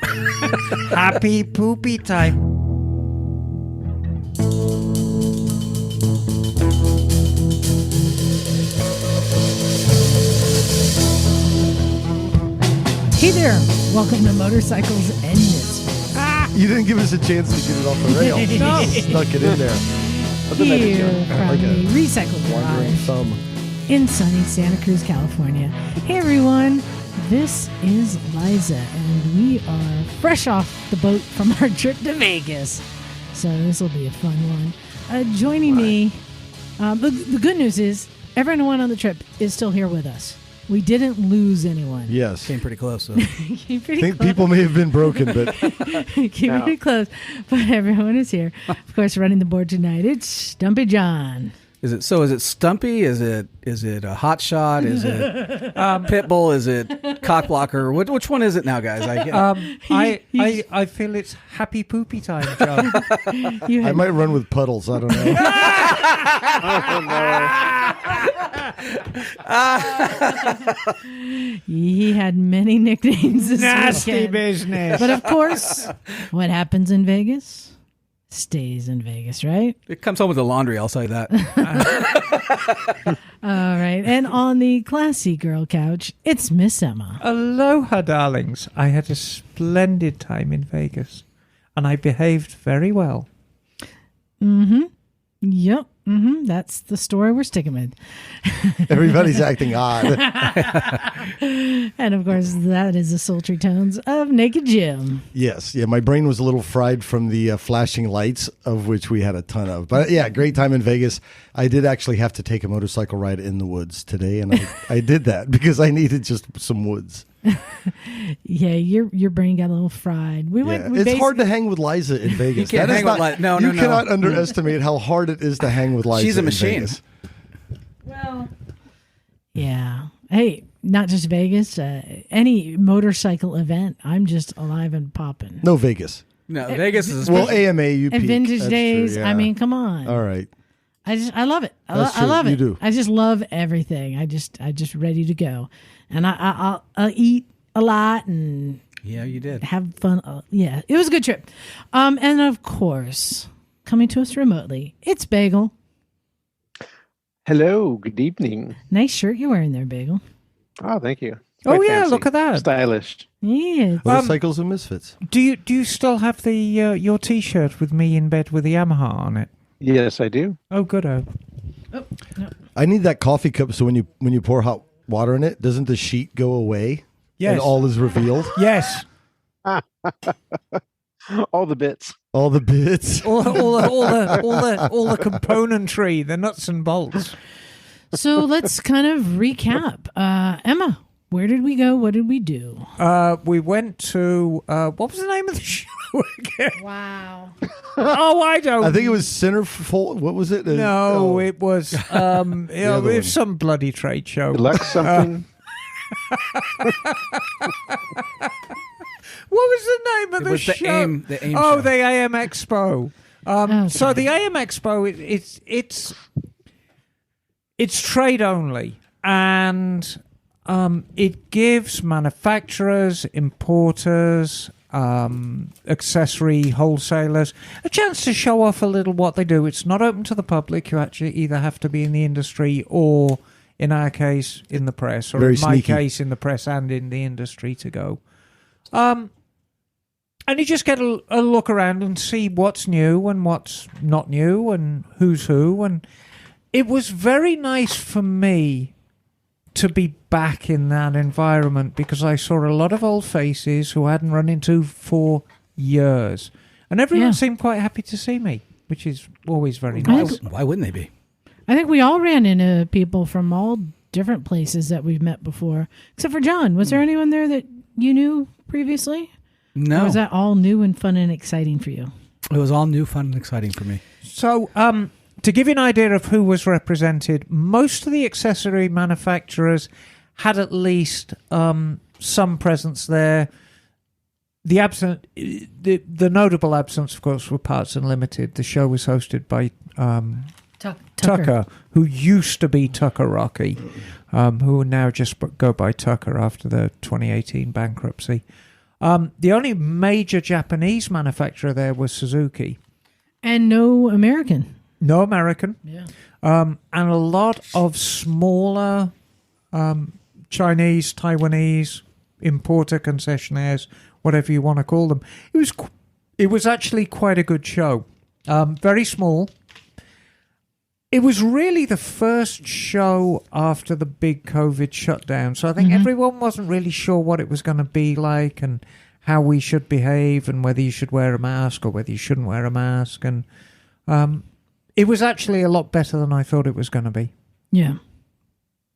Happy poopy time. Hey there, welcome to Motorcycles and Misfits. You didn't give us a chance to get it off the rails. No. You snuck it in there. Here from Like a the Recycle wandering Garage thumb. in sunny Santa Cruz, California. Hey everyone, this is Liza, and we are fresh off the boat from our trip to Vegas. So this will be a fun one. Joining me, the good news is everyone on the trip is still here with us. We didn't lose anyone. Yes. Came pretty close, though. Came pretty I think close. people may have been broken, but Came pretty close, but everyone is here. Of course, running the board tonight, it's Stumpy John. Is it Stumpy? Is it a hot shot? Is it Pitbull? Is it cockblocker? Which one is it now, guys? I feel it's happy poopy time, John. I might run with puddles. I don't know. He had many nicknames this Nasty weekend. business. But of course, what happens in Vegas stays in Vegas, right? It comes home with the laundry, I'll say that. All right. And on the classy girl couch, it's Miss Emma. Aloha, darlings. I had a splendid time in Vegas, and I behaved very well. Mm-hmm. Yep. Mm-hmm. That's the story we're sticking with. Everybody's acting odd. And of course, that is the sultry tones of Naked Jim. Yes. Yeah, my brain was a little fried from the flashing lights, of which we had a ton of. But yeah, great time in Vegas. I did actually have to take a motorcycle ride in the woods today, and I did that because I needed just some woods. Yeah, your brain got a little fried. It's hard to hang with Liza in Vegas. You can't hang with Liza. No. You cannot underestimate how hard it is to hang with Liza. She's a in machine. Vegas. Well, yeah. Hey, not just Vegas. Any motorcycle event, I'm just alive and popping. No Vegas. No, Vegas is Well, AMA, you And peak. vintage That's days. true, yeah. I mean, come on. All right. I love it. That's I true. love it. You do. I just love everything. I just ready to go, and I'll eat a lot and yeah, you did. have fun. Yeah, it was a good trip. And of course, coming to us remotely, it's Bagel. Hello, good evening. Nice shirt you're wearing there, Bagel. Oh, thank you. Oh, Quite yeah, fancy. look at that. Stylish. Yeah. Motorcycles and misfits. Do you still have the your T-shirt with me in bed with the Yamaha on it? Yes, I do. Oh, good. Oh. Oh, no. I need that coffee cup so when you pour hot water in it, doesn't the sheet go away? Yes. And all is revealed? Yes. All the bits. All the bits. all the componentry, the nuts and bolts. So let's kind of recap. Emma, where did we go? What did we do? We went to what was the name of the show again? Wow. Oh, I don't. I think it was Centerfold. What was it? No, it was it other one. was some bloody trade show. Deluxe something. What was the name of It the was show? the AIM Oh, show. the AimExpo. So the AimExpo, it's trade only, and it gives manufacturers, importers, accessory wholesalers a chance to show off a little what they do. It's not open to the public. You actually either have to be in the industry or, in our case, in the press, or Very in my sneaky. case, in the press and in the industry to go. And you just get a look around and see what's new and what's not new and who's who. And it was very nice for me to be back in that environment because I saw a lot of old faces who I hadn't run into for years. And everyone seemed quite happy to see me, which is always very nice. Why wouldn't they be? I think we all ran into people from all different places that we've met before, except for John. Was there anyone there that you knew previously? No. Or was that all new and fun and exciting for you? It was all new, fun, and exciting for me. So, to give you an idea of who was represented, most of the accessory manufacturers had at least some presence there. The notable absence, of course, were Parts Unlimited. The show was hosted by Tucker, who used to be Tucker Rocky, who now just go by Tucker after the 2018 bankruptcy. The only major Japanese manufacturer there was Suzuki. And no American. No American. Yeah. And a lot of smaller Chinese, Taiwanese importer concessionaires, whatever you want to call them. It was actually quite a good show. Very small. It was really the first show after the big COVID shutdown. So I think everyone wasn't really sure what it was going to be like and how we should behave and whether you should wear a mask or whether you shouldn't wear a mask. And it was actually a lot better than I thought it was going to be. Yeah.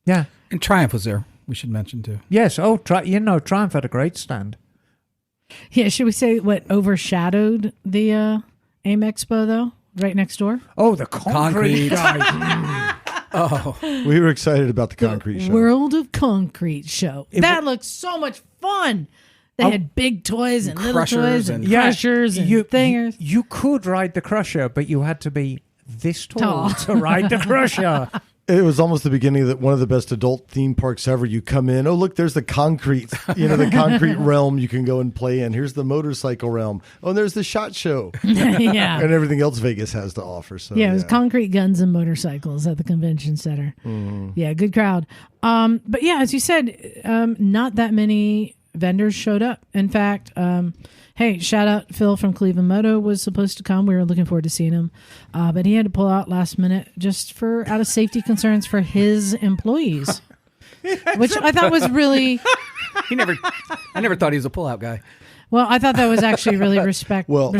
Yeah. And Triumph was there, we should mention, too. Yes. Oh, Triumph had a great stand. Yeah, should we say what overshadowed the AimExpo, though? Right next door? Oh, the concrete guy. Oh. We were excited about the concrete show. World of Concrete show. That looked so much fun. They had big toys and little toys and crushers and thingers. You could ride the crusher, but you had to be this tall to ride the crusher. It was almost the beginning of one of the best adult theme parks ever. You come in, oh, look, there's the concrete, the concrete realm you can go and play in. Here's the motorcycle realm. Oh, and there's the SHOT Show. Yeah. And everything else Vegas has to offer. So yeah, it was concrete guns and motorcycles at the convention center. Mm-hmm. Yeah, good crowd. But yeah, as you said, not that many vendors showed up. In fact, hey, shout out Phil from Cleveland Moto was supposed to come. We were looking forward to seeing him. But he had to pull out last minute just out of safety concerns for his employees. Which I thought was really... I never thought he was a pullout guy. Well, I thought that was actually really respectful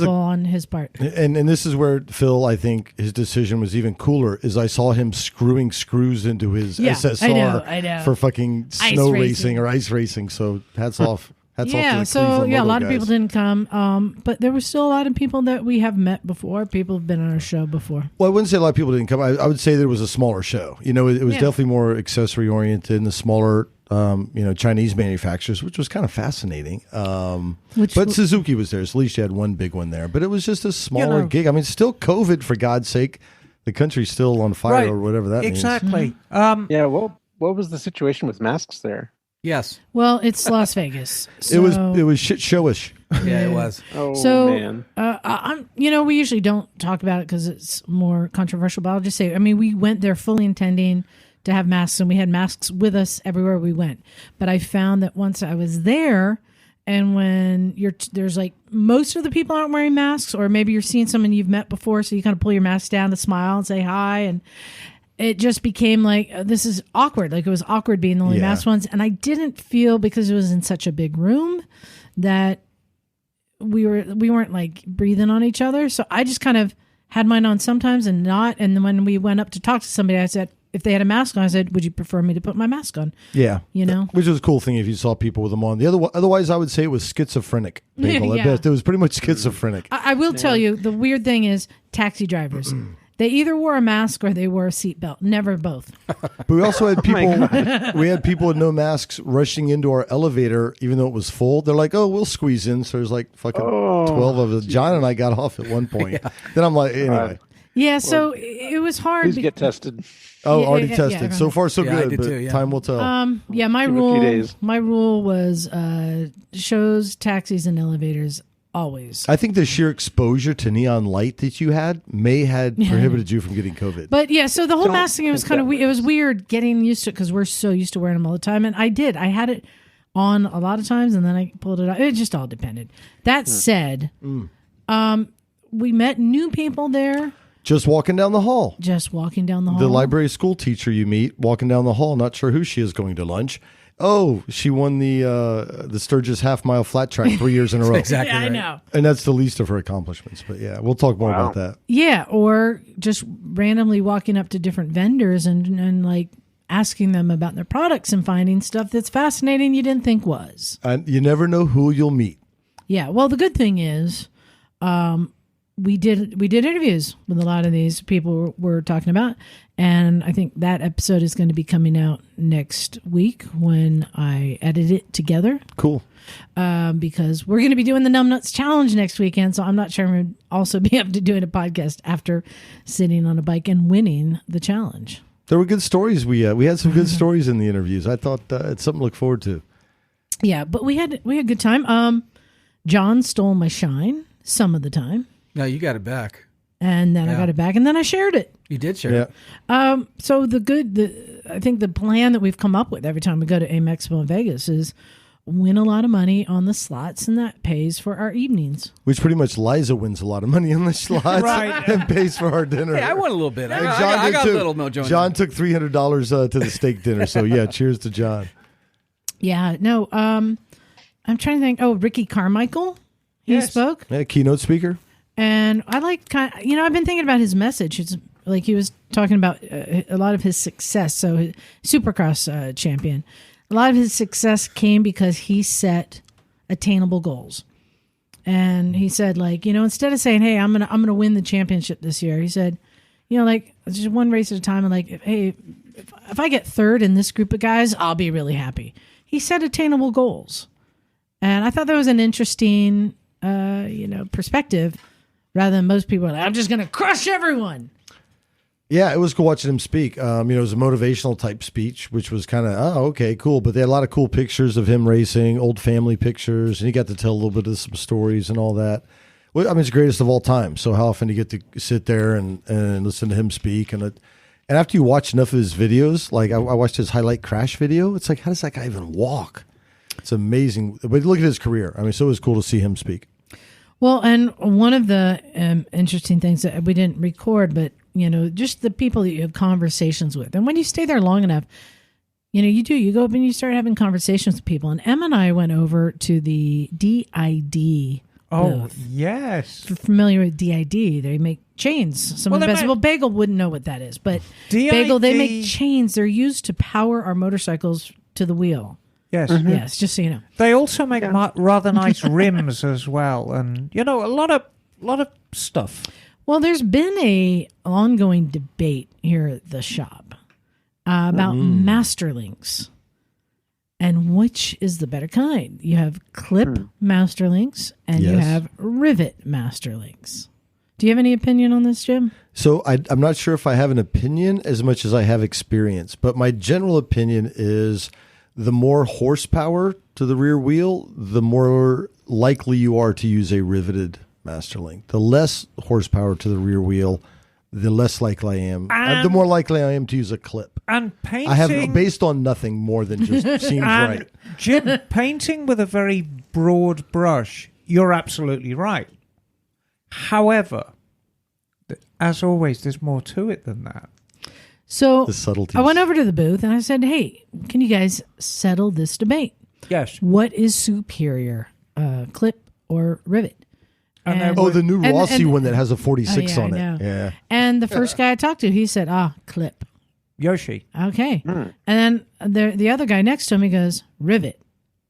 on his part. And this is where Phil, I think his decision was even cooler, is I saw him screwing screws into his SSR I know. for fucking snow racing or ice racing. So hats off. Yeah, so a lot of people didn't come, but there was still a lot of people that we have met before. People have been on our show before. Well, I wouldn't say a lot of people didn't come. I would say that it was a smaller show. It was definitely more accessory oriented and the smaller, Chinese manufacturers, which was kind of fascinating. But Suzuki was there, so at least you had one big one there. But it was just a smaller gig. I mean, still COVID, for God's sake. The country's still on fire or whatever that means. Exactly. Yeah, well, what was the situation with masks there? Yes. Well, it's Las Vegas. So. It was shit showish. Yeah, it was. Oh, so, man. We usually don't talk about it because it's more controversial, but I'll just say, we went there fully intending to have masks, and we had masks with us everywhere we went. But I found that once I was there, and when there's like most of the people aren't wearing masks, or maybe you're seeing someone you've met before, so you kind of pull your mask down to smile and say hi, and it just became like, this is awkward. Like, it was awkward being the only masked ones. And I didn't feel, because it was in such a big room, that we weren't like breathing on each other. So I just kind of had mine on sometimes and not. And then when we went up to talk to somebody, I said, if they had a mask on, I said, would you prefer me to put my mask on? Yeah. Which was a cool thing if you saw people with them on. Otherwise, I would say it was schizophrenic. Bagel. At best, it was pretty much schizophrenic. I will tell you, the weird thing is taxi drivers. They either wore a mask or they wore a seatbelt. Never both. But we also had people. We had people with no masks rushing into our elevator, even though it was full. They're like, "Oh, we'll squeeze in." So there's like fucking 12 of us. John and I got off at one point. Then I'm like, anyway. Yeah, so it was hard. Please get tested. Oh, already tested. So far, so good. But too, time will tell. My rule was shows, taxis, and elevators. Always. I think the sheer exposure to neon light that you had prohibited you from getting COVID. But yeah, so the whole mask thing, it was kind of weird. It was weird getting used to it because we're so used to wearing them all the time. And I had it on a lot of times and then I pulled it out. It just all depended. That said, we met new people there. Just walking down the hall. The library school teacher you meet walking down the hall, not sure who she is, going to lunch. Oh, she won the Sturgis half-mile flat track 3 years in a row. Exactly right. I know. And that's the least of her accomplishments. But yeah, we'll talk more about that. Yeah, or just randomly walking up to different vendors and like asking them about their products and finding stuff that's fascinating you didn't think was. And you never know who you'll meet. Yeah, well, the good thing is we did interviews with a lot of these people we're talking about, and I think that episode is going to be coming out next week when I edit it together. Cool. Because we're going to be doing the Numbnuts Challenge next weekend, so I'm not sure we'll also be able to do a podcast after sitting on a bike and winning the challenge. There were good stories. We had some good stories in the interviews. I thought it's something to look forward to. Yeah, but we had a good time. John stole my shine some of the time, No, you got it back. and then I got it back, and then I shared it. You did share it. So I think the plan that we've come up with every time we go to AimExpo in Vegas is win a lot of money on the slots, and that pays for our evenings. Which pretty much Liza wins a lot of money on the slots Right. and pays for our dinner. Hey, I won a little bit. And I got too. a little mojo. John took $300 to the steak dinner. So yeah, cheers to John. Yeah, no. I'm trying to think. Oh, Ricky Carmichael, he spoke, Yeah, keynote speaker. and I like I've been thinking about his message. It's like he was talking about a lot of his success. So, his Supercross champion. A lot of his success came because he set attainable goals. And he said, like, instead of saying, hey, I'm gonna win the championship this year, he said, like, just one race at a time, and like, hey, if I get third in this group of guys, I'll be really happy. He set attainable goals. And I thought that was an interesting perspective, rather than most people are like, I'm just gonna crush everyone. Yeah, it was cool watching him speak. It was a motivational type speech, which was kind of, okay, cool. But they had a lot of cool pictures of him racing, old family pictures, and he got to tell a little bit of some stories and all that. Well, I mean, it's the greatest of all time. So how often do you get to sit there and listen to him speak? And after you watch enough of his videos, like I watched his highlight crash video, it's like, how does that guy even walk? It's amazing. But look at his career. I mean, so it was cool to see him speak. Well, and one of the interesting things that we didn't record, but just the people that you have conversations with. And when you stay there long enough, you go up and you start having conversations with people. And Em and I went over to the DID booth. Yes. If you're familiar with DID, they make chains. Bagel wouldn't know what that is, but DID, Bagel, they make chains. They're used to power our motorcycles to the wheel. Yes. Yes, just so you know. They also make rather nice rims as well, and a lot of stuff. Well, there's been a ongoing debate here at the shop about Masterlinks and which is the better kind. You have clip Masterlinks and you have rivet Masterlinks. Do you have any opinion on this, Jim? So I'm not sure if I have an opinion as much as I have experience, but my general opinion is the more horsepower to the rear wheel, the more likely you are to use a riveted Masterlink. The less horsepower to the rear wheel, the less likely I am. The more likely I am to use a clip. And painting, I have based on nothing more than just seems right. Jim, painting with a very broad brush, you're absolutely right. However, as always, there's more to it than that. So The subtleties. I went over to the booth and I said, hey, can you guys settle this debate? Yes. What is superior, clip or rivet? And, the new Rossi one that has a 46 yeah, on I know. it. Yeah. And the first guy I talked to, he said, clip. Yoshi. Okay. And then the other guy next to him, he goes, rivet.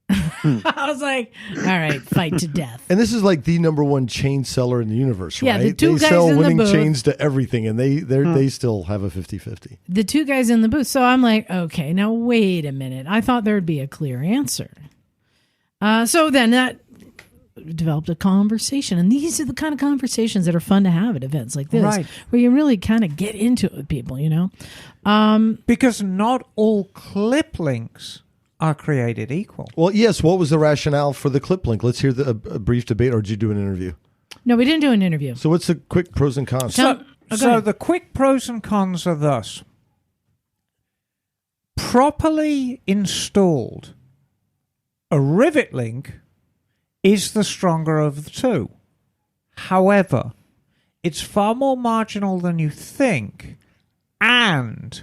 I was like, all right, fight to death. And this is like the number one chain seller in the universe, Yeah, right? the two they guys sell in the winning booth. chains to everything, and they still have a 50-50. The two guys in the booth. So I'm like, okay, now wait a minute. I thought there would be a clear answer. So then that developed a conversation. And these are the kind of conversations that are fun to have at events like this, Right. where you really kind of get into it with people, Because not all clip links are created equal. Well, yes. What was the rationale for the clip link? Let's hear a brief debate, or did you do an interview? No, we didn't do an interview. So what's the quick pros and cons? Go So ahead. the quick pros and cons are thus. Properly installed, a rivet link is the stronger of the two. However, it's far more marginal than you think. And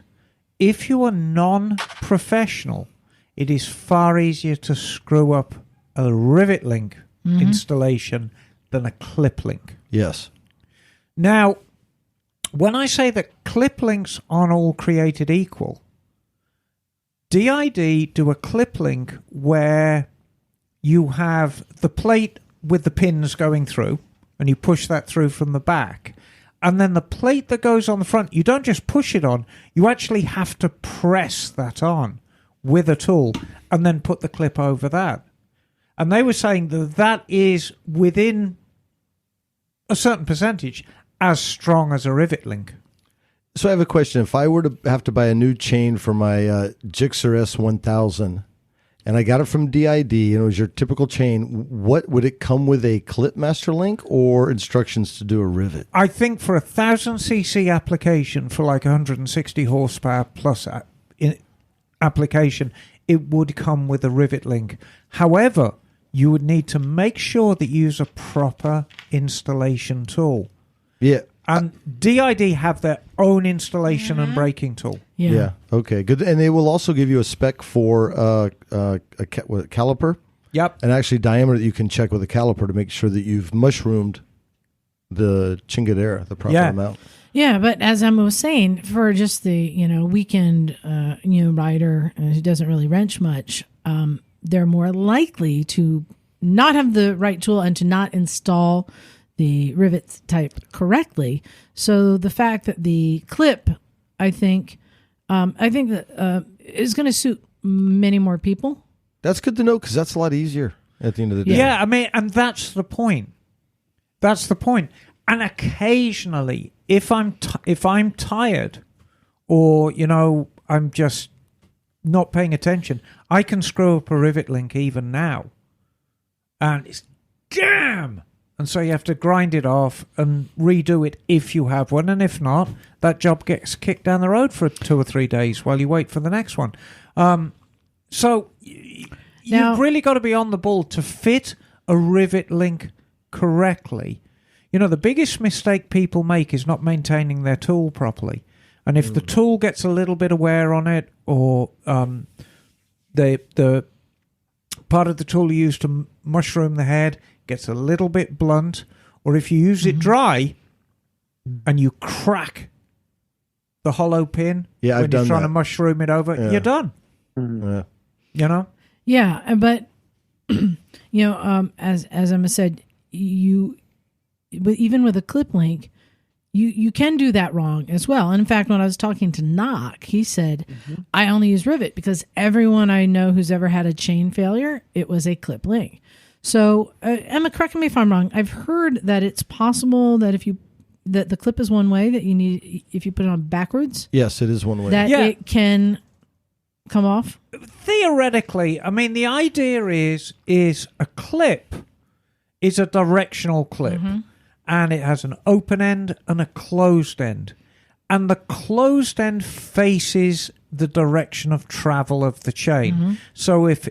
if you are non-professional, it is far easier to screw up a rivet link installation than a clip link. Yes. Now, when I say that clip links aren't all created equal, DID do a clip link where you have the plate with the pins going through, and you push that through from the back. And then the plate that goes on the front, you don't just push it on, you actually have to press that on with a tool and then put the clip over that. And they were saying that that is within a certain percentage as strong as a rivet link. So I have a question. If I were to have to buy a new chain for my Gixxer S1000, and I got it from DID, and it was your typical chain. What would it come with, a clip master link or instructions to do a rivet? I think for a 1000cc application for like 160 horsepower plus application, it would come with a rivet link. However, you would need to make sure that you use a proper installation tool. Yeah. And DID have their own installation and braking tool. Yeah. Okay. Good. And they will also give you a spec for a caliper. Yep. And actually diameter that you can check with a caliper to make sure that you've mushroomed the chingadera, the proper amount. Yeah, but as Emma was saying, for just the weekend rider who doesn't really wrench much, they're more likely to not have the right tool and to not install the rivet type correctly. So the fact that the clip, I think that is going to suit many more people. That's good to know, because that's a lot easier at the end of the day. Yeah, I mean, and that's the point. That's the point. And occasionally, if I'm tired, or I'm just not paying attention, I can screw up a rivet link even now, and it's damn. And so you have to grind it off and redo it if you have one. And if not, that job gets kicked down the road for 2 or 3 days while you wait for the next one. So you've really got to be on the ball to fit a rivet link correctly. The biggest mistake people make is not maintaining their tool properly. And if the tool gets a little bit of wear on it, or the part of the tool you use to mushroom the head gets a little bit blunt, or if you use it dry and you crack the hollow pin when you're trying to mushroom it over, you're done. Yeah. Yeah, but as Emma said, even with a clip link, you can do that wrong as well. And in fact, when I was talking to Knock, he said, I only use rivet because everyone I know who's ever had a chain failure, it was a clip link. So, Emma, correct me if I'm wrong. I've heard that it's possible that that the clip is one way, that you need, if you put it on backwards. Yes, it is one way. That it can come off. Theoretically, I mean, the idea is a clip is a directional clip, and it has an open end and a closed end, and the closed end faces the direction of travel of the chain. So if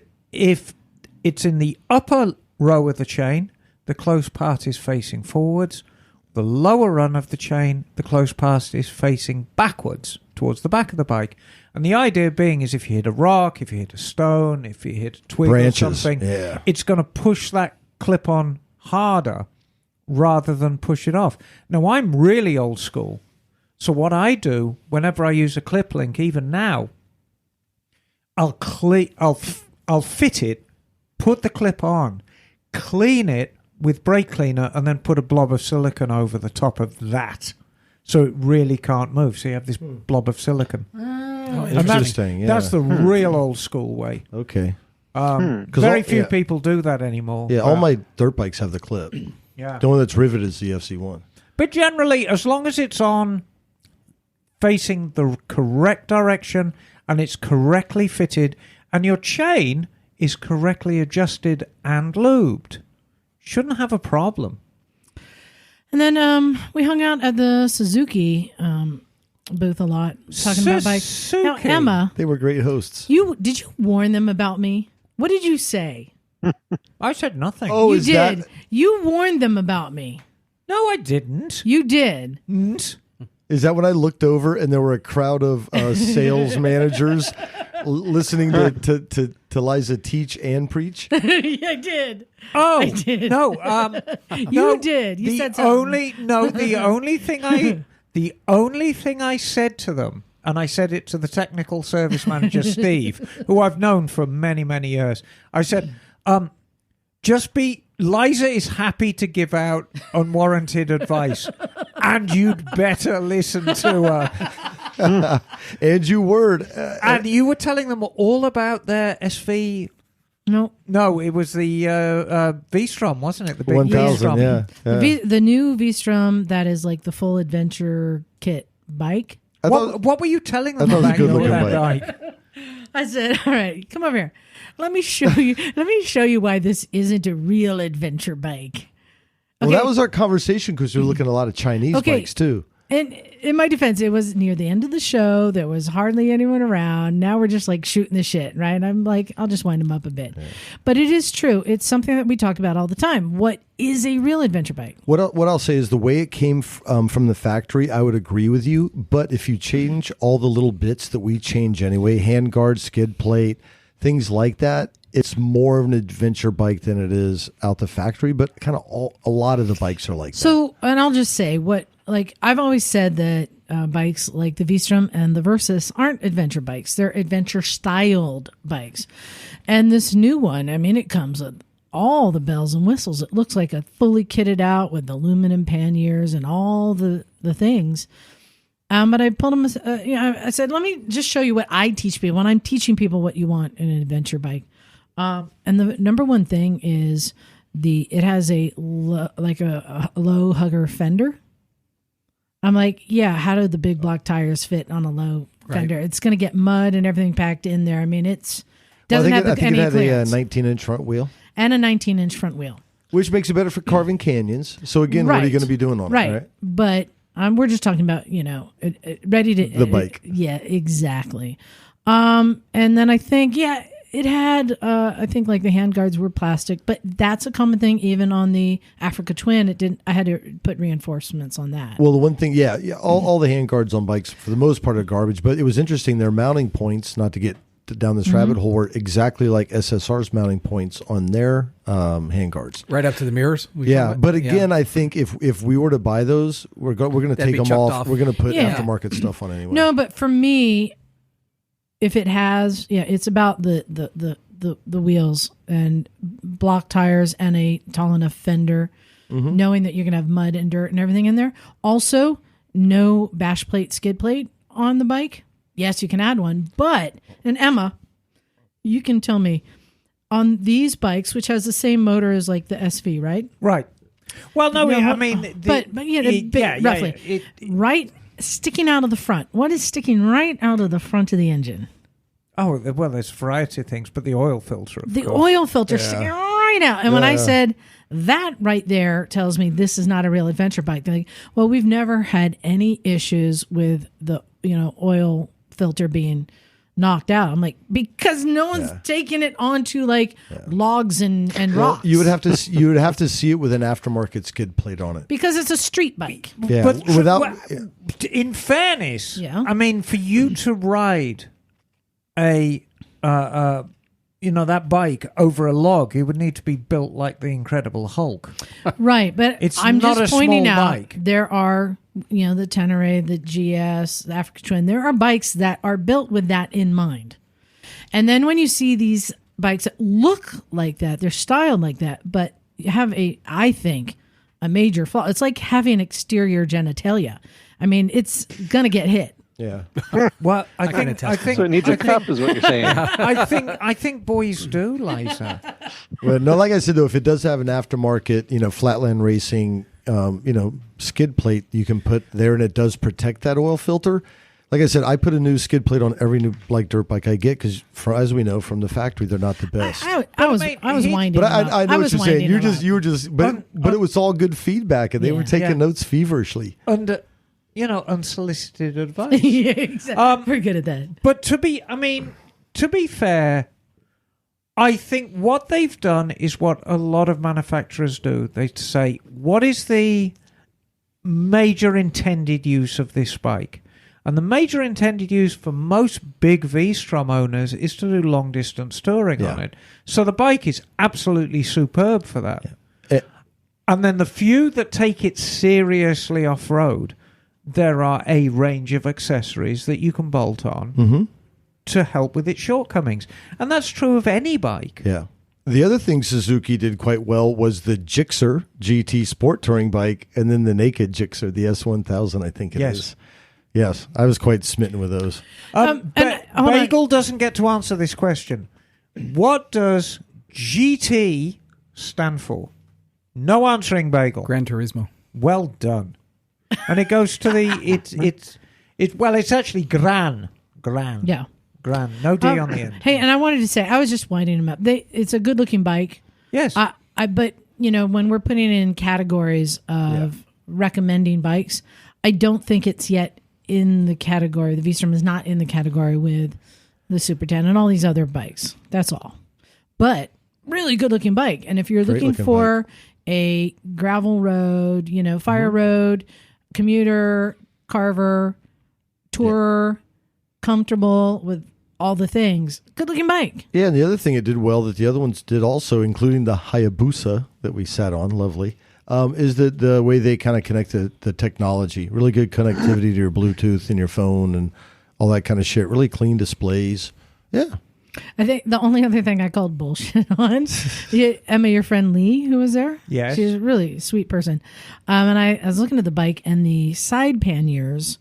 it's in the upper row of the chain, the closed part is facing forwards. The lower run of the chain, the closed part is facing backwards towards the back of the bike. And the idea being is if you hit a rock, if you hit a stone, if you hit a twig or something, it's going to push that clip on harder rather than push it off. Now, I'm really old school. So what I do whenever I use a clip link, even now, I'll fit it, put the clip on, clean it with brake cleaner, and then put a blob of silicone over the top of that, so it really can't move. So you have this blob of silicone. Interesting. That's the real old school way. Okay. Very few people do that anymore. Yeah, all my dirt bikes have the clip. Yeah. The one that's riveted is the FC1. But generally, as long as it's on facing the correct direction and it's correctly fitted and your chain is correctly adjusted and lubed, shouldn't have a problem. And then we hung out at the Suzuki booth a lot, talking about bikes. Now, Emma, they were great hosts. Did you warn them about me? What did you say? I said nothing. Oh, you did. You warned them about me. No, I didn't. You did. Is that when I looked over and there were a crowd of sales managers listening to Liza teach and preach? Yeah, I did. Oh, I did. No. You did. You said something. The only thing I said to them, and I said it to the technical service manager, Steve, who I've known for many, many years. I said, Liza is happy to give out unwarranted advice, and you'd better listen to her. And you were. And you were telling them all about their SV. No, it was the V-Strom, wasn't it? The big 1000, V-Strom. yeah. The new V-Strom that is like the full adventure kit bike. What were you telling them I thought it was about a good-looking that bike? I said, all right, come over here. Let me show you why this isn't a real adventure bike. Well, that was our conversation because we were looking at a lot of Chinese bikes too. And in my defense, it was near the end of the show. There was hardly anyone around. Now we're just like shooting the shit, right? I'm like, I'll just wind them up a bit. Yeah. But it is true. It's something that we talk about all the time. What is a real adventure bike? What I'll say is the way it came from the factory, I would agree with you. But if you change all the little bits that we change anyway, handguard, skid plate, things like that, it's more of an adventure bike than it is out the factory. But kind of a lot of the bikes are like that. So, and I'll just say I've always said that bikes like the V-Strom and the Versys aren't adventure bikes. They're adventure-styled bikes. And this new one, I mean, it comes with all the bells and whistles. It looks like a fully kitted out with aluminum panniers and all the things. But I pulled them, I said, let me just show you what I teach people when I'm teaching people what you want in an adventure bike. And the number one thing is it has a low hugger fender. I'm like, yeah, how do the big block tires fit on a low fender? Right. It's going to get mud and everything packed in there. I mean, doesn't have any clearance. It had a 19-inch front wheel. And a 19-inch front wheel. Which makes it better for carving canyons. So, again, What are you going to be doing on it? Right. But we're just talking about, ready to... The bike. Yeah, exactly. And then I think, it had, like the handguards were plastic, but that's a common thing even on the Africa Twin. I had to put reinforcements on that. Well, the one thing, all the handguards on bikes for the most part are garbage, but it was interesting. Their mounting points, not to get down this rabbit hole, were exactly like SSR's mounting points on their handguards. Right up to the mirrors? But again, I think if we were to buy those, we're going to take them off. We're going to put aftermarket stuff on anyway. No, but for me... If it has, it's about the wheels and block tires and a tall enough fender, knowing that you're going to have mud and dirt and everything in there. Also, no bash plate, skid plate on the bike. Yes, you can add one, but, and Emma, you can tell me, on these bikes, which has the same motor as like the SV, right? Right. Well, no, I mean... roughly. Right... Sticking out of the front. What is sticking right out of the front of the engine? Oh, well, there's a variety of things, but the oil filter, of course. Oil filter sticking right out. And when I said that right there tells me this is not a real adventure bike, they're like, well, we've never had any issues with the oil filter being knocked out. I'm like, because no one's taking it onto logs and rocks. You would have to see it with an aftermarket skid plate on it because it's a street bike. Yeah, but in fairness, I mean, for you to ride that bike over a log, it would need to be built like the Incredible Hulk. Right, but I'm not just a pointing small out bike. There are, the Tenere, the GS, the Africa Twin. There are bikes that are built with that in mind. And then when you see these bikes that look like that, they're styled like that, but have I think, a major flaw. It's like having exterior genitalia. I mean, it's gonna get hit. Yeah. Well, I think so. It needs a cup, is what you're saying. I think boys do, Liza. Well, no, like I said though, if it does have an aftermarket, Flatland Racing, skid plate you can put there, and it does protect that oil filter. Like I said, I put a new skid plate on every new dirt bike I get because, as we know from the factory, they're not the best. I was winding. But I know what you're saying. You were just. But it was all good feedback, and they were taking notes feverishly. Unsolicited advice. Yeah, exactly. We're good at that. But to be fair, I think what they've done is what a lot of manufacturers do. They say, what is the major intended use of this bike? And the major intended use for most big V-Strom owners is to do long-distance touring on it. So the bike is absolutely superb for that. Yeah. And then the few that take it seriously off-road, there are a range of accessories that you can bolt on to help with its shortcomings. And that's true of any bike. Yeah. The other thing Suzuki did quite well was the Gixxer GT Sport Touring bike, and then the naked Gixxer, the S1000, I think it is. Yes, I was quite smitten with those. Bagel doesn't get to answer this question. What does GT stand for? No answering, Bagel. Gran Turismo. Well done. And it goes to the it's actually Gran. Yeah. grand. No D on the end. Hey, and I wanted to say, I was just winding them up. It's a good looking bike. Yes. But when we're putting in categories of recommending bikes, I don't think it's yet in the category. The V-Strom is not in the category with the Super 10 and all these other bikes. That's all. But really good looking bike. And if you're looking for a gravel road, fire road, commuter, carver, tourer, comfortable with all the things, good looking bike. Yeah, and the other thing it did well that the other ones did also, including the Hayabusa that we sat on, lovely, is that the way they kind of connect the technology. Really good connectivity to your Bluetooth and your phone and all that kind of shit. Really clean displays. Yeah. I think the only other thing I called bullshit on, Emma, your friend Lee, who was there. Yes. She's a really sweet person. And I was looking at the bike, and the side panniers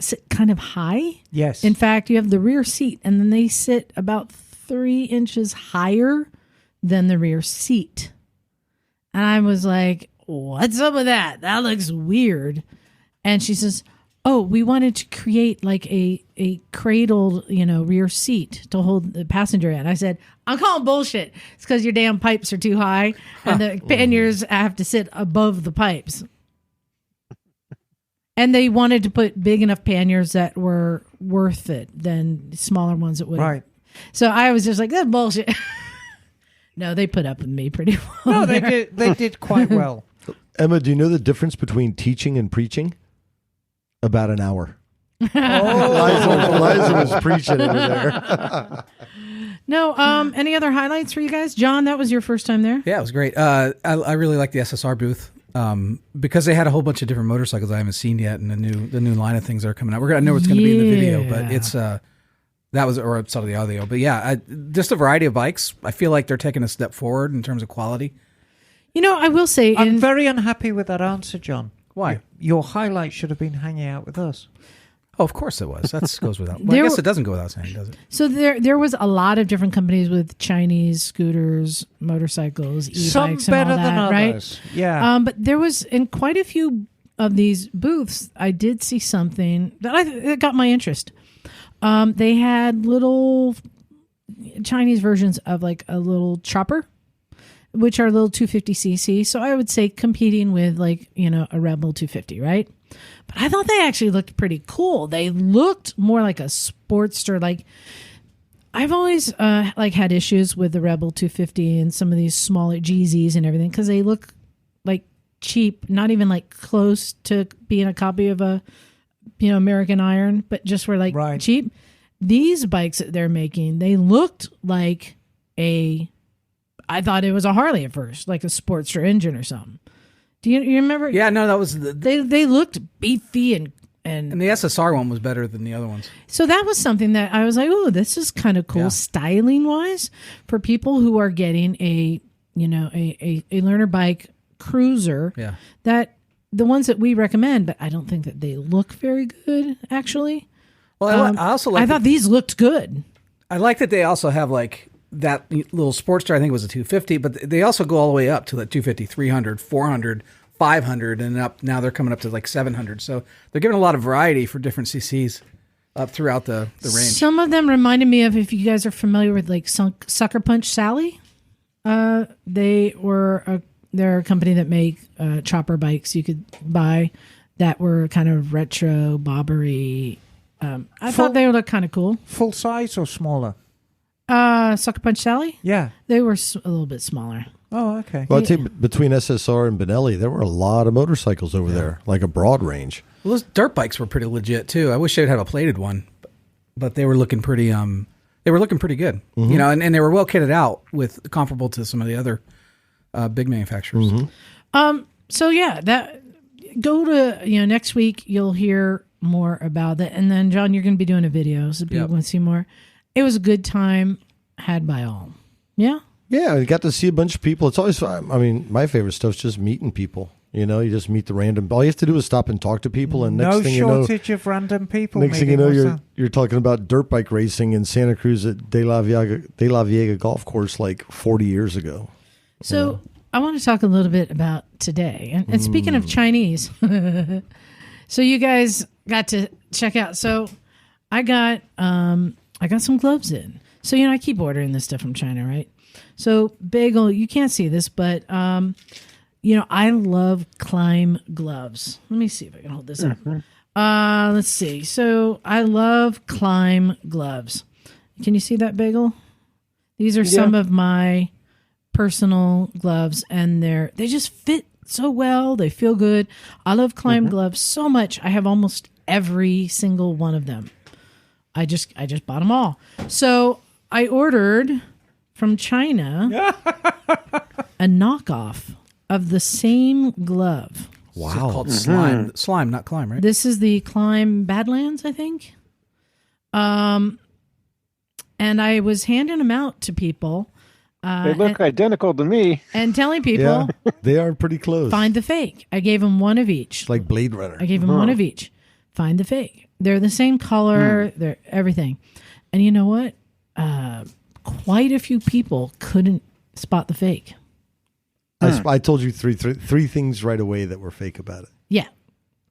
sit kind of high. Yes. In fact, you have the rear seat, and then they sit about 3 inches higher than the rear seat. And I was like, what's up with that? That looks weird. And she says, oh, we wanted to create like a cradled, rear seat to hold the passenger in. I said, I'm calling bullshit. It's because your damn pipes are too high and the panniers have to sit above the pipes. And they wanted to put big enough panniers that were worth it than smaller ones that would. Right. So I was just like, that's bullshit. No, they put up with me pretty well. No, they did. They did quite well. Emma, do you know the difference between teaching and preaching? About an hour. Liza was preaching over there. No, any other highlights for you guys? John, that was your first time there? Yeah, it was great. I really like the SSR booth because they had a whole bunch of different motorcycles I haven't seen yet, and the new line of things that are coming out. I know it's going to be in the video, but it's that was or some of the audio. But yeah, just a variety of bikes. I feel like they're taking a step forward in terms of quality. I will say, I'm very unhappy with that answer, John. Why? Your highlight should have been hanging out with us. Oh, of course it was. That goes without. Well, I guess it doesn't go without saying, does it? So there was a lot of different companies with Chinese scooters, motorcycles, e-bikes, Some and better all that, than right? others. Yeah. But there was in quite a few of these booths, I did see something that got my interest. They had little Chinese versions of like a little chopper, which are little 250cc. So I would say competing with like, a Rebel 250, right? But I thought they actually looked pretty cool. They looked more like a Sportster. Like I've always had issues with the Rebel 250 and some of these smaller GZs and everything because they look like cheap, not even like close to being a copy of a, American Iron, but just were like cheap. These bikes that they're making, they looked like I thought it was a Harley at first, like a Sportster engine or something. Do you remember? Yeah, no, that was they looked beefy and the SSR one was better than the other ones. So that was something that I was like, oh, this is kind of cool styling wise for people who are getting a learner bike cruiser. Yeah, that the ones that we recommend, but I don't think that they look very good actually. Well, I also like. I thought these looked good. I like that they also have like that little Sportster. I think it was a 250, but they also go all the way up to the 250, 300, 400, 500, and up. Now they're coming up to like 700. So they're giving a lot of variety for different CCs up throughout the range. Some of them reminded me of, if you guys are familiar with like Sucker Punch Sally. They're a company that make chopper bikes you could buy that were kind of retro, bobbery. I thought they would look kind of cool. Full size or smaller? Sucker Punch Sally? Yeah. They were a little bit smaller. Oh, okay. Well, I'd say between SSR and Benelli, there were a lot of motorcycles over there, like a broad range. Well, those dirt bikes were pretty legit too. I wish they'd have a plated one, but they were looking pretty. They were looking pretty good, and they were well kitted out with comparable to some of the other big manufacturers. Mm-hmm. So yeah, go to next week. You'll hear more about that, and then John, you're going to be doing a video, so people want to see more. It was a good time had by all. Yeah. Yeah, I got to see a bunch of people. It's always fun. I mean, my favorite stuff is just meeting people. You just meet the random. All you have to do is stop and talk to people, and next thing you know, no shortage of random people. Next thing you know, you're talking about dirt bike racing in Santa Cruz at De La Viega Golf Course like 40 years ago. So I want to talk a little bit about today. And speaking of Chinese, so you guys got to check out. So I got I got some gloves in. So, I keep ordering this stuff from China, right? So, Bagel, you can't see this, but, I love Klim gloves. Let me see if I can hold this up. Let's see. So, I love Klim gloves. Can you see that, Bagel? These are some of my personal gloves, and they just fit so well. They feel good. I love Klim gloves so much. I have almost every single one of them. I just bought them all. So I ordered from China a knockoff of the same glove. Wow. It's called slime. Slime, not Klim, right? This is the Klim Badlands, I think. And I was handing them out to people. They look identical to me. And telling people, they are pretty close. Find the fake. I gave them one of each. It's like Blade Runner. I gave them one of each. Find the fake. They're the same color. They're everything. And you know what? Quite a few people couldn't spot the fake. I told you three things right away that were fake about it. Yeah.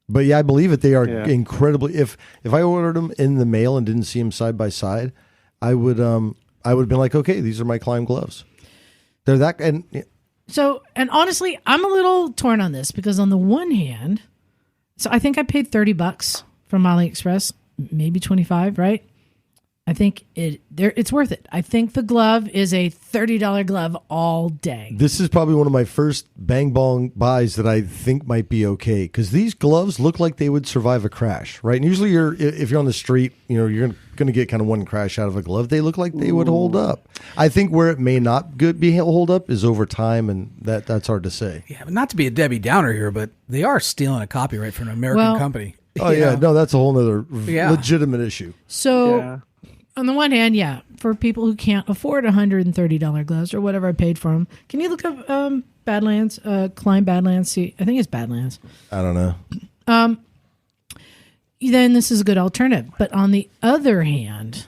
But I believe it. They are incredibly. If I ordered them in the mail and didn't see them side by side, I would have been like, okay, these are my Klim gloves. They're that. And so, and honestly, I'm a little torn on this because on the one hand, so I think I paid $30 from AliExpress, maybe 25, right? I think it's worth it. I think the glove is a $30 glove all day. This is probably one of my first bang bong buys that I think might be okay, because these gloves look like they would survive a crash, right? And usually, if you're on the street, you're going to get kind of one crash out of a glove. They look like they would hold up. I think where it may not be hold up is over time, and that's hard to say. Yeah, but not to be a Debbie Downer here, but they are stealing a copyright from an American company. Oh yeah, no, that's a whole nother legitimate issue. So. On the one hand, for people who can't afford $130 gloves or whatever I paid for them, can you look up Badlands, Klim Badlands? See, I think it's Badlands. I don't know. Then this is a good alternative. But on the other hand,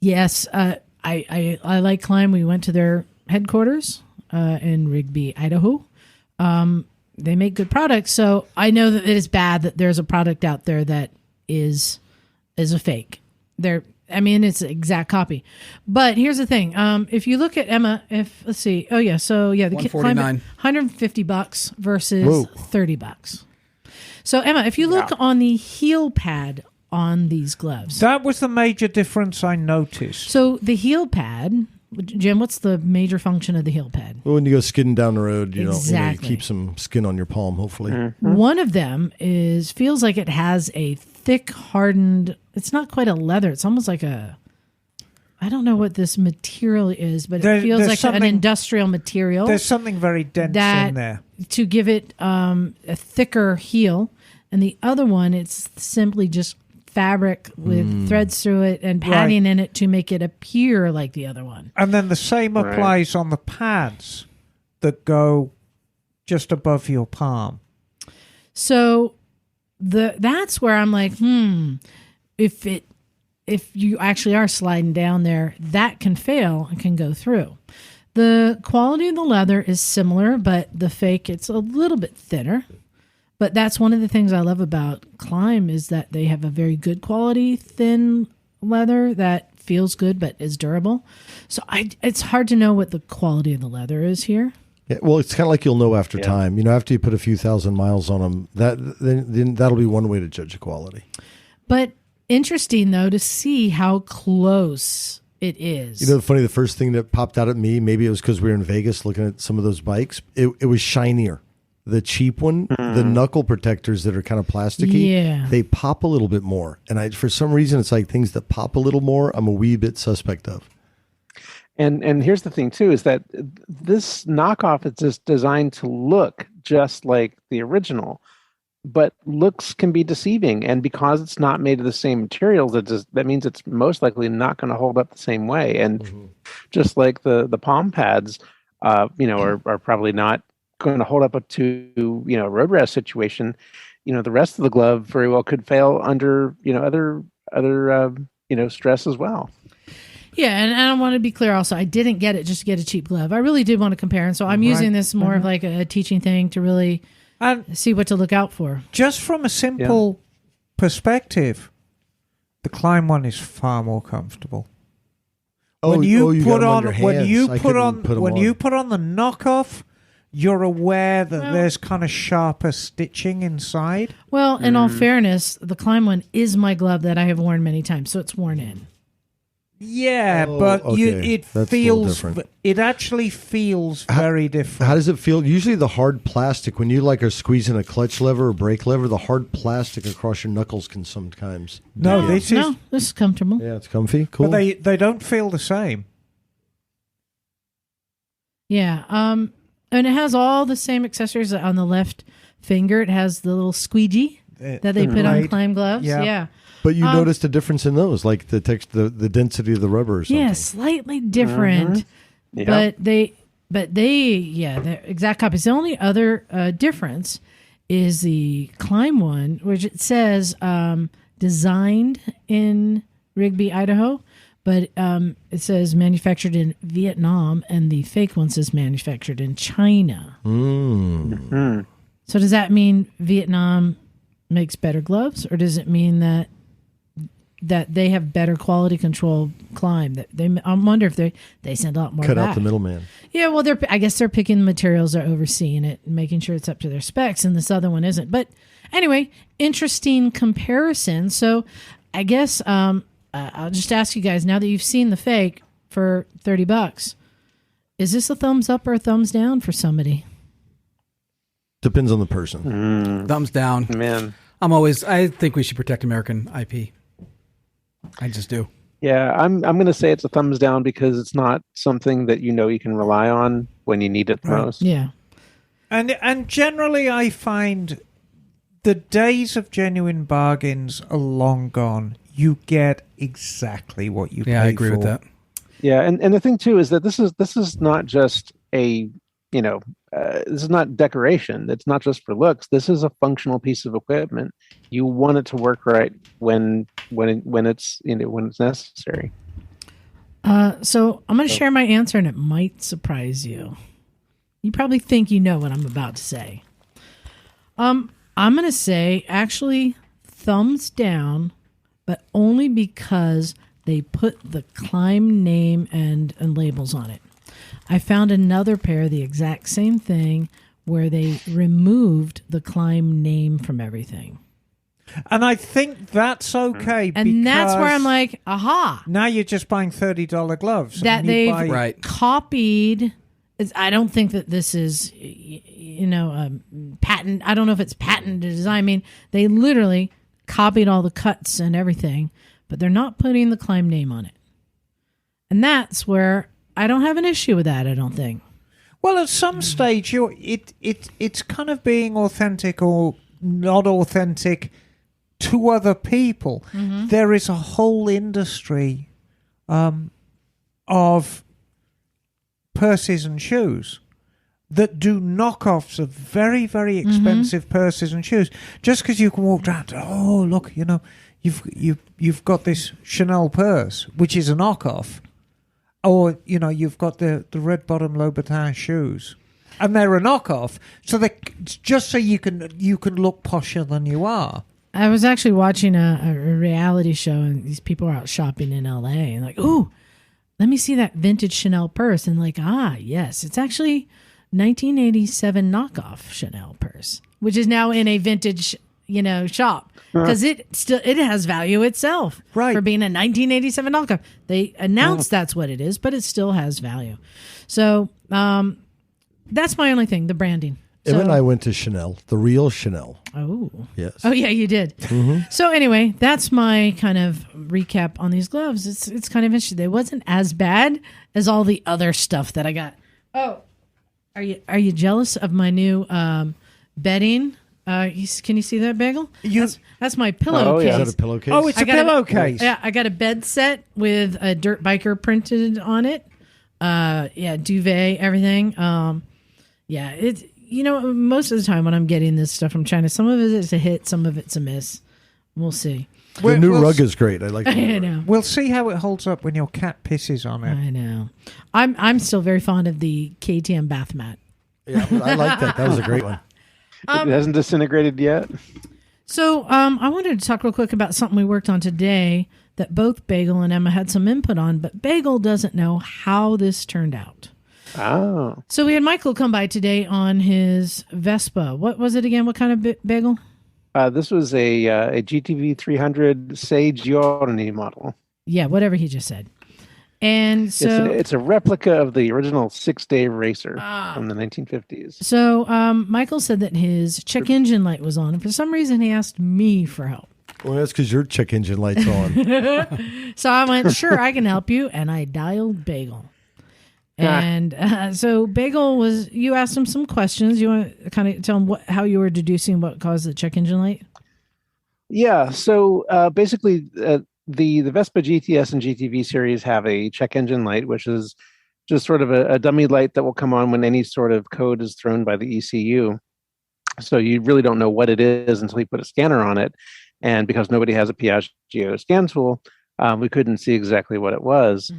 yes, I like Klim. We went to their headquarters in Rigby, Idaho. They make good products, so I know that it is bad that there's a product out there that is a fake. It's an exact copy. But here's the thing. If you look at Emma, let's see. Oh yeah. So yeah, the $149. $150 versus $30. So Emma, if you look on the heel pad on these gloves, that was the major difference I noticed. So the heel pad, Jim, what's the major function of the heel pad? Well, when you go skidding down the road, you exactly. you keep some skin on your palm, hopefully. Mm-hmm. One of them feels like it has a thick, hardened. It's not quite a leather. It's almost like I don't know what this material is, but it feels like an industrial material. There's something very dense in there to give it a thicker heel. And the other one, it's simply just fabric with threads through it and padding in it to make it appear like the other one. And then the same applies on the pads that go just above your palm. So that's where I'm like, if you actually are sliding down there, that can fail and can go through. The quality of the leather is similar, but the fake, it's a little bit thinner. But that's one of the things I love about Klim is that they have a very good quality, thin leather that feels good but is durable. So it's hard to know what the quality of the leather is here. Yeah, well, it's kind of like you'll know after time. After you put a few thousand miles on them, then that'll be one way to judge the quality. But interesting, though, to see how close it is. The first thing that popped out at me, maybe it was because we were in Vegas looking at some of those bikes, it was shinier. The cheap one, the knuckle protectors that are kind of plasticky, they pop a little bit more. And for some reason, it's like things that pop a little more, I'm a wee bit suspect of. And here's the thing, too, is that this knockoff is just designed to look just like the original. But looks can be deceiving. And because it's not made of the same materials, that means it's most likely not going to hold up the same way. And just like the palm pads, are probably not going to hold up to a road rash situation. The rest of the glove very well could fail under other stress as well. Yeah, and I want to be clear also, I didn't get it just to get a cheap glove. I really did want to compare, and so I'm using this more of like a teaching thing to really see what to look out for. Just from a simple perspective, The Klim one is far more comfortable. Oh, When you got put 'em on your when hands. you I put couldn't on put 'em when on. you put on the knockoff, you're aware that Well- there's kind of sharper stitching inside. Well, in all fairness, the Klim one is my glove that I have worn many times, so it's worn in. Yeah, Oh, but okay. it That's a little feels different. it actually feels very different. How does it feel? Usually the hard plastic, when you like are squeezing a clutch lever or brake lever, the hard plastic across your knuckles can sometimes. No, dig in. this is No, this is comfortable. Yeah, it's comfy. Cool. but they don't feel the same. Yeah. And it has all the same accessories on the left finger. It has the little squeegee that they put on blade. Klim gloves. Yeah. Yeah. But you noticed a difference in those, like the the density of the rubber or something. Yeah, slightly different. Yeah. But they're exact copies. The only other difference is the Klim one, which it says designed in Rigby, Idaho, but it says manufactured in Vietnam, and the fake one says manufactured in China. So does that mean Vietnam makes better gloves, or does it mean that they have better quality control Klim? I wonder if they send a lot more Cut back. out the middleman. Yeah, well, I guess they're picking the materials, they're overseeing it, and making sure it's up to their specs, and this other one isn't. But anyway, interesting comparison. So I guess I'll just ask you guys, now that you've seen the fake for $30, is this a thumbs up or a thumbs down for somebody? Depends on the person. Thumbs down. Man. I think we should protect American IP. I just do. Yeah, I'm going to say it's a thumbs down because it's not something that you can rely on when you need it the most. Yeah. And generally, I find the days of genuine bargains are long gone. You get exactly what you pay for. Yeah, I agree with that. Yeah, and the thing too is that this is not just a this is not decoration. It's not just for looks. This is a functional piece of equipment. You want it to work right when it's when it's necessary. So I'm going to share my answer, and it might surprise you. You probably think you know what I'm about to say. I'm going to say actually thumbs down, but only because they put the Klim name and labels on it. I found another pair, the exact same thing, where they removed the Klim name from everything. And I think that's okay. And that's where I'm because like, aha. now you're just buying $30 gloves. That and you they've buy- Right. copied. I don't think that this is, patent. I don't know if it's patented design. I mean, they literally copied all the cuts and everything, but they're not putting the Klim name on it. And that's where I don't have an issue with that, I don't think. Well, at some stage, it's kind of being authentic or not authentic to other people. Mm-hmm. There is a whole industry of purses and shoes that do knockoffs of very, very expensive purses and shoes. Just because you can walk around, oh look, you've got this Chanel purse, which is a knockoff, or you've got the red bottom Louboutin shoes, and they're a knockoff. So they just so you can look posher than you are. I was actually watching a reality show, and these people are out shopping in LA, and like, ooh, let me see that vintage Chanel purse, and like, yes, it's actually 1987 knockoff Chanel purse, which is now in a vintage, shop, because it has value itself, Right. for being a 1987 knockoff. They announced that's what it is, but it still has value. So that's my only thing, the branding. Emma and So- I went to Chanel, the real Chanel. Oh. Yes. Oh yeah, you did. So anyway, that's my kind of recap on these gloves. It's kind of interesting. It wasn't as bad as all the other stuff that I got. Oh, are you jealous of my new bedding? Can you see that, Bagel? That's my pillowcase. Oh, yeah. Is that a pillowcase? Oh, it's I a got a- pillowcase. Yeah, I got a bed set with a dirt biker printed on it. Duvet, everything. Yeah, it's most of the time when I'm getting this stuff from China, some of it is a hit, some of it's a miss. We'll see. The new We'll rug is great. I like the new I rug. know. We'll see how it holds up when your cat pisses on it. I know. I'm still very fond of the KTM bath mat. Yeah, but I like that. That was a great one. It hasn't disintegrated yet. So I wanted to talk real quick about something we worked on today that both Bagel and Emma had some input on, but Bagel doesn't know how this turned out. Oh. So we had Michael come by today on his Vespa. What was it again? What kind of Bagel? This was a GTV 300 Sage Giorni model. Yeah, whatever he just said. And so it's a replica of the original 6-day racer from the 1950s. So Michael said that his check engine light was on, and for some reason he asked me for help. Well, that's because your check engine light's on. So I went, sure, I can help you, and I dialed Bagel. And so Bagel you asked him some questions. You want to kind of tell him how you were deducing what caused the check engine light? Yeah, so basically the Vespa GTS and GTV series have a check engine light, which is just sort of a dummy light that will come on when any sort of code is thrown by the ECU. So you really don't know what it is until you put a scanner on it. And because nobody has a Piaggio scan tool, we couldn't see exactly what it was.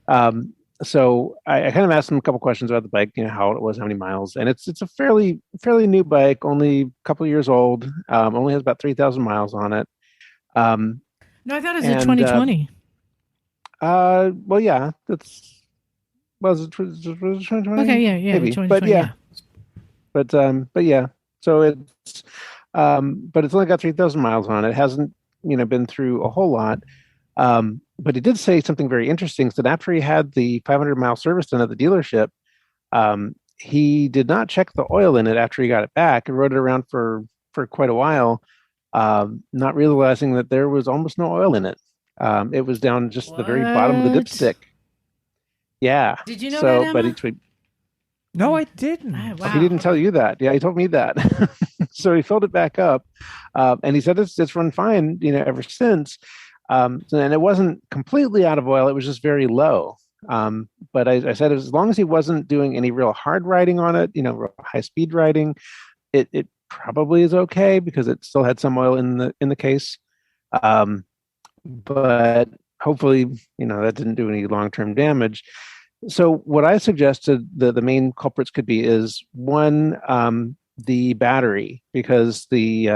Mm-hmm. So I kind of asked him a couple questions about the bike, how it was, how many miles. And it's a fairly new bike, only a couple of years old, only has about 3,000 miles on it. No, I thought it was a 2020. Well, yeah, was it 2020? Okay, yeah, maybe. 2020, but yeah. But yeah. So it's but it's only got 3,000 miles on it. It hasn't been through a whole lot. But he did say something very interesting. So that after he had the 500-mile service done at the dealership, he did not check the oil in it after he got it back and rode it around for quite a while. Not realizing that there was almost no oil in it. It was down just the very bottom of the dipstick. Yeah. Did you know that, Emma? But No, I didn't. Wow. He didn't tell you that. Yeah, he told me that. So he filled it back up, and he said it's run fine, ever since. And it wasn't completely out of oil; it was just very low. But I said as long as he wasn't doing any real hard riding on it, real high speed riding, it probably is okay because it still had some oil in the case. But hopefully, that didn't do any long-term damage. So what I suggested the main culprits could be is one, the battery, because the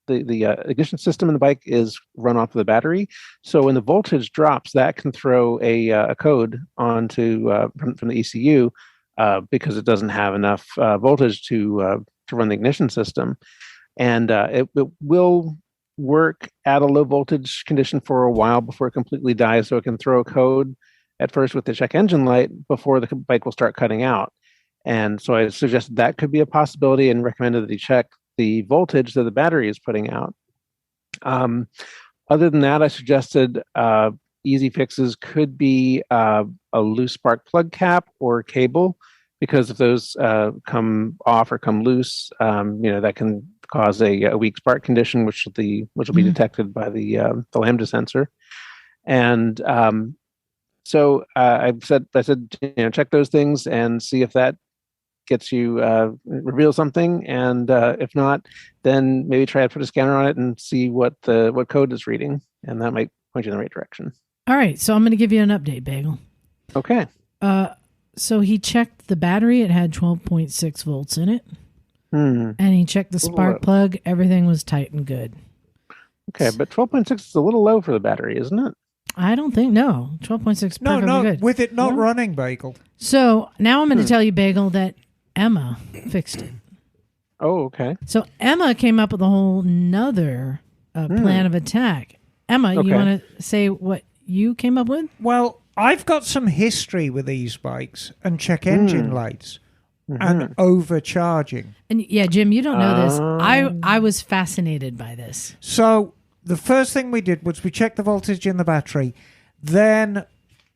ignition system in the bike is run off of the battery. So when the voltage drops, that can throw a code onto from the ECU because it doesn't have enough voltage to run the ignition system, and it will work at a low voltage condition for a while before it completely dies. So it can throw a code at first with the check engine light before the bike will start cutting out. And so I suggested that could be a possibility and recommended that he check the voltage that the battery is putting out. Other than that, I suggested easy fixes could be a loose spark plug cap or cable, because if those come off or come loose, that can cause a weak spark condition, which will be detected by the lambda sensor. And so I said, check those things and see if that gets you reveal something, and if not, then maybe try to put a scanner on it and see what code is reading, and that might point you in the right direction. All right, so I'm going to give you an update, Bagel. Okay. So he checked the battery; it had 12.6 volts in it, and he checked the spark plug. Everything was tight and good. Okay, but 12.6 is a little low for the battery, isn't it? I don't think, no. 12.6 No, good. with it not running, Bagel. So now I'm going to tell you, Bagel, that Emma fixed it. Oh, okay. So Emma came up with a whole nother plan of attack. Emma, you want to say what you came up with? Well, I've got some history with these bikes and check engine lights and overcharging. And yeah, Jim, you don't know this. I was fascinated by this. So the first thing we did was we checked the voltage in the battery. Then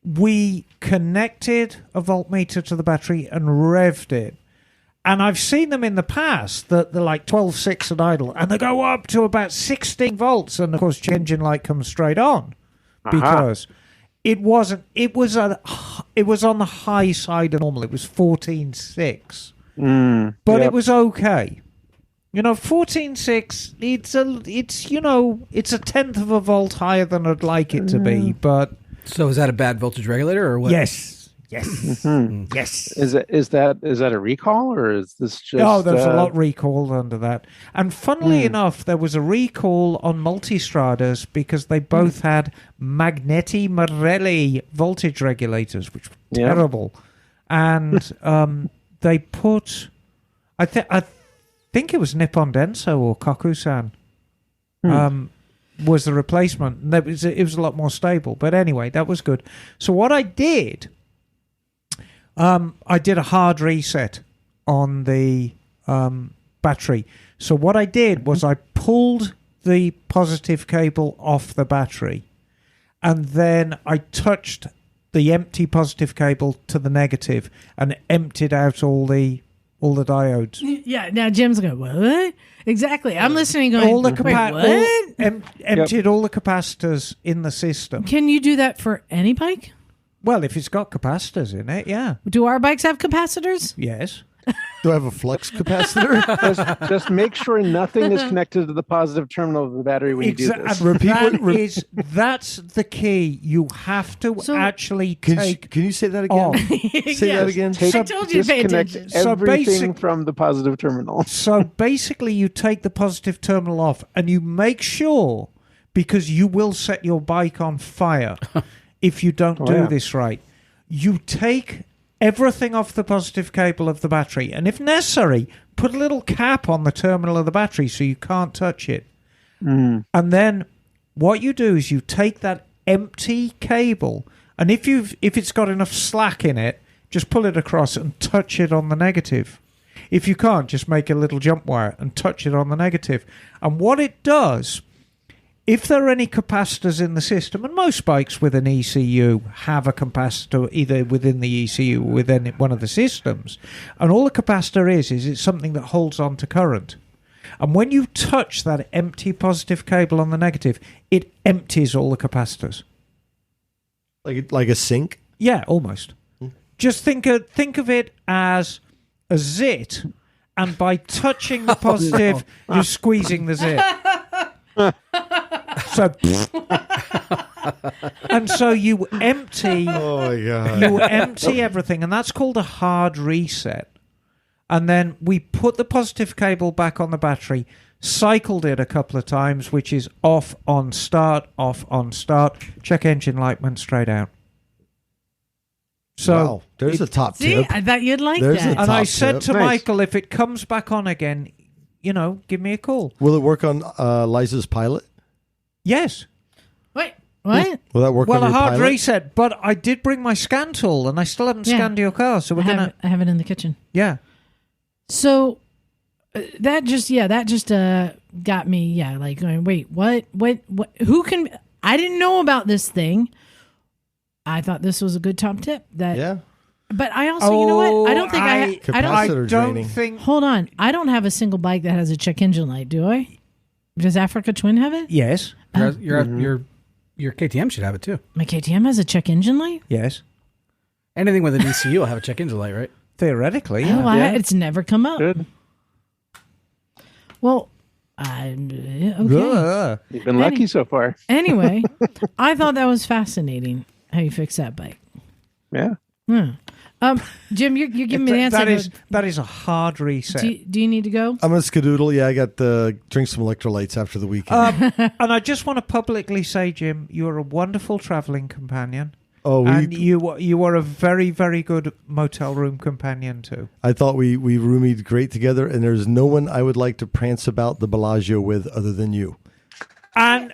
we connected a voltmeter to the battery and revved it. And I've seen them in the past that they're like 12.6 at idle, and they go up to about 16 volts, and of course, the engine light comes straight on because it wasn't. It was on the high side of normal. It was 14.6, but it was okay. 14.6. It's a tenth of a volt higher than I'd like it to be, but. So is that a bad voltage regulator or what? Yes. Yes. Mhm. Yes. Is that a recall, or is this just? Oh, there's a lot recalled under that. And funnily Hmm. enough, there was a recall on Multistradas because they both had Magneti Marelli voltage regulators, which were Yeah. terrible. And they put, I think it was Nippon Denso or Kokusan was the replacement. And it was a lot more stable. But anyway, that was good. So what I did a hard reset on the battery. So what I did was I pulled the positive cable off the battery, and then I touched the empty positive cable to the negative and emptied out all the diodes. Yeah, now Jim's going, what? Exactly. I'm listening going, All the wait, what? emptied all the capacitors in the system. Can you do that for any bike? Well, if it's got capacitors in it, yeah. Do our bikes have capacitors? Yes. Do I have a flux capacitor? Just make sure nothing is connected to the positive terminal of the battery when you do this. That's the key. You have to actually take. Can you say that again? off. Say that again. I told you to pay Disconnect attention. So everything from the positive terminal. So basically, you take the positive terminal off and you make sure, because you will set your bike on fire if you don't do this right. You take everything off the positive cable of the battery, and if necessary, put a little cap on the terminal of the battery so you can't touch it. And then what you do is you take that empty cable, and if it's got enough slack in it, just pull it across and touch it on the negative. If you can't, just make a little jump wire and touch it on the negative. And what it does, if there are any capacitors in the system, and most bikes with an ECU have a capacitor either within the ECU or within one of the systems, and all the capacitor is it's something that holds on to current. And when you touch that empty positive cable on the negative, it empties all the capacitors. Like a sink? Yeah, almost. Just think of it as a zit, and by touching the positive, you're squeezing the zit. So, and so you empty. Oh my god! You empty everything, and that's called a hard reset. And then we put the positive cable back on the battery, cycled it a couple of times, which is off on start, off on start. Check engine light, went straight out. So wow, there's a top See, tip. I thought you'd like There's that. a and I top said tip. to Nice. Michael, if it comes back on again, give me a call. Will it work on Liza's Pilot? Yes. Wait, what? Will that work Well, on a your hard Pilot? reset, but I did bring my scan tool, and I still haven't Yeah. scanned your car, so we're gonna. I have it in the kitchen. Yeah. So that just got me, like going, wait, what, who can, I didn't know about this thing. I thought this was a good top tip Yeah. but I also, you know what? I don't think I don't, Capacitor I don't draining. think. hold on. I don't have a single bike that has a check engine light, do I? Does Africa Twin have it? Yes. Your KTM should have it too. My KTM has a check engine light? Yes. Anything with an ECU will have a check engine light, right? Theoretically. Oh, Yeah. it's never come up. Good. Well, okay. Ugh. You've been lucky so far. Anyway, I thought that was fascinating how you fix that bike. Yeah. Jim, you're giving me the answer. That is a hard reset. Do you need to go? I'm gonna skedoodle. Yeah, I got to drink some electrolytes after the weekend. And I just want to publicly say, Jim, you're a wonderful travelling companion. Oh, And you are a very, very good motel room companion too. I thought we roomied great together, and there's no one I would like to prance about the Bellagio with other than you. And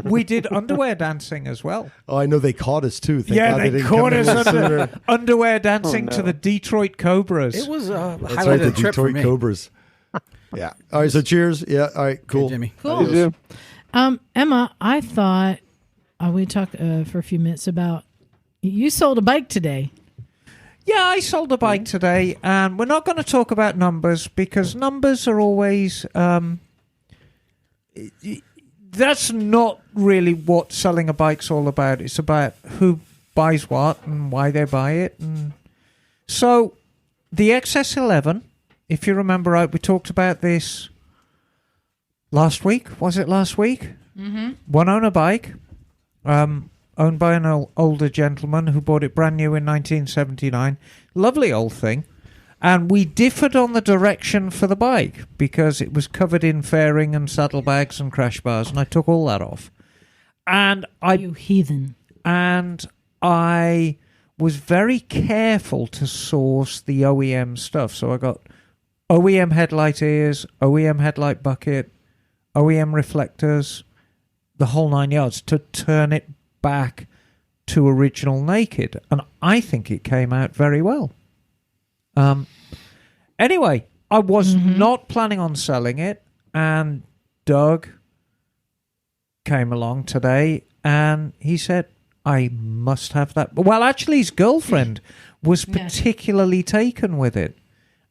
we did underwear dancing as well. Oh, I know they caught us too. Thank Yeah, God they didn't caught come in us sooner. under underwear dancing Oh, no. to the Detroit Cobras. It was a That's highlight right, of the trip for Detroit me. Cobras. Yeah. All right. So cheers. Yeah. All right. Cool. Okay, Jimmy. Cool. You do. Emma, I thought we talked for a few minutes about you sold a bike today. Yeah, I sold a bike today, and we're not going to talk about numbers because numbers are always. That's not really what selling a bike's all about. It's about who buys what and why they buy it. And so, the XS11, if you remember right, we talked about this last week. Was it last week? Mm-hmm. One owner bike. owned by an older gentleman who bought it brand new in 1979. Lovely old thing. And we differed on the direction for the bike because it was covered in fairing and saddlebags and crash bars, and I took all that off. And You heathen. And I was very careful to source the OEM stuff. So I got OEM headlight ears, OEM headlight bucket, OEM reflectors, the whole 9 yards to turn it back to original naked. And I think it came out very well. Anyway, I was not planning on selling it, and Doug came along today and he said, I must have that. Well, actually, his girlfriend was particularly taken with it.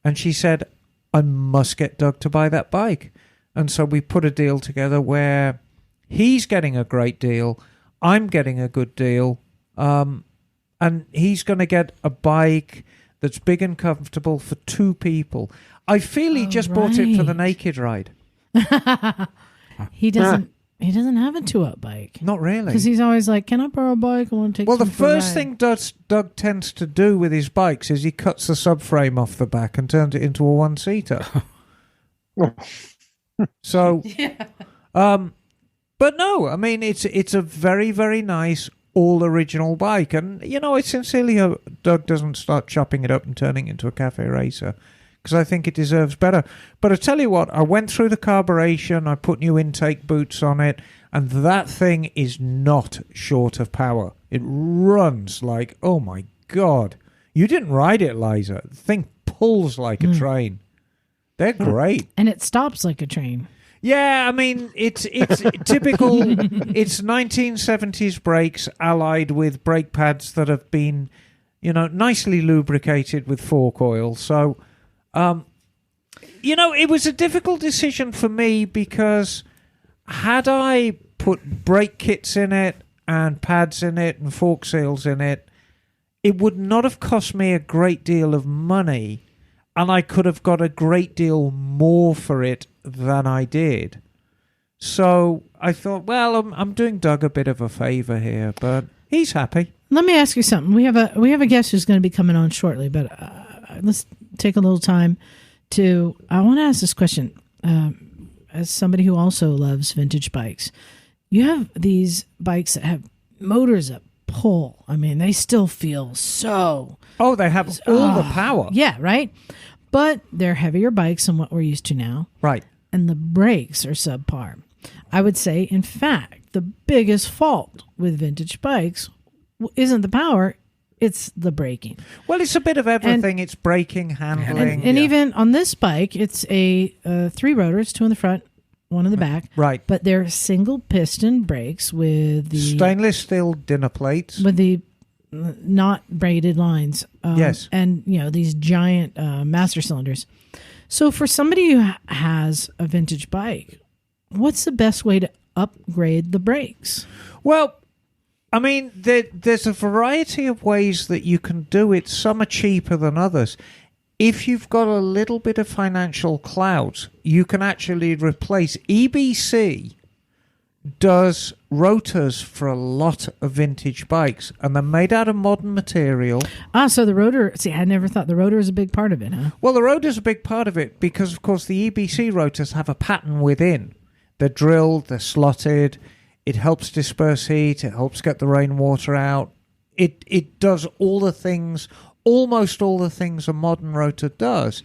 And she said, I must get Doug to buy that bike. And so we put a deal together where he's getting a great deal, I'm getting a good deal, and he's going to get a bike that's big and comfortable for two people. I feel he just bought it for the naked ride. He doesn't. He doesn't have a 2-up bike. Not really. Because he's always like, can I borrow a bike? I want to take Well, the some for a first ride." thing Doug tends to do with his bikes is he cuts the subframe off the back and turns it into a one-seater. So, but no, I mean, it's a very, very nice, all-original bike. And, you know, I sincerely hope Doug doesn't start chopping it up and turning it into a cafe racer, because I think it deserves better. But I tell you what, I went through the carburation, I put new intake boots on it, and that thing is not short of power. It runs like, oh my God. You didn't ride it, Liza. The thing pulls like a train. They're great. And it stops like a train. Yeah, I mean, it's typical. It's 1970s brakes allied with brake pads that have been, you know, nicely lubricated with fork oil. So, you know, it was a difficult decision for me because had I put brake kits in it and pads in it and fork seals in it, it would not have cost me a great deal of money, and I could have got a great deal more for it than I did. So I thought, well, I'm doing Doug a bit of a favor here, but he's happy. Let me ask you something. We have a guest who's going to be coming on shortly, but let's take a little time to. I want to ask this question as somebody who also loves vintage bikes. You have these bikes that have motors that pull. I mean, they still feel so. Oh, they have all the power. Yeah, right. But they're heavier bikes than what we're used to now. Right. And the brakes are subpar. I would say, in fact, the biggest fault with vintage bikes isn't the power, it's the braking. Well, it's a bit of everything. It's braking, handling. And even on this bike, it's a 3 rotors, 2 in the front, 1 in the back. Right. But they're single piston brakes with the stainless steel dinner plates. with the not braided lines. Yes. And, you know, these giant master cylinders. So for somebody who has a vintage bike, what's the best way to upgrade the brakes? Well, I mean, there's a variety of ways that you can do it. Some are cheaper than others. If you've got a little bit of financial clout, you can actually replace. EBC does rotors for a lot of vintage bikes, and they're made out of modern material. So the rotor, see, I never thought the rotor was a big part of it, huh? Well, the rotor's a big part of it because, of course, the EBC rotors have a pattern within. They're drilled, they're slotted. It helps disperse heat. It helps get the rainwater out. It does all the things, almost all the things a modern rotor does,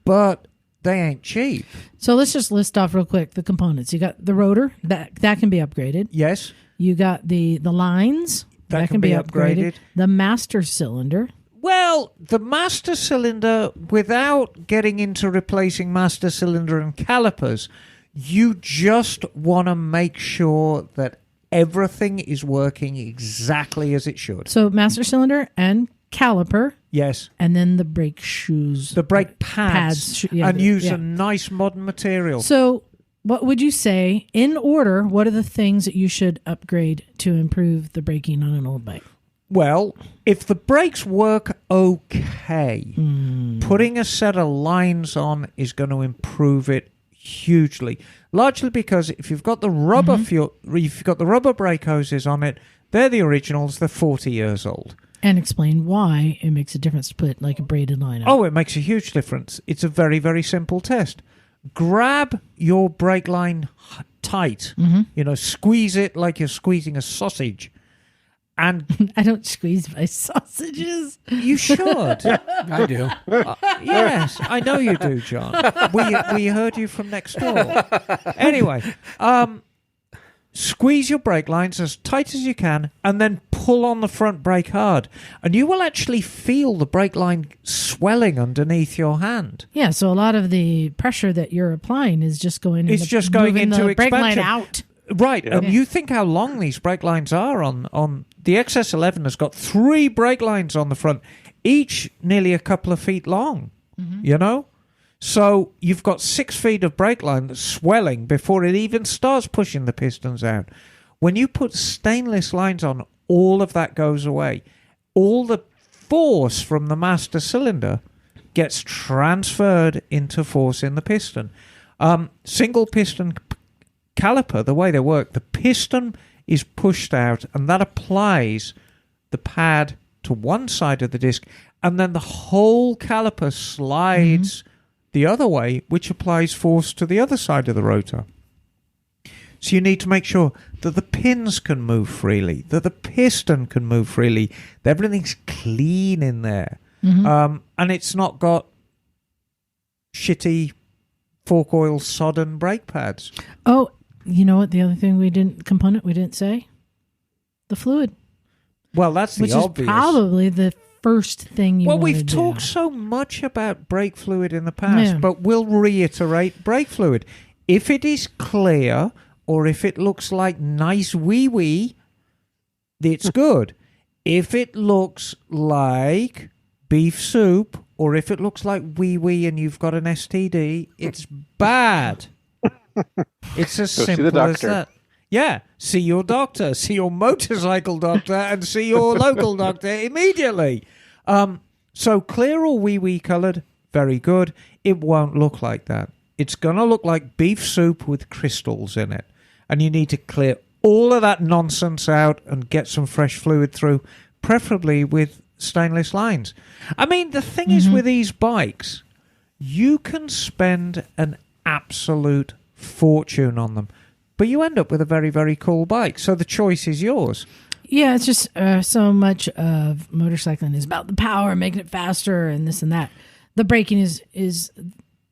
but they ain't cheap. So let's just list off real quick the components. You got the rotor, that can be upgraded. Yes. You got the lines. That can be upgraded. The master cylinder. Well, the master cylinder, without getting into replacing master cylinder and calipers, you just want to make sure that everything is working exactly as it should. So master cylinder and caliper. Yes. And then the brake shoes. The brake pads. And use a nice modern material. So what would you say, in order, what are the things that you should upgrade to improve the braking on an old bike? Well, if the brakes work okay, putting a set of lines on is going to improve it hugely. Largely because if you've got the rubber if you've got the rubber brake hoses on it, They're the originals. They're 40 years old. And explain why it makes a difference to put like a braided line on. Oh, it makes a huge difference. It's a very, very simple test. Grab your brake line tight. Squeeze it like you're squeezing a sausage. And I don't squeeze my sausages. you should. I do. Yes, I know you do, John. We heard you from next door. Anyway, squeeze your brake lines as tight as you can and then pull on the front brake hard. And you will actually feel the brake line swelling underneath your hand. Yeah, so a lot of the pressure that you're applying is just going It's just going moving into the brake line expansion. out. Right, Yeah. and you think how long these brake lines are on the XS11 has got 3 brake lines on the front, each nearly a couple of feet long, So you've got 6 feet of brake line that's swelling before it even starts pushing the pistons out. When you put stainless lines on, all of that goes away. All the force from the master cylinder gets transferred into force in the piston. Single piston caliper, the way they work, the piston is pushed out and that applies the pad to one side of the disc, and then the whole caliper slides the other way, which applies force to the other side of the rotor. So you need to make sure that the pins can move freely, that the piston can move freely, that everything's clean in there, and it's not got shitty fork oil sodden brake pads. Oh, you know what? The other thing we didn't say? The fluid. Well, that's the which obvious. is probably the first thing you Well, want we've to do. talked so much about brake fluid in the past, but we'll reiterate brake fluid. If it is clear or if it looks like nice wee-wee, it's good. If it looks like beef soup or if it looks like wee-wee and you've got an STD, it's bad. It's as Go see the simple as doctor. that. Yeah, see your doctor, see your motorcycle doctor, and see your local doctor immediately. So clear or wee-wee coloured, very good. It won't look like that. It's going to look like beef soup with crystals in it. And you need to clear all of that nonsense out and get some fresh fluid through, preferably with stainless lines. I mean, the thing is with these bikes, you can spend an absolute fortune on them, but you end up with a very, very cool bike. So the choice is yours. Yeah, it's just so much of motorcycling is about the power, making it faster, and this and that. The braking is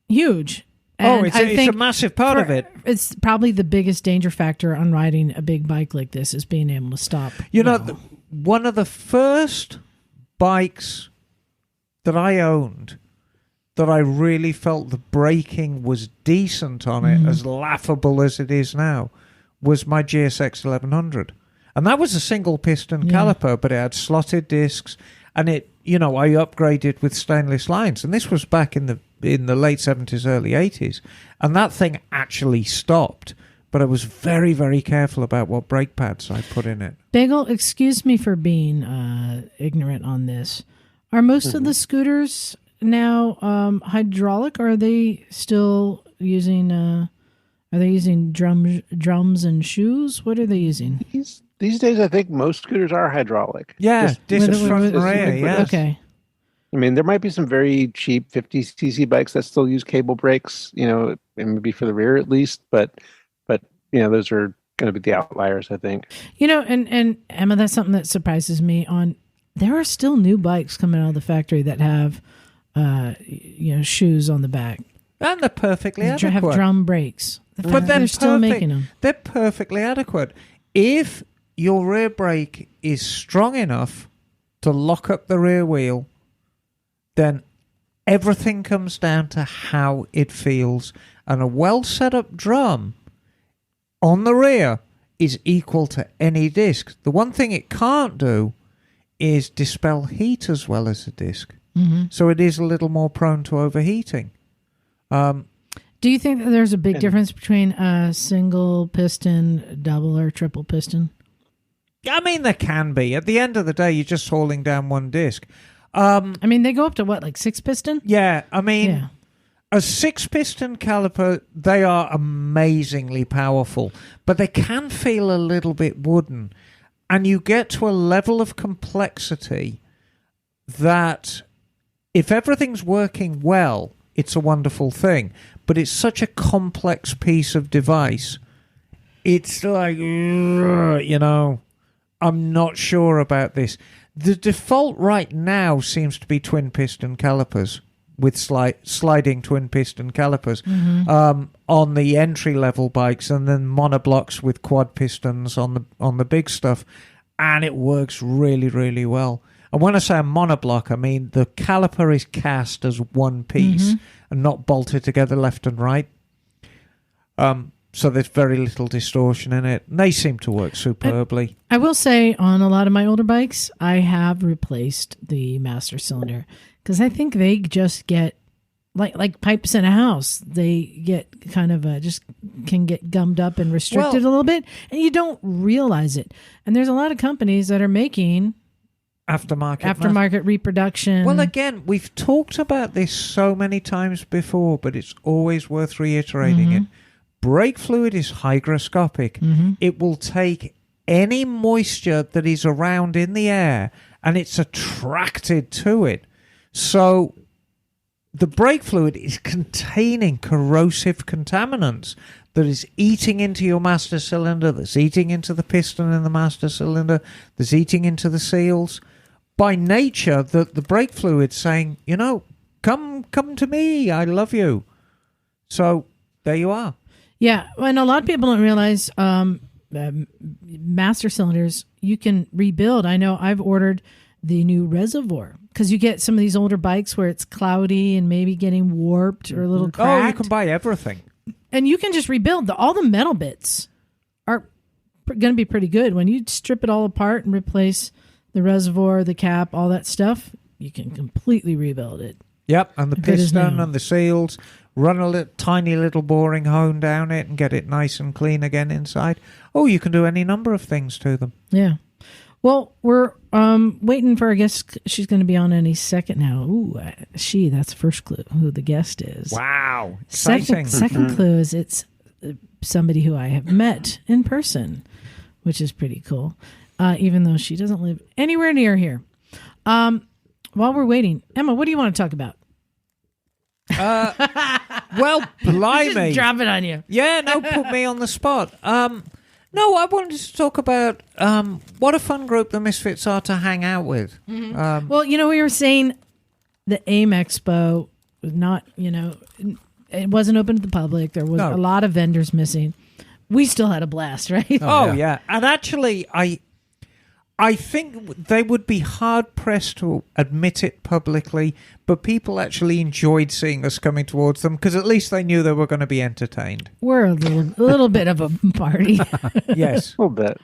huge. And it's I a think massive part of it. It's probably the biggest danger factor on riding a big bike like this is being able to stop. One of the first bikes that I owned that I really felt the braking was decent on it, as laughable as it is now, was my GSX 1100. And that was a single piston caliper, but it had slotted discs, and I upgraded with stainless lines. And this was back in the late 70s, early 80s. And that thing actually stopped. But I was very, very careful about what brake pads I put in it. Bagel, excuse me for being ignorant on this. Are most of the scooters now hydraulic, or are they still using drums and shoes? What are they using? These days, I think most scooters are hydraulic. Yeah, disc With- front with- and rear, yes. Okay. I mean, there might be some very cheap 50cc bikes that still use cable brakes, maybe for the rear at least, but those are going to be the outliers, I think. And Emma, that's something that surprises me. There are still new bikes coming out of the factory that have, shoes on the back. And they're perfectly They adequate. have drum brakes. But they're still making them. They're perfectly adequate. If your rear brake is strong enough to lock up the rear wheel, then everything comes down to how it feels. And a well set up drum on the rear is equal to any disc. The one thing it can't do is dispel heat as well as a disc. So it is a little more prone to overheating. Do you think that there's a big difference between a single piston, double or triple piston? I mean, there can be. At the end of the day, you're just hauling down one disc. I mean, they go up to what, like 6 piston? Yeah, I mean, Yeah. a 6-piston caliper, they are amazingly powerful, but they can feel a little bit wooden. And you get to a level of complexity that if everything's working well, it's a wonderful thing. But it's such a complex piece of device. It's like, you know, I'm not sure about this. The default right now seems to be twin piston calipers with sliding twin piston calipers on the entry level bikes, and then monoblocks with quad pistons on the big stuff, and it works really, really well. And when I say a monoblock, I mean the caliper is cast as one piece and not bolted together left and right. So there's very little distortion in it. And they seem to work superbly. I will say on a lot of my older bikes, I have replaced the master cylinder because I think they just get like pipes in a house. They get kind of just can get gummed up and restricted a little bit, and you don't realize it. And there's a lot of companies that are making aftermarket reproduction. Well, again, we've talked about this so many times before, but it's always worth reiterating it. Brake fluid is hygroscopic. It will take any moisture that is around in the air, and it's attracted to it. So the brake fluid is containing corrosive contaminants that is eating into your master cylinder, that's eating into the piston in the master cylinder, that's eating into the seals. By nature, the brake fluid's saying, you know, come to me, I love you. So there you are. Yeah, and a lot of people don't realize master cylinders you can rebuild. I know I've ordered the new reservoir because you get some of these older bikes where it's cloudy and maybe getting warped or a little cracked. Oh, you can buy everything. And you can just rebuild. All the metal bits are going to be pretty good. When you strip it all apart and replace the reservoir, the cap, all that stuff, you can completely rebuild it. Yep, and the piston and the seals. Run a tiny little boring hone down it and get it nice and clean again inside. Oh, you can do any number of things to them. Yeah. Well, we're waiting for our guest. She's going to be on any second now. Ooh, that's the first clue who the guest is. Wow. Exciting. Second clue is it's somebody who I have met in person, which is pretty cool, even though she doesn't live anywhere near here. While we're waiting, Emma, what do you want to talk about? Well, blimey. Just drop it on you. Yeah, no, put me on the spot. No, I wanted to talk about what a fun group the Misfits are to hang out with. Well, you know, we were saying the AimExpo was not, you know, it wasn't open to the public. There was a lot of vendors missing. We still had a blast, right? Oh yeah. And actually, I think they would be hard-pressed to admit it publicly, but people actually enjoyed seeing us coming towards them because at least they knew they were going to be entertained. We're a little bit of a party. Yes. A little bit.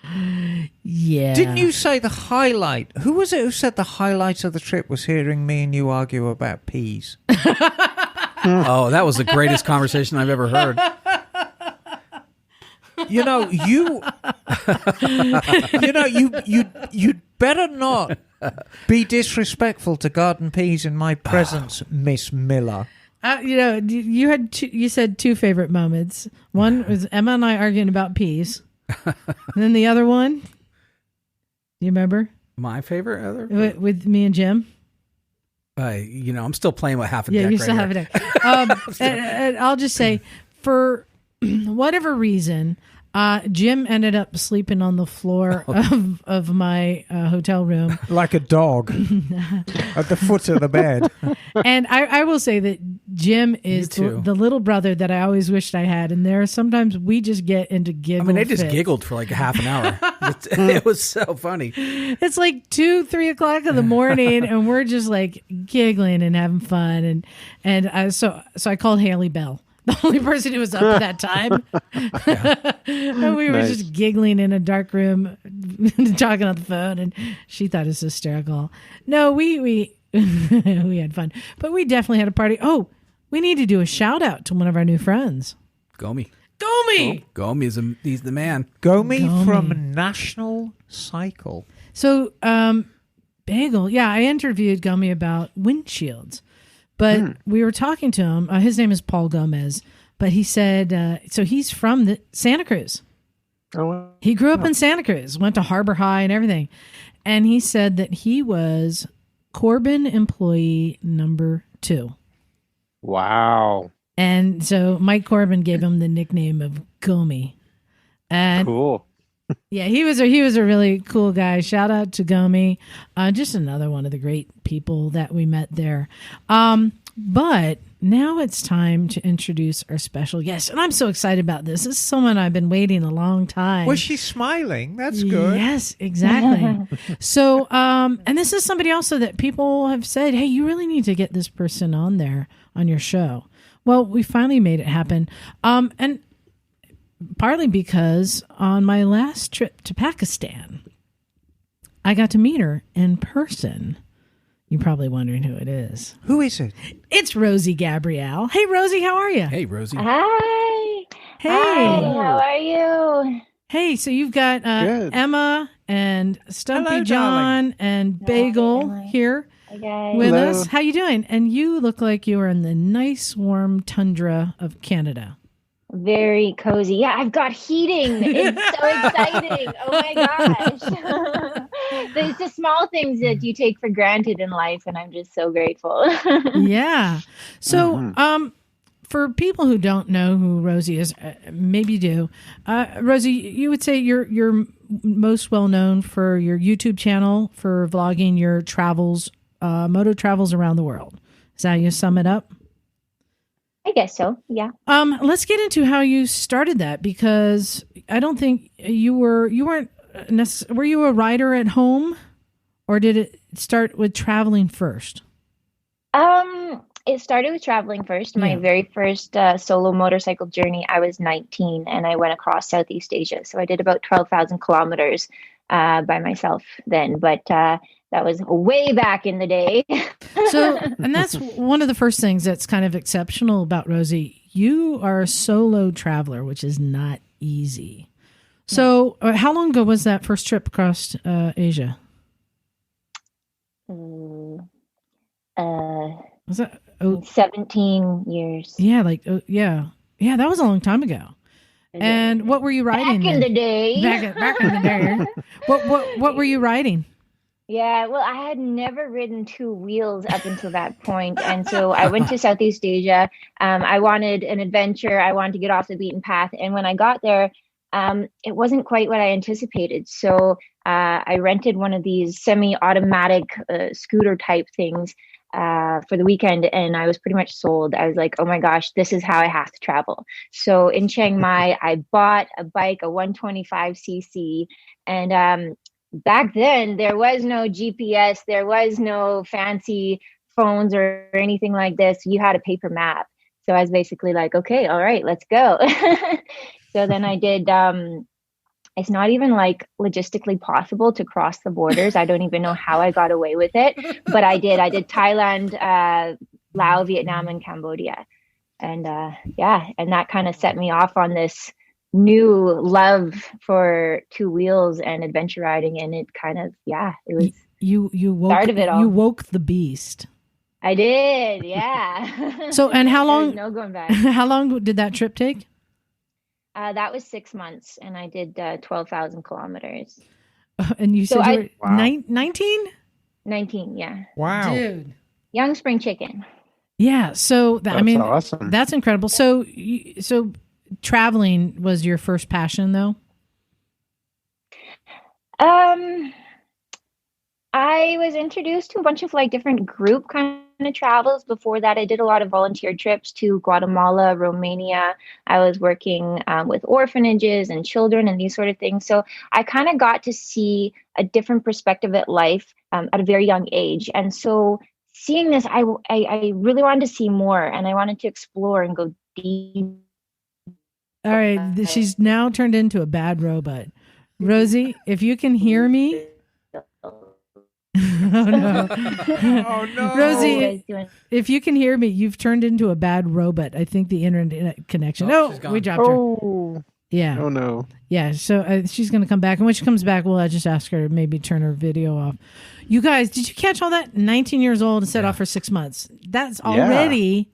Yeah. Didn't you say the highlight? Who was it who said the highlight of the trip was hearing me and you argue about peas? Oh, that was the greatest conversation I've ever heard. You know, you'd better not be disrespectful to garden peas in my presence, Miss Miller. You know, you said two favorite moments. One was Emma and I arguing about peas. And then the other one, do you remember? My favorite other? With me and Jim. You know, I'm still playing with half a deck. Yeah, you right still have a deck. And I'll just say, for whatever reason, Jim ended up sleeping on the floor of my hotel room. Like a dog at the foot of the bed. And I will say that Jim is the little brother that I always wished I had. And there are sometimes we just get into giggle I mean, they just fits. giggled for like a half an hour. It was so funny. It's like 2-3 o'clock in the morning, and we're just like giggling and having fun. And so I called Haley Bell, the only person who was up at that time. And we were just giggling in a dark room, talking on the phone, and she thought it was hysterical. No, we we had fun, but we definitely had a party. Oh, we need to do a shout out to one of our new friends, Gomi. Gomi, he's the man. Gomi from National Cycle. So, Bagel, yeah, I interviewed Gomi about windshields. But we were talking to him. His name is Paul Gomez. But he said, so he's from Santa Cruz. Oh, He grew up in Santa Cruz, went to Harbor High and everything. And he said that he was Corbin employee number 2. wow. And so Mike Corbin gave him the nickname of Gomi. And Cool. yeah, he was a really cool guy. Shout out to Gomi. Just another one of the great people that we met there. But now it's time to introduce our special guest. And I'm so excited about this. This is someone I've been waiting a long time. Was she smiling? That's good. Yes, exactly. So, and this is somebody also that people have said, hey, you really need to get this person on there on your show. Well, we finally made it happen. And partly because on my last trip to Pakistan, I got to meet her in person. You're probably wondering who it is. Who is it? It's Rosie Gabrielle. Hey, Rosie, how are you? Hey, Rosie. Hi. Hey. Hi, how are you? Hey, so you've got Good. Emma and Stumpy Hello, John and Bagel Hi. here Hi, guys. with Hello. us. How you doing? And you look like you are in the nice, warm tundra of Canada. Very cozy. Yeah, I've got heating. It's so exciting. Oh my gosh. There's the small things that you take for granted in life, and I'm just so grateful. Yeah. So, for people who don't know who Rosie is, maybe you do. Rosie, you would say you're most well known for your YouTube channel for vlogging your travels, moto travels around the world. Is that how you sum it up? I guess so. Yeah. Let's get into how you started that, because I don't think you weren't were you a rider at home, or did it start with traveling first? It started with traveling first. My Yeah. very first solo motorcycle journey, I was 19 and I went across Southeast Asia. So I did about 12,000 kilometers by myself then. But that was way back in the day. So, and that's one of the first things that's kind of exceptional about Rosie. You are a solo traveler, which is not easy. So, how long ago was that first trip across Asia? Was that 17 years. yeah, yeah, that was a long time ago. And what were you riding? Back in the day. Back in the day. What were you riding? Yeah, well, I had never ridden 2 wheels up until that point. And so I went to Southeast Asia. I wanted an adventure. I wanted to get off the beaten path. And when I got there, it wasn't quite what I anticipated. So I rented one of these semi-automatic scooter type things for the weekend, and I was pretty much sold. I was like, oh my gosh, this is how I have to travel. So in Chiang Mai, I bought a bike, a 125cc, and back then there was no GPS, there was no fancy phones or anything like this. You had a paper map. So I was basically like, okay, all right, let's go. So then I did, it's not even like logistically possible to cross the borders. I don't even know how I got away with it, but I did. I did Thailand, Laos, Vietnam, and Cambodia. And and that kind of set me off on this new love for 2 wheels and adventure riding. And it kind of, it was you woke, start of it all. You woke the beast. I did, yeah. So, and how long? There's no going back. How long did that trip take? That was 6 months, and I did 12,000 kilometers. And you said So you were 19? 19, yeah. Wow. Dude. Young spring chicken. Yeah. So That's I mean, awesome. that's incredible. So, so traveling was your first passion, though? I was introduced to a bunch of like different group kind of travels. Before that, I did a lot of volunteer trips to Guatemala, Romania. I was working with orphanages and children and these sort of things. So I kind of got to see a different perspective at life at a very young age. And so seeing this, I really wanted to see more, and I wanted to explore and go deep. All right. She's now turned into a bad robot. Rosie, if you can hear me. Oh, no. Oh, no. Rosie, if you can hear me, you've turned into a bad robot. I think the internet connection. Oh, Oh, she's gone. we dropped her. Oh, Yeah. oh no. Yeah. So she's going to come back. And when she comes back, we'll just ask her to maybe turn her video off. You guys, did you catch all that? 19 years old and set off for 6 months. That's already,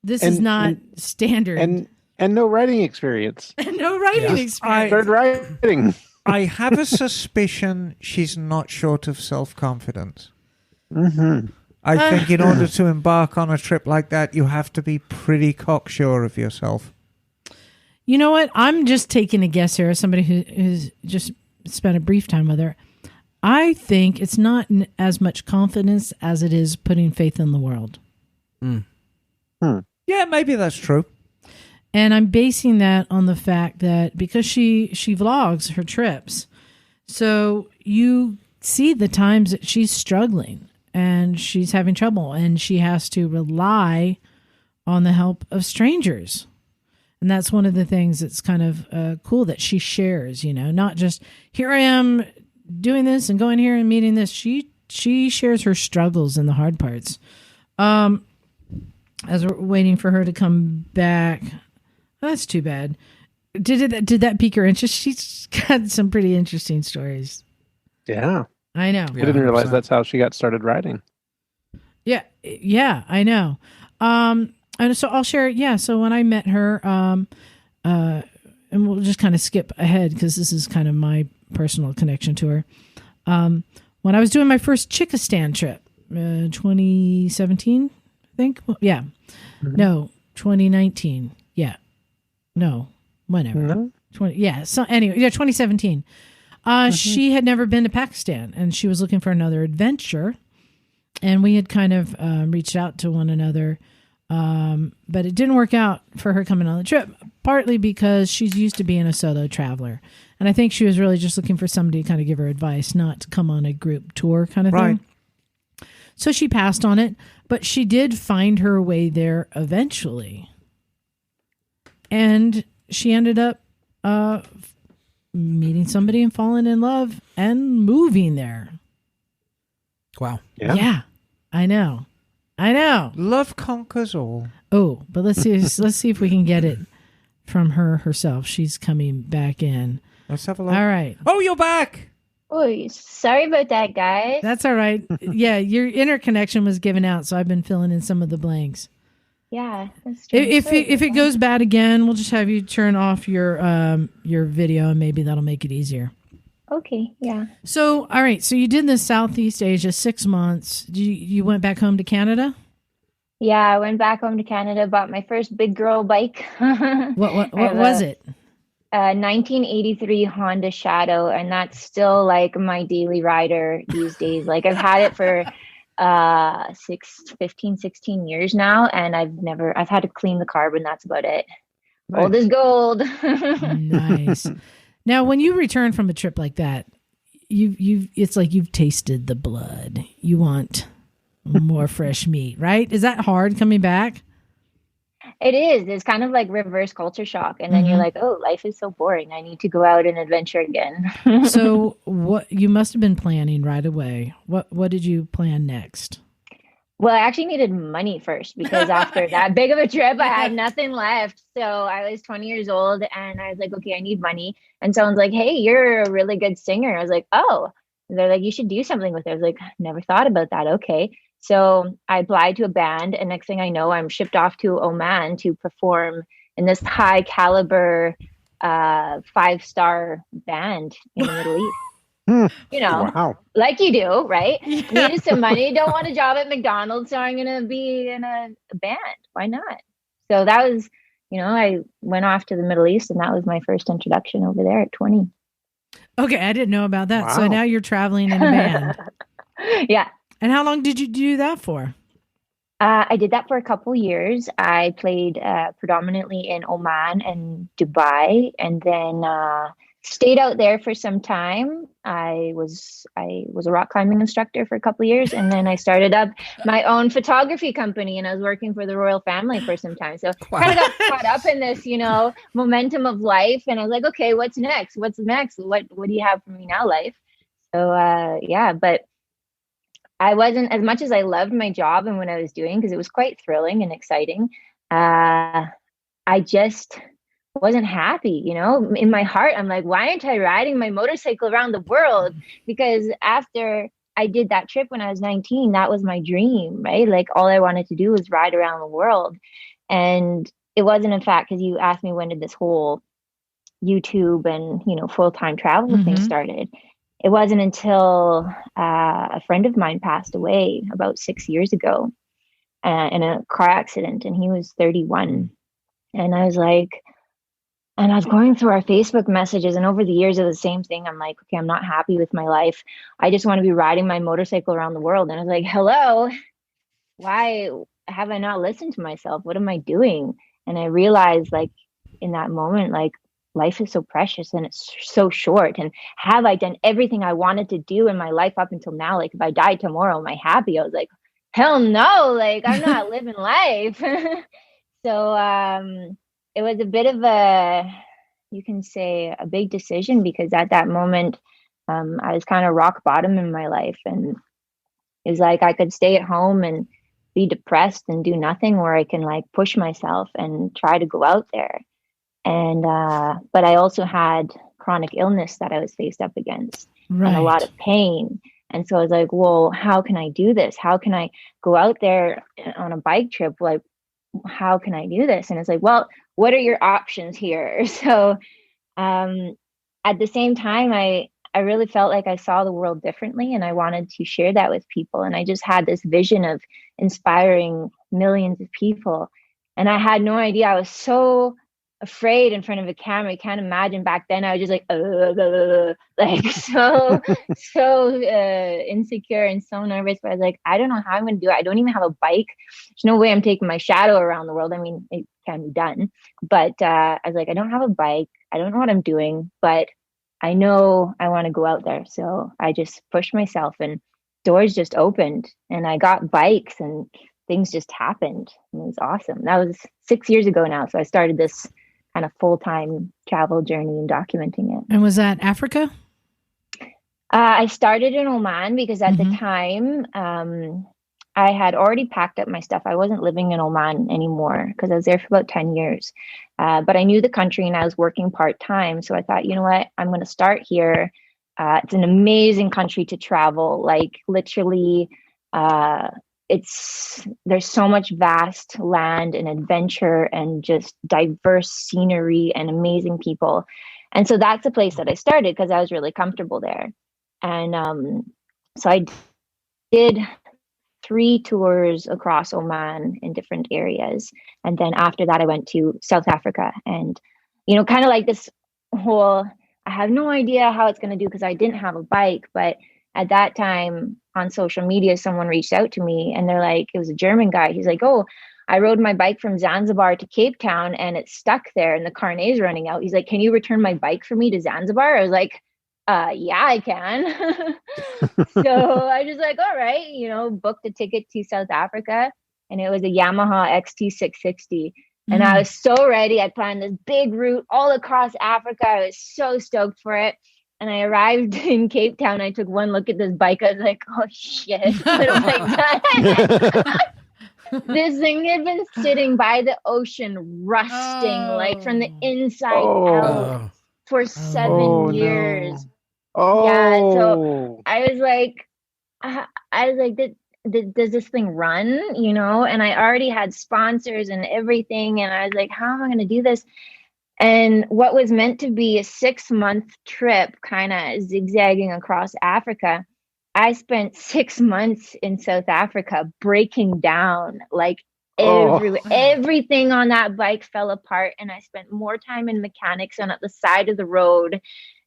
this is And- not standard. And And no writing experience. No writing experience. Third writing. I have a suspicion she's not short of self-confidence. Mm-hmm. I think in order to embark on a trip like that, you have to be pretty cocksure of yourself. You know what? I'm just taking a guess here as somebody who's just spent a brief time with her. I think it's not as much confidence as it is putting faith in the world. Yeah, maybe that's true. And I'm basing that on the fact that because she vlogs her trips, so you see the times that she's struggling and she's having trouble and she has to rely on the help of strangers. And that's one of the things that's kind of cool that she shares, not just here I am doing this and going here and meeting this. She shares her struggles and the hard parts. As we're waiting for her to come back, that's too bad. Did that pique her interest? She's got some pretty interesting stories. Yeah. I know. I didn't realize that's how she got started writing. Yeah, I know. And so I'll share. Yeah, so when I met her, and we'll just kind of skip ahead because this is kind of my personal connection to her. When I was doing my first Chickistan trip, 2017, I think. Yeah. Mm-hmm. No, 2019. Yeah. No, whenever. No? 2017. She had never been to Pakistan and she was looking for another adventure. And we had kind of reached out to one another. But it didn't work out for her coming on the trip, partly because she's used to being a solo traveler. And I think she was really just looking for somebody to kind of give her advice, not to come on a group tour kind of thing. So she passed on it, but she did find her way there eventually. And she ended up meeting somebody and falling in love and moving there. Wow. Yeah, I know. Love conquers all. Oh, but let's see if we can get it from her herself. She's coming back in. Let's have a look. All right. Oh, you're back. Oh, sorry about that, guys. That's all right. Yeah, your interconnection was given out, so I've been filling in some of the blanks. Yeah, that's true. If it goes bad again, we'll just have you turn off your video, and maybe that'll make it easier. Okay, yeah. So, all right. So you did this Southeast Asia 6 months. You went back home to Canada? Yeah, I went back home to Canada, bought my first big girl bike. What was it? 1983 Honda Shadow, and that's still like my daily rider these days. Like I've had it for 16 years now, and I've had to clean the carb, and that's about it. Nice. Old is gold. Nice. Now, when you return from a trip like that, it's like you've tasted the blood. You want more fresh meat, right? Is that hard coming back? It is. It's kind of like reverse culture shock. And then you're like, oh, life is so boring. I need to go out and adventure again. So what you must have been planning right away. What did you plan next? Well, I actually needed money first because after that big of a trip, I had nothing left. So I was 20 years old and I was like, okay, I need money. And someone's like, hey, you're a really good singer. I was like, oh, and they're like, you should do something with it. I was like, never thought about that. Okay. So I applied to a band, and next thing I know, I'm shipped off to Oman to perform in this high caliber 5-star band in the Middle East. Wow. Like you do, right? Yeah. Needed some money, don't want a job at McDonald's, so I'm going to be in a band. Why not? So that was, I went off to the Middle East, and that was my first introduction over there at 20. Okay, I didn't know about that. Wow. So now you're traveling in a band. Yeah. And how long did you do that for? I did that for a couple years. I played predominantly in Oman and Dubai, and then stayed out there for some time. I was a rock climbing instructor for a couple of years, and then I started up my own photography company, and I was working for the royal family for some time. So kind of got caught up in this, momentum of life, and I was like, okay, what's next? What do you have for me now, life? So but I wasn't, as much as I loved my job and what I was doing, because it was quite thrilling and exciting, I just wasn't happy, in my heart. I'm like, why aren't I riding my motorcycle around the world? Because after I did that trip when I was 19, that was my dream, right? Like all I wanted to do was ride around the world. And it wasn't, in fact, because you asked me when did this whole YouTube and, full-time travel thing started. It wasn't until a friend of mine passed away about 6 years ago in a car accident, and he was 31. And I was going through our Facebook messages, and over the years of the same thing, I'm like, okay, I'm not happy with my life. I just want to be riding my motorcycle around the world. And I was like, hello, why have I not listened to myself? What am I doing? And I realized, like, in that moment, like, life is so precious and it's so short. And have I done everything I wanted to do in my life up until now? Like, if I died tomorrow, am I happy? I was like, hell no, like, I'm not living life. So it was a bit of you can say a big decision, because at that moment, I was kind of rock bottom in my life. And it was like, I could stay at home and be depressed and do nothing, or I can, like, push myself and try to go out there. And but I also had chronic illness that I was faced up against, and a lot of pain. And so I was like, well, how can I do this? How can I go out there on a bike trip? Like, how can I do this? And it's like, well, what are your options here? So at the same time, I really felt like I saw the world differently, and I wanted to share that with people. And I just had this vision of inspiring millions of people. And I had no idea. I was so afraid in front of a camera. You can't imagine back then. I was just like so insecure and so nervous. But I was like, I don't know how I'm going to do it. I don't even have a bike. There's no way I'm taking my shadow around the world. I mean, it can be done. But I was like, I don't have a bike. I don't know what I'm doing, but I know I want to go out there. So I just pushed myself, and doors just opened, and I got bikes, and things just happened. And it was awesome. That was 6 years ago now. So I started this kind of full-time travel journey and documenting it. And was that Africa? I started in Oman because at the time I had already packed up my stuff. I wasn't living in Oman anymore because I was there for about 10 years. But I knew the country, and I was working part-time. So I thought, you know what, I'm going to start here. It's an amazing country to travel. Like, literally, there's so much vast land and adventure and just diverse scenery and amazing people. And so that's the place that I started because I was really comfortable there. And so I did 3 tours across Oman in different areas. And then after that, I went to South Africa, and, kind of like this whole, I have no idea how it's going to do because I didn't have a bike. But at that time on social media, someone reached out to me, and they're like, it was a German guy. He's like, oh, I rode my bike from Zanzibar to Cape Town and it's stuck there and the carnet is running out. He's like, can you return my bike for me to Zanzibar? I was like, yeah, I can. So I was like, all right, booked a ticket to South Africa, and it was a Yamaha XT660. And I was so ready. I planned this big route all across Africa. I was so stoked for it. And I arrived in Cape Town. I took one look at this bike. I was like, oh shit. What am I done? This thing had been sitting by the ocean, rusting like from the inside out for 7 years. No. Oh, yeah. So I was like, does this thing run? And I already had sponsors and everything. And I was like, how am I going to do this? And what was meant to be a 6-month trip, kind of zigzagging across Africa, I spent 6 months in South Africa breaking down. Like, everything on that bike fell apart, and I spent more time in mechanics and at the side of the road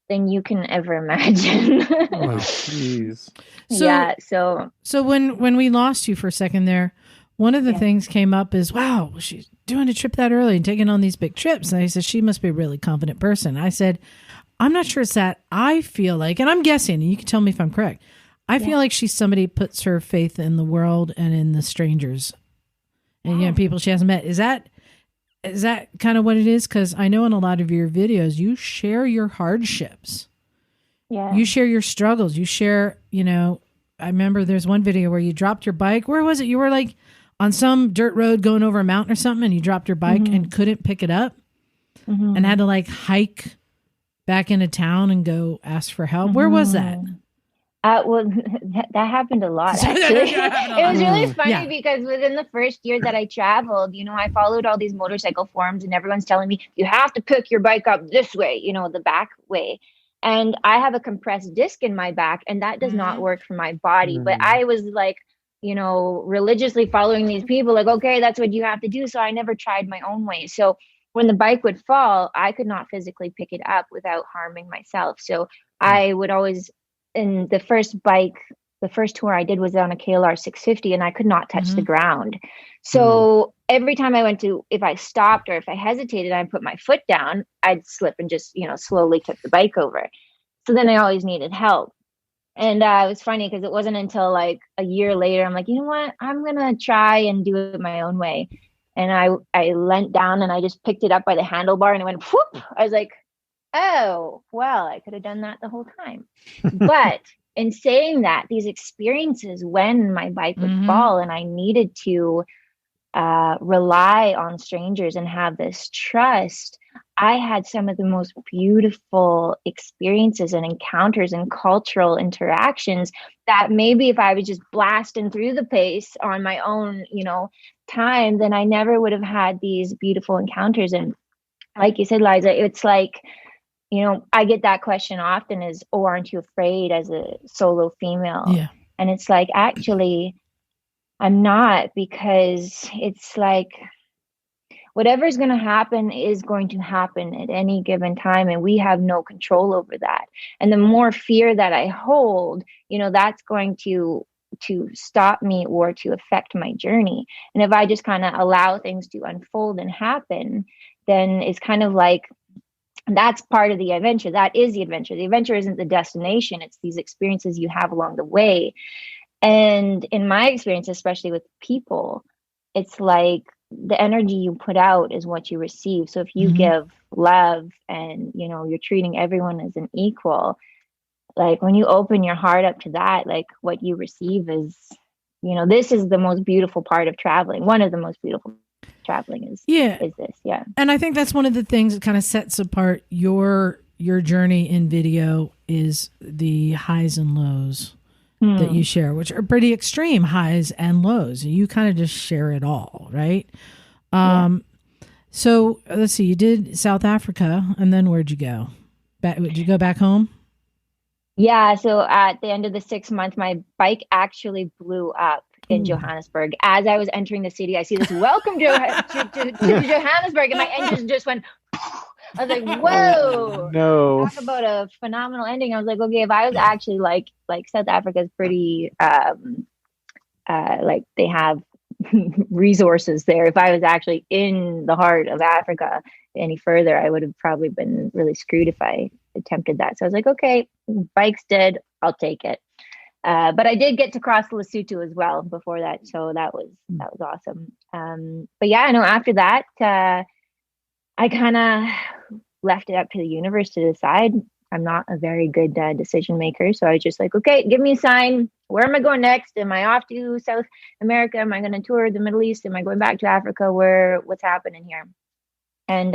than you can ever imagine. Oh, jeez. So when we lost you for a second there, one of the things came up is, wow, she's doing a trip that early and taking on these big trips. And I said, she must be a really confident person. I said, I'm not sure it's that. I feel like, and I'm guessing, and you can tell me if I'm correct, I feel like she's somebody who puts her faith in the world and in the strangers and people she hasn't met. Is that kind of what it is? Because I know in a lot of your videos, you share your hardships. Yeah. You share your struggles. You share, I remember there's one video where you dropped your bike. Where was it? You were like on some dirt road going over a mountain or something, and you dropped your bike and couldn't pick it up and had to like hike back into town and go ask for help. Where was that? Well, that happened a lot, actually. It was really funny because within the first year that I traveled, I followed all these motorcycle forums and everyone's telling me, you have to pick your bike up this way, the back way. And I have a compressed disc in my back and that does not work for my body. But I was like, religiously following these people, like, okay, that's what you have to do. So I never tried my own way. So when the bike would fall, I could not physically pick it up without harming myself. So I would always, in the first tour I did was on a KLR 650 and I could not touch the ground. So every time I went to, if I stopped or if I hesitated, I put my foot down, I'd slip and just, slowly tip the bike over. So then I always needed help. And it was funny because it wasn't until like a year later, I'm like, you know what, I'm going to try and do it my own way. And I leant down and I just picked it up by the handlebar and it went whoop. I was like, oh, well, I could have done that the whole time. But in saying that, these experiences when my bike would fall and I needed to rely on strangers and have this trust, I had some of the most beautiful experiences and encounters and cultural interactions that maybe if I was just blasting through the pace on my own, time, then I never would have had these beautiful encounters. And like you said, Liza, it's like, I get that question often is, oh, aren't you afraid as a solo female? Yeah. And it's like, actually, I'm not, because it's like, whatever's going to happen is going to happen at any given time. And we have no control over that. And the more fear that I hold, that's going to stop me or to affect my journey. And if I just kind of allow things to unfold and happen, then it's kind of like, that's part of the adventure. That is the adventure. The adventure isn't the destination. It's these experiences you have along the way. And in my experience, especially with people, it's like the energy you put out is what you receive. So if you give love and, you're treating everyone as an equal, like when you open your heart up to that, like what you receive is, this is the most beautiful part of traveling. One of the most beautiful traveling is this. Yeah. And I think that's one of the things that kind of sets apart your journey in video is the highs and lows that you share, which are pretty extreme highs and lows. You kind of just share it all, right? So let's see, you did South Africa and then where'd you go? Did you go back home? Yeah. So at the end of the 6 months, my bike actually blew up in Johannesburg. As I was entering the city, I see this welcome to Johannesburg, and my engine just went. I was like, whoa! No. Talk about a phenomenal ending. I was like, okay, if I was actually like South Africa is pretty, like they have resources there. If I was actually in the heart of Africa any further, I would have probably been really screwed if I attempted that. So I was like, okay, bike's dead. I'll take it. But I did get to cross Lesotho as well before that, so that was awesome. But yeah, no, after that, I kind of left it up to the universe to decide. I'm not a very good decision maker, so I was just like, okay, give me a sign. Where am I going next? Am I off to South America? Am I going to tour the Middle East? Am I going back to Africa? What's happening here? And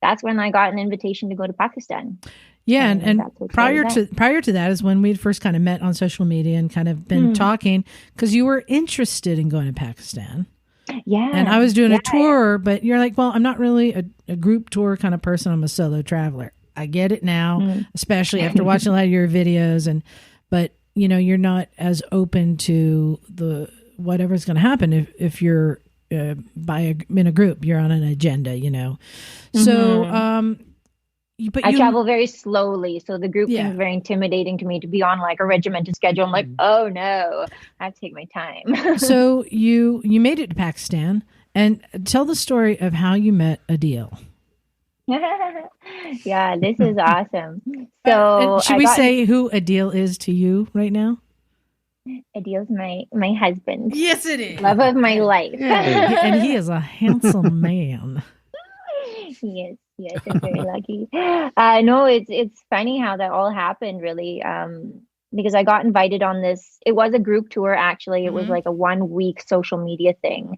that's when I got an invitation to go to Pakistan. Yeah, and prior to that is when we'd first kind of met on social media and kind of been talking because you were interested in going to Pakistan. Yeah. And I was doing a tour, but you're like, well, I'm not really a group tour kind of person. I'm a solo traveler. I get it now, especially after watching a lot of your videos. But you're not as open to the whatever's going to happen if you're in a group. You're on an agenda, So. But I travel very slowly, so the group thing is very intimidating to me to be on like a regimented schedule. I'm like, oh no, I have to take my time. So you made it to Pakistan, and tell the story of how you met Adil. Yeah, this is awesome. So should we say who Adil is to you right now? Adil's my husband. Yes, it is. Love of my life. And he is a handsome man. Yes, I'm very lucky. No, it's funny how that all happened, really, because I got invited on this. It was a group tour, actually. It was like a 1 week social media thing.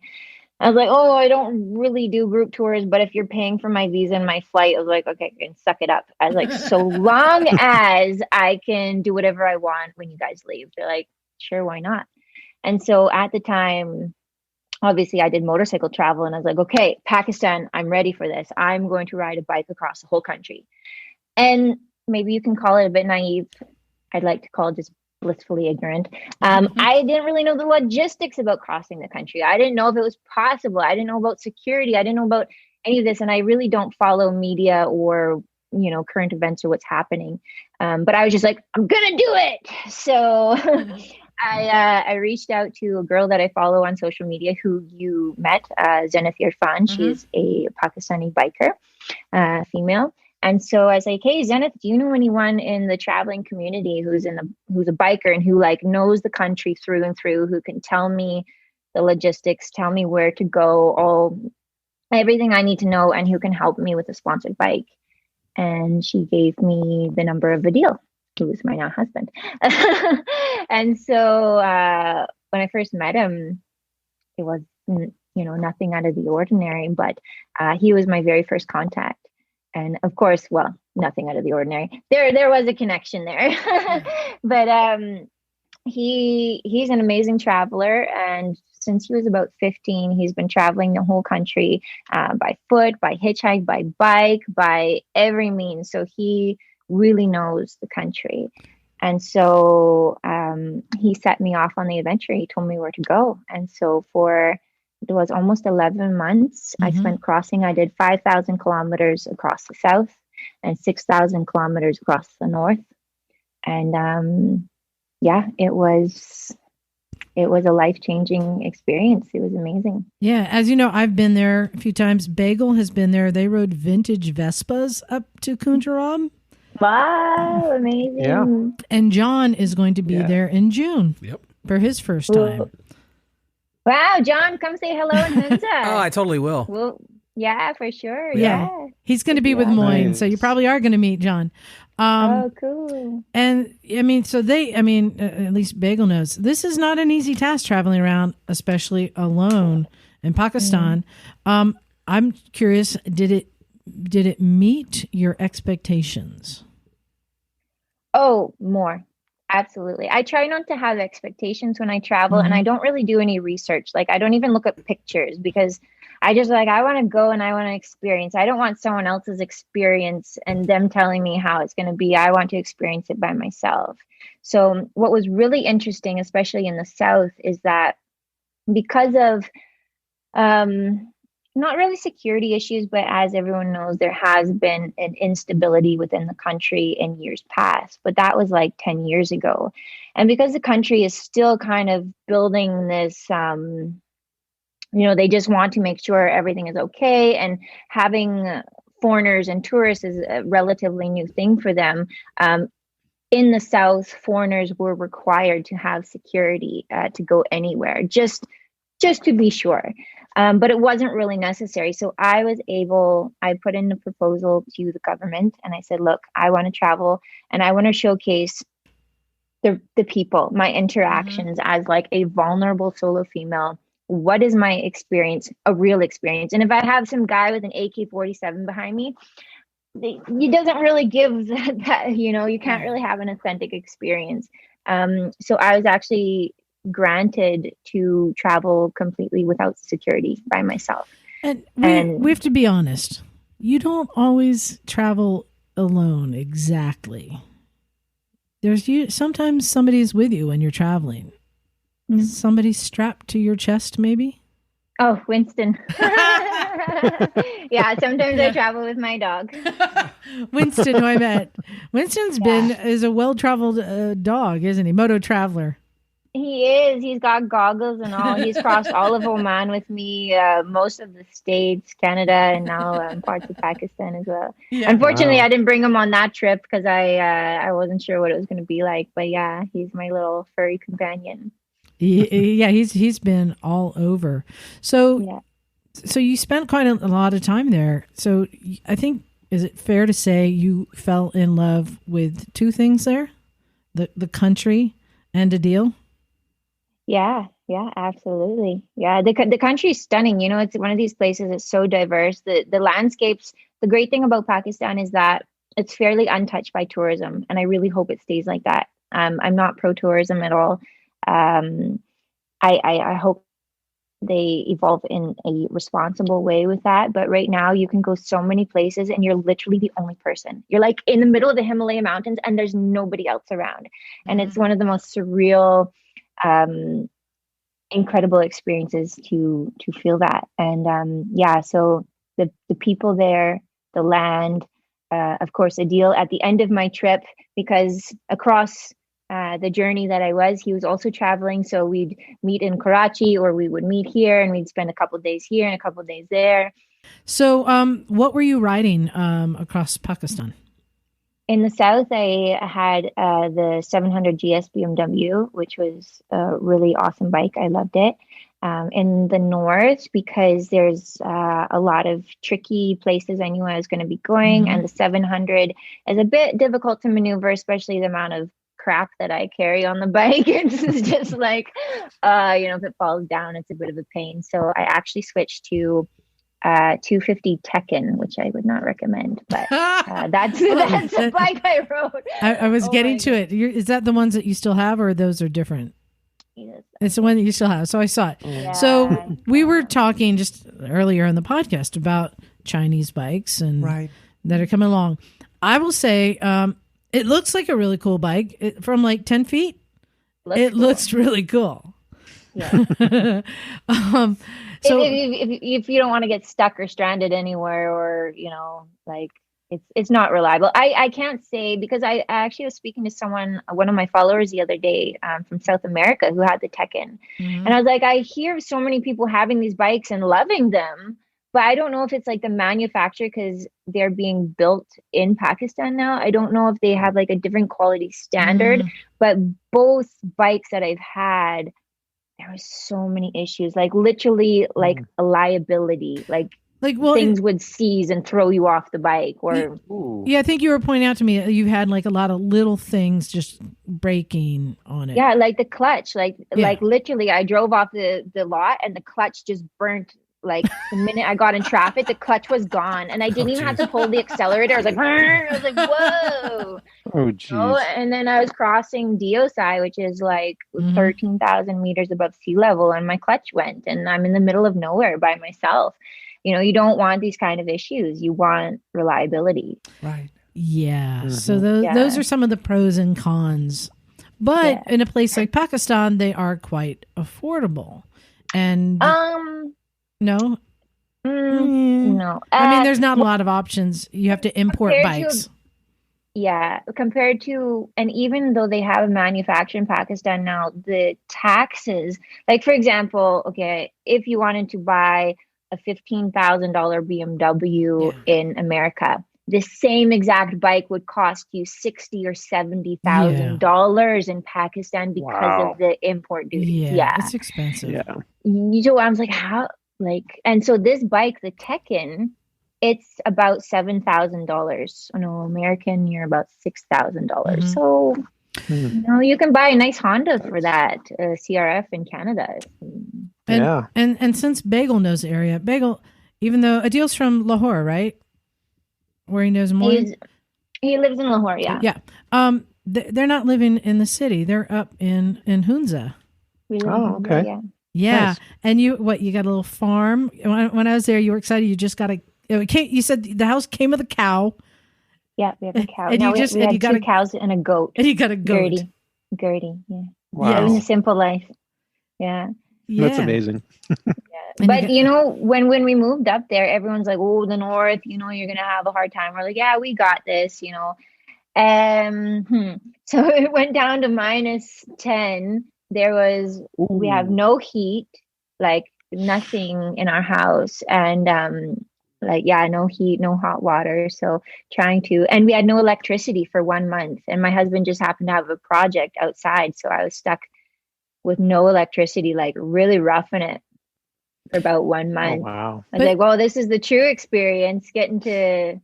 I was like, oh, I don't really do group tours, but if you're paying for my visa and my flight, I was like, okay, I can suck it up. I was like, so long as I can do whatever I want when you guys leave. They're like, sure, why not? And so at the time, obviously I did motorcycle travel, and I was like, okay, Pakistan, I'm ready for this. I'm going to ride a bike across the whole country. And maybe you can call it a bit naive. I'd like to call it just blissfully ignorant. I didn't really know the logistics about crossing the country. I didn't know if it was possible. I didn't know about security. I didn't know about any of this. And I really don't follow media or, current events or what's happening. But I was just like, I'm going to do it. So I reached out to a girl that I follow on social media who you met, Zenith Irfan. She's a Pakistani biker, female. And so I was like, hey, Zenith, do you know anyone in the traveling community who's a biker and who knows the country through and through, who can tell me the logistics, tell me where to go, everything I need to know, and who can help me with a sponsored bike? And she gave me the number of Adil, who is my now husband. And so when I first met him, it was, nothing out of the ordinary, but he was my very first contact. And of course, well, nothing out of the ordinary. There was a connection there, but he's an amazing traveler. And since he was about 15, he's been traveling the whole country by foot, by hitchhike, by bike, by every means. So he really knows the country. And so he set me off on the adventure. He told me where to go. And so it was almost 11 months. I spent crossing. I did 5,000 kilometers across the south and 6,000 kilometers across the north. And it was a life-changing experience. It was amazing. Yeah, as you know, I've been there a few times. Bagel has been there. They rode vintage Vespas up to Kunjarab. Wow, amazing. Yeah. And John is going to be there in June for his first time. Wow, John, come say hello in Hunza. Oh, I totally will. Well, yeah, for sure. Yeah. He's going to be with Moyne, so you probably are going to meet John. Cool. And so at least Bagel knows, this is not an easy task traveling around, especially alone in Pakistan. I'm curious, did it meet your expectations? Oh, more. Absolutely. I try not to have expectations when I travel, and I don't really do any research. I don't even look at pictures, because I just I want to go and I want to experience. I don't want someone else's experience and them telling me how it's going to be. I want to experience it by myself. So what was really interesting, especially in the South, is that because of not really security issues, but as everyone knows, there has been an instability within the country in years past, but that was 10 years ago. And because the country is still kind of building this, they just want to make sure everything is okay, and having foreigners and tourists is a relatively new thing for them. In the South, foreigners were required to have security to go anywhere, just to be sure. But it wasn't really necessary. So I put in a proposal to the government, and I said, look, I want to travel and I want to showcase the people, my interactions as a vulnerable solo female. What is my experience, a real experience? And if I have some guy with an AK-47 behind me, it doesn't really give that, you can't really have an authentic experience. So I was actually granted to travel completely without security by myself. And we have to be honest. You don't always travel alone exactly. Sometimes somebody's with you when you're traveling. Somebody strapped to your chest, maybe? Oh, Winston. Yeah, sometimes I travel with my dog. Winston, who I met. Winston's is a well-traveled dog, isn't he? Moto traveler. He is. He's got goggles and all. He's crossed all of Oman with me, most of the States, Canada, and now parts of Pakistan as well. Yeah. Unfortunately, I didn't bring him on that trip because I wasn't sure what it was going to be like. But yeah, he's my little furry companion. Yeah, he's been all over. So you spent quite a lot of time there. So I think, is it fair to say you fell in love with two things there? The country and Adil? Yeah, Yeah, absolutely. Yeah, the country is stunning. You know, it's one of these places that's so diverse. The landscapes. The great thing about Pakistan is that it's fairly untouched by tourism, and I really hope it stays like that. I'm not pro tourism at all. Um, I hope they evolve in a responsible way with that. But right now, you can go so many places, and you're literally the only person. You're like in the middle of the Himalaya mountains, and there's nobody else around, and it's one of the most surreal. Incredible experiences to feel that. And yeah, so the people there, the land, of course, a deal at the end of my trip, because across the journey that I was, he was also traveling, so we'd meet in Karachi, or we would meet here, and we'd spend a couple of days here and a couple of days there. So what were you riding across Pakistan? In the south, I had the 700 GS BMW, which was a really awesome bike. I loved it. In the north, because there's a lot of tricky places I knew I was going to be going, and the 700 is a bit difficult to maneuver, especially the amount of crap that I carry on the bike. It's just like, if it falls down, it's a bit of a pain. So I actually switched to 250 Tekken, which I would not recommend, but that's the bike I rode. I was getting to it. Is that the ones that you still have, or those are different? Yes. It's the one that you still have. So I saw it. Yeah. So we were talking just earlier in the podcast about Chinese bikes and that are coming along. I will say it looks like a really cool bike from like 10 feet. Looks really cool. Yeah. So if you don't want to get stuck or stranded anywhere, or it's not reliable. I can't say, because I actually was speaking to one of my followers the other day from South America, who had the Tekken, and I was like, I hear so many people having these bikes and loving them, but I don't know if it's like the manufacturer, because they're being built in Pakistan now. I don't know if they have like a different quality standard, but both bikes that I've had, there was so many issues, like literally like a liability, like things would seize and throw you off the bike, or I think you were pointing out to me you had like a lot of little things just breaking on it. Yeah, like the clutch, like literally I drove off the lot and the clutch just burnt. Like the minute I got in traffic, the clutch was gone, and I didn't even have to pull the accelerator. I was like, whoa. Oh, geez. And then I was crossing DOSI, which is like 13,000 meters above sea level, and my clutch went, and I'm in the middle of nowhere by myself. You don't want these kind of issues. You want reliability. Right. Yeah. So those are some of the pros and cons. But in a place like Pakistan, they are quite affordable. And no? No. I mean, there's not a lot of options. You have to import bikes. Compared to, and even though they have a manufacturer in Pakistan now, the taxes, like for example, if you wanted to buy a $15,000 BMW in America, the same exact bike would cost you $60,000 or $70,000 in Pakistan because of the import duties. Yeah, it's expensive. I was like, how? And so this bike, the Tekken, it's about $7,000. American, you're about $6,000. So, you can buy a nice Honda for that, CRF in Canada. And since Bagel knows the area, Bagel, even though Adil's from Lahore, right? Where he knows more? He lives in Lahore, yeah. Yeah. They're not living in the city. They're up in Hunza. Okay. Yeah. Yeah. Nice. And you got a little farm. When I was there, you were excited. You just got you said the house came with a cow. Yeah, we have a cow. And we had two cows and a goat. And you got a goat. Gertie, yeah. Wow. Living a simple life. Yeah. That's amazing. But when we moved up there, everyone's like, oh, the north, you're going to have a hard time. We're like, yeah, we got this, So it went down to -10. We have no heat, like nothing in our house. And no heat, no hot water. So and we had no electricity for 1 month. And my husband just happened to have a project outside. So I was stuck with no electricity, like really roughing it for about 1 month. Oh, wow. I was like, well, this is the true experience, getting to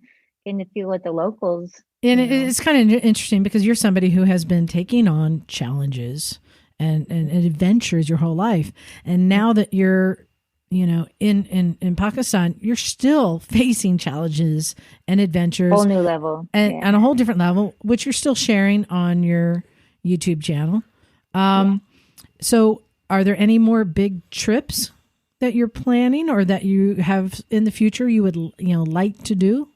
feel with the locals. And it's kind of interesting because you're somebody who has been taking on challenges and adventures your whole life. And now that you're, in Pakistan, you're still facing challenges and adventures. Whole new level. And on a whole different level, which you're still sharing on your YouTube channel. So are there any more big trips that you're planning or that you have in the future you would, like to do?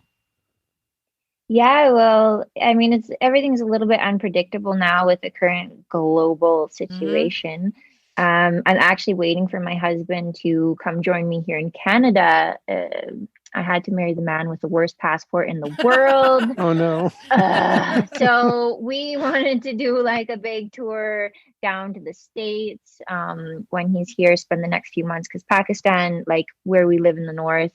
Yeah, well, I mean, everything's a little bit unpredictable now with the current global situation. I'm actually waiting for my husband to come join me here in Canada. I had to marry the man with the worst passport in the world. Oh no. So we wanted to do like a big tour down to the States when he's here, spend the next few months, because Pakistan, like where we live in the north,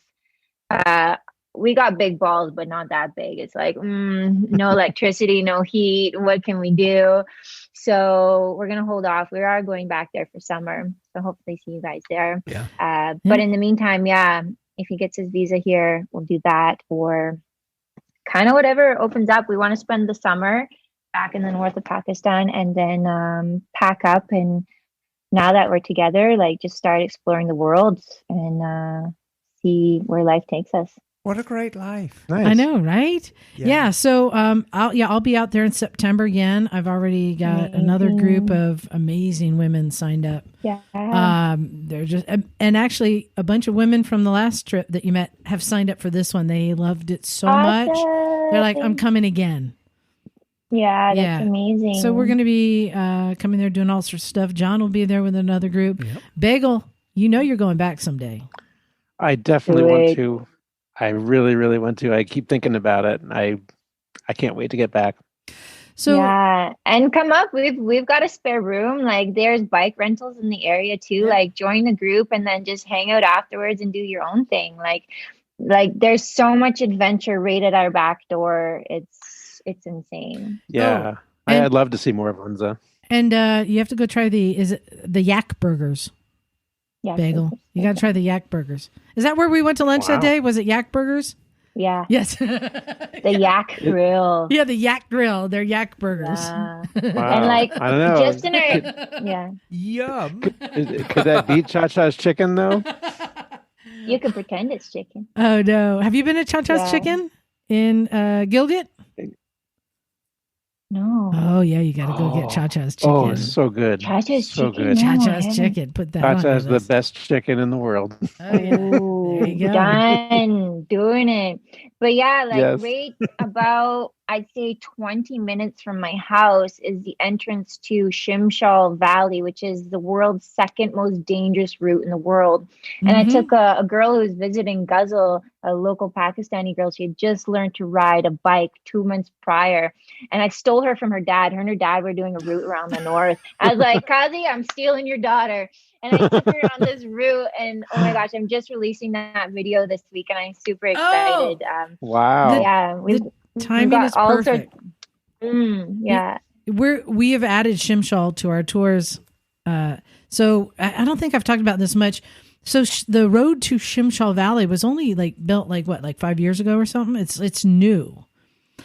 we got big balls, but not that big. It's like, no electricity, no heat. What can we do? So we're going to hold off. We are going back there for summer. So hopefully see you guys there. Yeah. But in the meantime, if he gets his visa here, we'll do that, or kind of whatever opens up. We want to spend the summer back in the north of Pakistan and then pack up. And now that we're together, like just start exploring the world and see where life takes us. What a great life. Nice. I know, right? Yeah. Yeah. So, I'll be out there in September again. I've already got another group of amazing women signed up. Yeah. They're just, and actually a bunch of women from the last trip that you met have signed up for this one. They loved it so much. They're like, I'm coming again. Yeah, that's amazing. So we're going to be coming there doing all sorts of stuff. John will be there with another group. Yep. Bagel, you're going back someday. I definitely want to. I really, really want to. I keep thinking about it. I can't wait to get back. So yeah, and come up. We've got a spare room. Like there's bike rentals in the area too. Yeah. Like join the group and then just hang out afterwards and do your own thing. Like there's so much adventure right at our back door. It's insane. Yeah, I'd love to see more of Linza. And you have to go try the yak burgers. Yeah, Bagel. You got to try the yak burgers. Is that where we went to lunch that day? Was it yak burgers? Yeah. Yes. The yak grill. Yeah, the yak grill. They're yak burgers. Yeah. Wow. And like I don't know. just in our Yum. Could that beat Cha Cha's chicken though? you could pretend it's chicken. Oh no! Have you been to Cha Cha's Chicken in Gilgit? No. Oh yeah, you got to go get Cha Cha's Chicken. Oh, it's so good. Cha Cha's So chicken. good. No, Cha I Cha's haven't. Chicken. Put that Cha on Cha's your the list. best chicken in the world. Oh, yeah. Ooh, There you go. done doing it. But yeah, like Yes. right about I'd say 20 minutes from my house is the entrance to Shimshal Valley, which is the world's second most dangerous route in the world. And I Mhm. took a girl who was visiting Ghazal, a local Pakistani girl. She had just learned to ride a bike 2 months prior. And I stole her from her dad. Her and her dad were doing a route around the north. I was like, Kazi, I'm stealing your daughter. And I took her on this route. And oh my gosh, I'm just releasing that video this week. And I'm super excited. Wow. Yeah. We've Timing got is all perfect. yeah. We have added Shimshal to our tours. So I don't think I've talked about this much. So the road to Shimshal Valley was only built 5 years ago or something. It's new,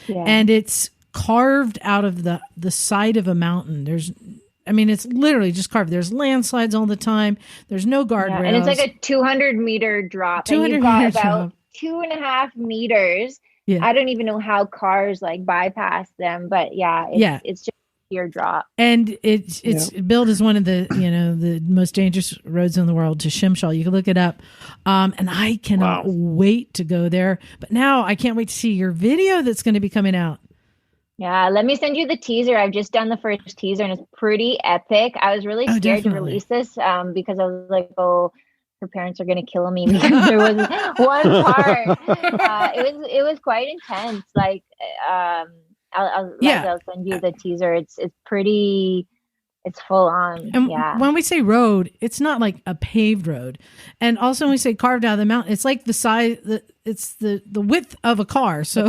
Yeah. and it's carved out of the side of a mountain. It's literally just carved. There's landslides all the time. There's no guardrails. And it's like a 200-meter drop. 200 and you've got meter about drop. 2.5 meters. Yeah. I don't even know how cars bypass them, but it's just a sheer drop. And it's billed as one of the the most dangerous roads in the world to Shimshal. You can look it up, and I cannot wait to go there. But now I can't wait to see your video that's going to be coming out. Yeah, let me send you the teaser. I've just done the first teaser, and it's pretty epic. I was really scared to release this because I was like, her parents are going to kill me because there was one part. It was quite intense. I'll send you the teaser. It's pretty. It's full on. And when we say road, it's not like a paved road. And also when we say carved out of the mountain, it's like the size. It's the width of a car. So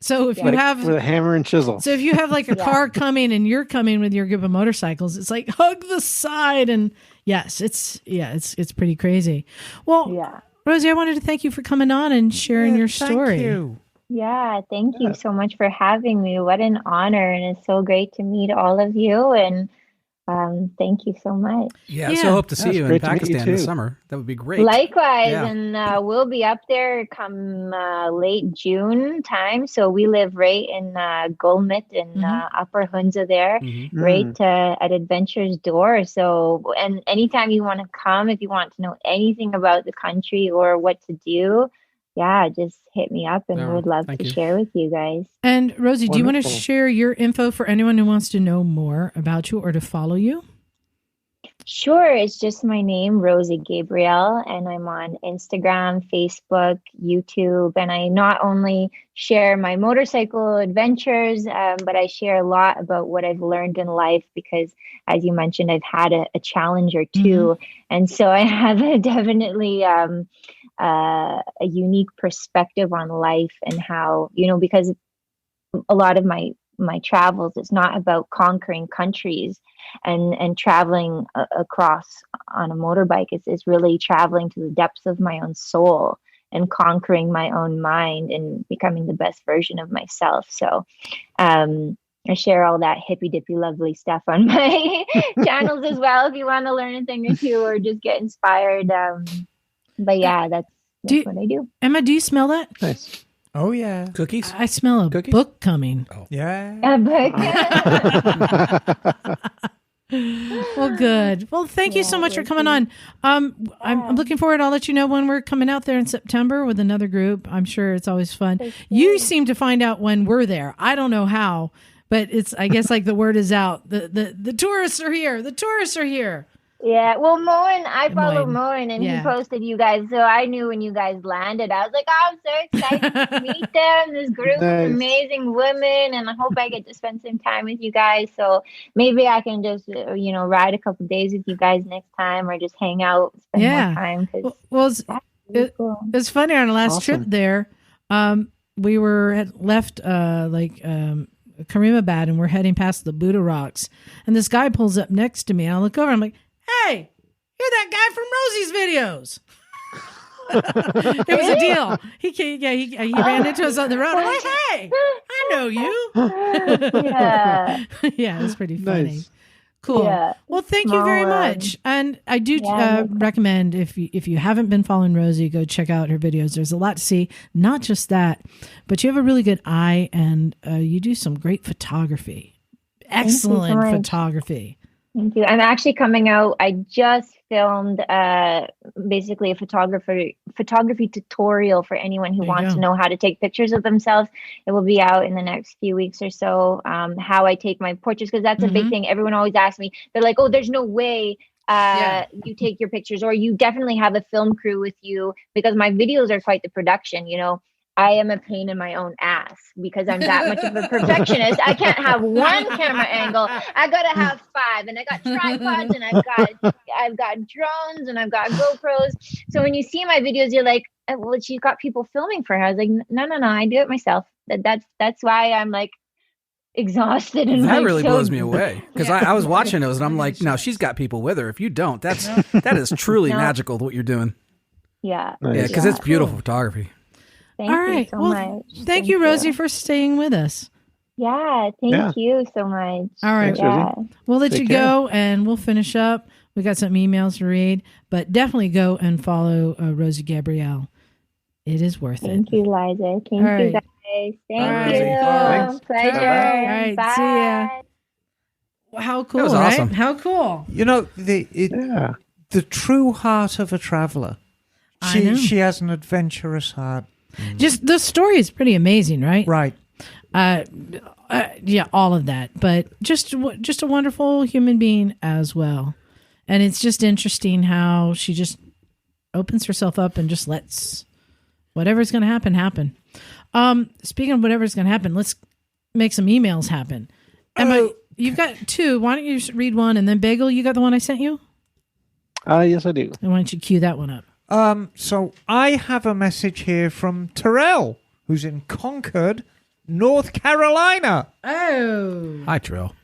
if you have with a hammer and chisel. So if you have a car coming and you're coming with your group of motorcycles, it's like hug the side. And yes, it's pretty crazy. Well, Rosie, I wanted to thank you for coming on and sharing your story. Thank you. Yeah, thank you so much for having me. What an honor, and it's so great to meet all of you. And Thank you so much. Yeah, Yeah. so hope to see That's you in great to meet you Pakistan this too. summer. That would be great. Likewise, Yeah. and we'll be up there come late June time. So we live right in Gulmit in Upper Hunza there, right at Adventure's door. So, and anytime you want to come, if you want to know anything about the country or what to do, yeah, just hit me up and Yeah, we'd love thank to you. share with you guys. And Rosie, do you want to Wonderful. share your info for anyone who wants to know more about you or to follow you? Sure, it's just my name, Rosie Gabrielle, and I'm on Instagram, Facebook, YouTube, and I not only share my motorcycle adventures, but I share a lot about what I've learned in life because, as you mentioned, I've had a challenge or two, and so I have definitely a unique perspective on life and how, because a lot of my travels, it's not about conquering countries and traveling across on a motorbike. It's really traveling to the depths of my own soul and conquering my own mind and becoming the best version of myself. So I share all that hippy dippy lovely stuff on my channels as well if you want to learn a thing or two or just get inspired. But yeah, that's what I do. Emma, do you smell that? Nice. Oh, yeah. Cookies? I smell a Cookies? book coming. Yeah. Well, good. Well, thank you so much for coming on. I'm looking forward. I'll let you know when we're coming out there in September with another group. I'm sure it's always fun. You seem to find out when we're there. I don't know how, but it's, I guess, like the word is out. The tourists are here. The tourists are here. Yeah, well, I follow Moen. Moen, and Yeah. he posted you guys, so I knew when you guys landed. I was like, oh, I'm so excited to meet them. This group Nice. of amazing women, and I hope I get to spend some time with you guys. So maybe I can just, ride a couple days with you guys next time, or just hang out, spend more time. Cause Well, really cool. it's funny. On our last Awesome. trip there, we had left Karimabad, and we're heading past the Buddha Rocks, and this guy pulls up next to me, and I look over. I'm like, "Hey, you're that guy from Rosie's videos." It was a deal. He ran into us on the road. I'm like, "Hey, I know you." Yeah. Yeah, it was pretty funny. Nice. Cool. Yeah. Well, thank you very Small world. much. And I do Yeah, recommend if you haven't been following Rosie, go check out her videos. There's a lot to see. Not just that, but you have a really good eye, and you do some great photography. Excellent much. photography. Thank you. I'm actually coming out. I just filmed basically a photography tutorial for anyone who There you wants go. to know how to take pictures of themselves. It will be out in the next few weeks or so. How I take my portraits, because that's a big thing. Everyone always asks me. They're like, "Oh, there's no way you take your pictures, or you definitely have a film crew with you," because my videos are quite the production. I am a pain in my own ass because I'm that much of a perfectionist. I can't have one camera angle. I gotta have 5, and I got tripods, and I've got drones, and I've got GoPros. So when you see my videos, you're like, "Well, she's got people filming for her." I was like, "No, I do it myself." That's why I'm like exhausted and That like, really so- blows me away because I was watching those and I'm like, no, she's got people with her. If you don't, that is truly No. magical what you're doing. Yeah. Nice. Yeah, because it's beautiful photography. Thank All you right. so Well, much. thank you, Rosie, for staying with us. Yeah, Yeah. thank you so much. All right. Thanks, Yeah. Rosie. We'll let Take you care. go, and we'll finish up. We got some emails to read, but definitely go and follow Rosie Gabrielle. It is worth it. Thank you, Liza. Thank All right. you, guys. Thank All right. you. Thanks. Pleasure. Bye-bye. All right, Bye. see ya. How cool, was right? awesome. How cool. Yeah. The true heart of a traveler. I know. She has an adventurous heart. Just the story is pretty amazing, right? Right. Yeah, all of that, but just a wonderful human being as well. And it's just interesting how she just opens herself up and just lets whatever's going to happen. Speaking of whatever's going to happen, let's make some emails happen. Emma, you've got 2. Why don't you just read one, and then Bagel, you got the one I sent you? Yes, I do. And why don't you cue that one up? So I have a message here from Terrell, who's in Concord, North Carolina. Oh. Hi, Trill.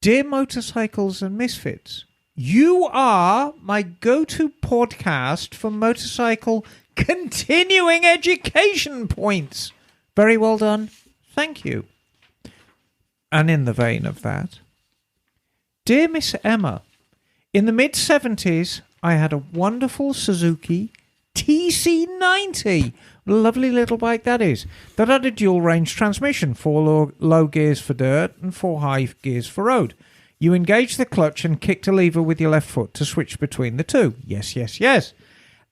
Dear Motorcycles and Misfits, you are my go-to podcast for motorcycle continuing education points. Very well done. Thank you. And in the vein of that, Dear Miss Emma, in the mid-70s, I had a wonderful Suzuki TC90. Lovely little bike that is. That had a dual-range transmission, 4 low gears for dirt and 4 high gears for road. You engaged the clutch and kicked a lever with your left foot to switch between the two. Yes, yes, yes.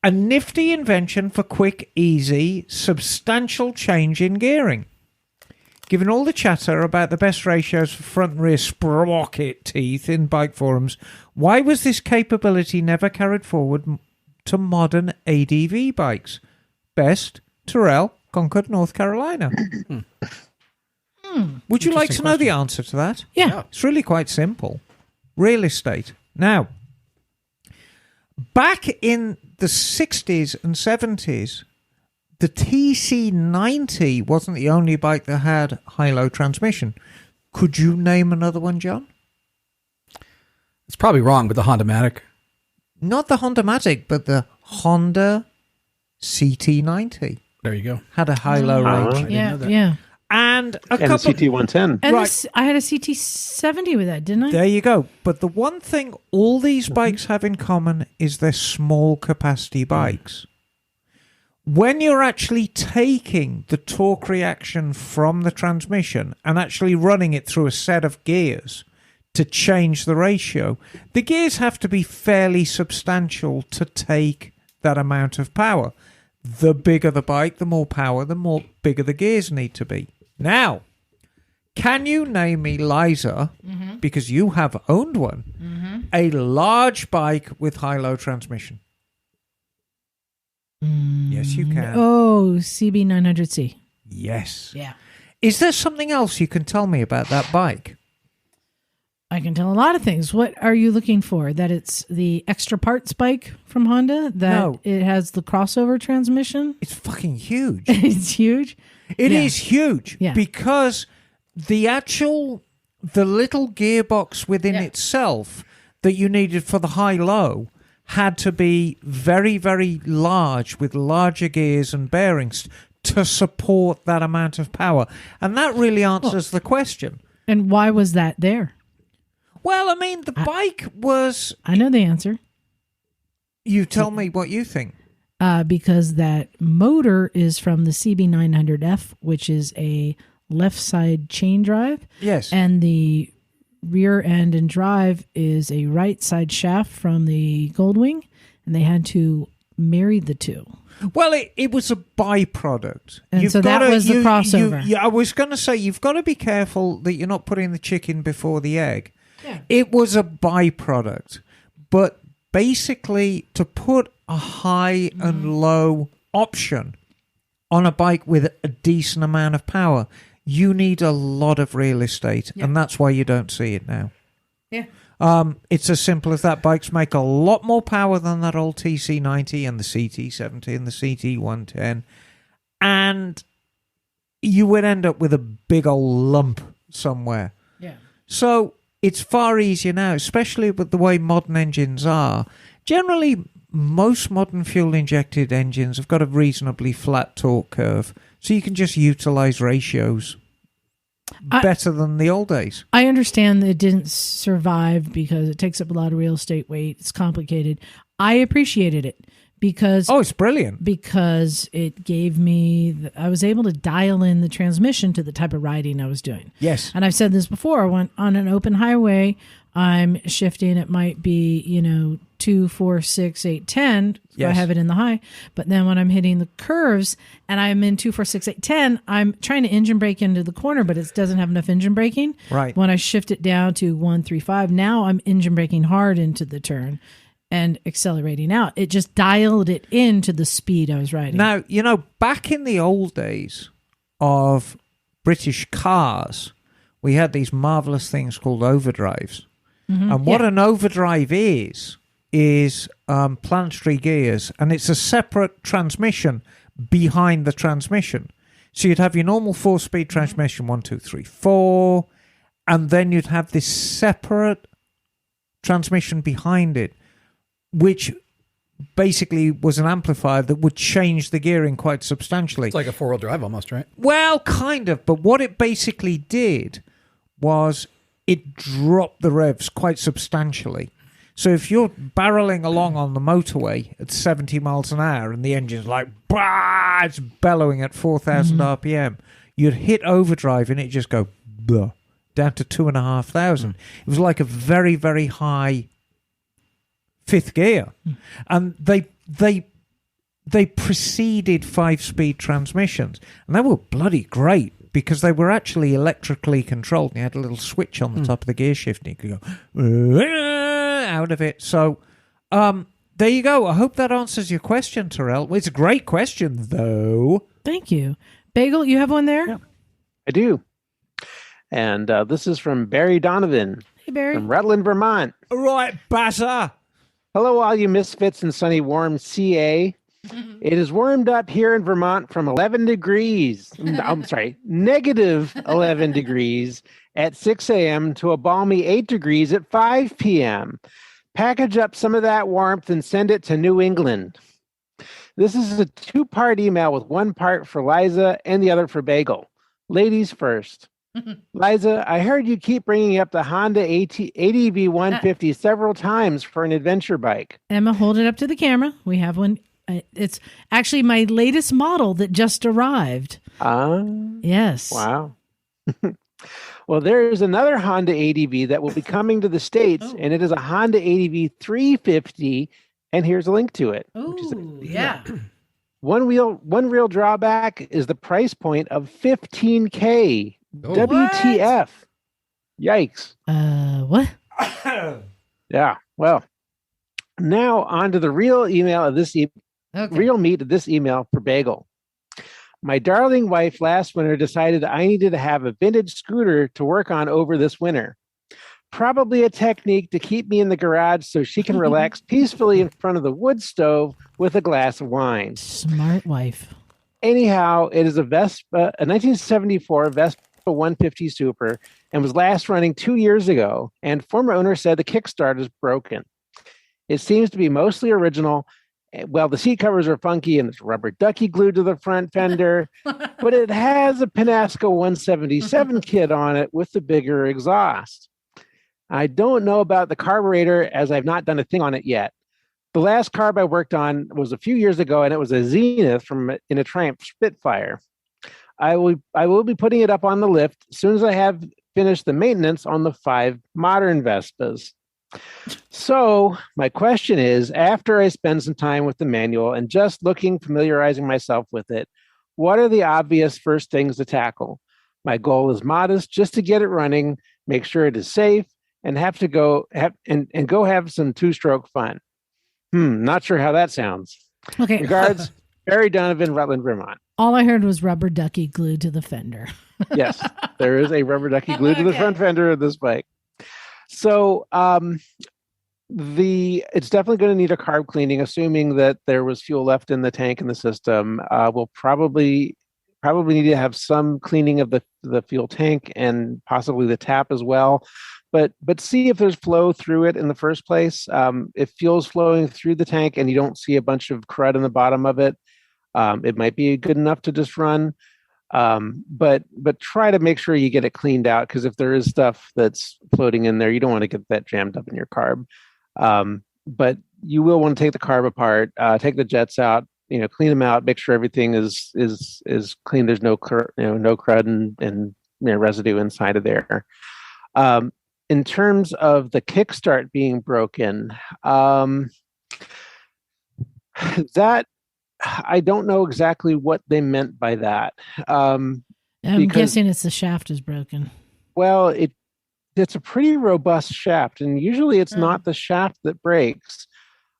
A nifty invention for quick, easy, substantial change in gearing. Given all the chatter about the best ratios for front and rear sprocket teeth in bike forums, why was this capability never carried forward to modern ADV bikes? Best, Terrell, Concord, North Carolina. Would you like to know the answer to that? Yeah. It's really quite simple. Real estate. Now, back in the 60s and 70s, the TC90 wasn't the only bike that had high-low transmission. Could you name another one, John? It's probably wrong, but the Honda-Matic. Not the Honda-Matic, but the Honda CT90 There you go. had a high-low range. Yeah, yeah. And And couple... the CT110. And Right. I had a CT70 with that, didn't I? There you go. But the one thing all these bikes have in common is they're small capacity bikes. When you're actually taking the torque reaction from the transmission and actually running it through a set of gears to change the ratio, the gears have to be fairly substantial to take that amount of power. The bigger the bike, the more power, the more bigger the gears need to be. Now, can you name me, Liza, because you have owned one, a large bike with high-low transmission? Yes, you can. Oh, CB900C. Yes. Yeah. Is there something else you can tell me about that bike? I can tell a lot of things. What are you looking for? That it's the extra parts bike from Honda? That No. it has the crossover transmission? It's fucking huge. It's huge. It Yeah. is huge Yeah. because the little gearbox within itself that you needed for the high-low had to be very, very large with larger gears and bearings to support that amount of power. And that really answers the question. And why was that there? Well, I mean, the bike was... I know the answer. You tell me what you think. Because that motor is from the CB900F, which is a left side chain drive. Yes. And the rear end and drive is a right side shaft from the Goldwing. And they had to marry the two. Well, it was a byproduct. And so that was the crossover. I was going to say, you've got to be careful that you're not putting the chicken before the egg. Yeah. It was a byproduct. But basically, to put a high and low option on a bike with a decent amount of power, you need a lot of real estate. Yeah. And that's why you don't see it now. Yeah. It's as simple as that. Bikes make a lot more power than that old TC90 and the CT70 and the CT110. And you would end up with a big old lump somewhere. Yeah. So it's far easier now, especially with the way modern engines are. Generally, most modern fuel-injected engines have got a reasonably flat torque curve, so you can just utilize ratios better than the old days. I understand that it didn't survive because it takes up a lot of real estate weight. It's complicated. I appreciated it because Oh, it's brilliant. because it gave me I was able to dial in the transmission to the type of riding I was doing. Yes. And I've said this before, when on an open highway I'm shifting, it might be 2, 4, 6, 8, 10 if I Yes. have it in the high, but then when I'm hitting the curves and I'm in 2, 4, 6, 8, 10, I'm trying to engine brake into the corner, but it doesn't have enough engine braking. Right. When I shift it down to 1, 3, 5, now I'm engine braking hard into the turn and accelerating out. It just dialed it into the speed I was riding. Now, back in the old days of British cars, we had these marvelous things called overdrives. And what an overdrive is planetary gears, and it's a separate transmission behind the transmission. So you'd have your normal 4-speed transmission, 1, 2, 3, 4, and then you'd have this separate transmission behind it, which basically was an amplifier that would change the gearing quite substantially. It's like a 4-wheel drive almost, right? Well, kind of, but what it basically did was it dropped the revs quite substantially. So if you're barreling along on the motorway at 70 miles an hour and the engine's like, bah, it's bellowing at 4,000 RPM, you'd hit overdrive and it just go blah, down to 2,500. It was like a very, very high fifth gear. And they preceded 5-speed transmissions. And they were bloody great because they were actually electrically controlled. And you had a little switch on the top of the gear shift and you could go out of it. So there you go. I hope that answers your question, Terrell. It's a great question, though. Thank you. Bagel, you have one there? Yeah, I do. And this is from Barry Donovan. Hey, Barry. From Rutland, Vermont. Right, Bassa. Hello, all you misfits in sunny, warm CA. It is warmed up here in Vermont from 11 degrees. I'm sorry, negative 11 degrees at 6 a.m. to a balmy 8 degrees at 5 p.m. Package up some of that warmth and send it to New England. This is a 2-part email with 1 part for Liza and the other for Bagel. Ladies first. Liza, I heard you keep bringing up the Honda ADV 150 several times for an adventure bike. Emma, hold it up to the camera. We have one. It's actually my latest model that just arrived. Yes. Wow. Well, there is another Honda ADV that will be coming to the States, and it is a Honda ADV 350, and here's a link to it. Oh, yeah. One real drawback is the price point of $15K. Oh. WTF. Yikes. What? Yeah. Well, now on to the real email of this real meat of this email for Bagel. My darling wife last winter decided I needed to have a vintage scooter to work on over this winter. Probably a technique to keep me in the garage so she can relax peacefully in front of the wood stove with a glass of wine. Smart wife. Anyhow, it is a Vespa, a 1974 Vespa 150 Super, and was last running 2 years ago, and former owner said the kickstart is broken. It seems to be mostly original. Well, the seat covers are funky and there's rubber ducky glued to the front fender, but it has a Penasco 177 kit on it with the bigger exhaust. I don't know about the carburetor as I've not done a thing on it yet. The last carb I worked on was a few years ago, and it was a Zenith in a Triumph Spitfire. I will be putting it up on the lift as soon as I have finished the maintenance on the 5 modern Vespas. So my question is, after I spend some time with the manual and just familiarizing myself with it, what are the obvious first things to tackle? My goal is modest, just to get it running, make sure it is safe, and go have some 2-stroke fun. Not sure how that sounds. Okay. Regards, Barry Donovan, Rutland, Vermont. All I heard was rubber ducky glued to the fender. Yes, there is a rubber ducky glued to the front fender of this bike. So it's definitely going to need a carb cleaning, assuming that there was fuel left in the tank in the system. We'll probably need to have some cleaning of the fuel tank and possibly the tap as well. But see if there's flow through it in the first place. If fuel's flowing through the tank and you don't see a bunch of crud in the bottom of it, it might be good enough to just run. But try to make sure you get it cleaned out, because if there is stuff that's floating in there, you don't want to get that jammed up in your carb. But you will want to take the carb apart, take the jets out, clean them out, make sure everything is clean. There's no crud and residue inside of there. In terms of the kickstart being broken, that I don't know exactly what they meant by that. I'm guessing it's the shaft is broken. Well, it's a pretty robust shaft, and usually it's not the shaft that breaks.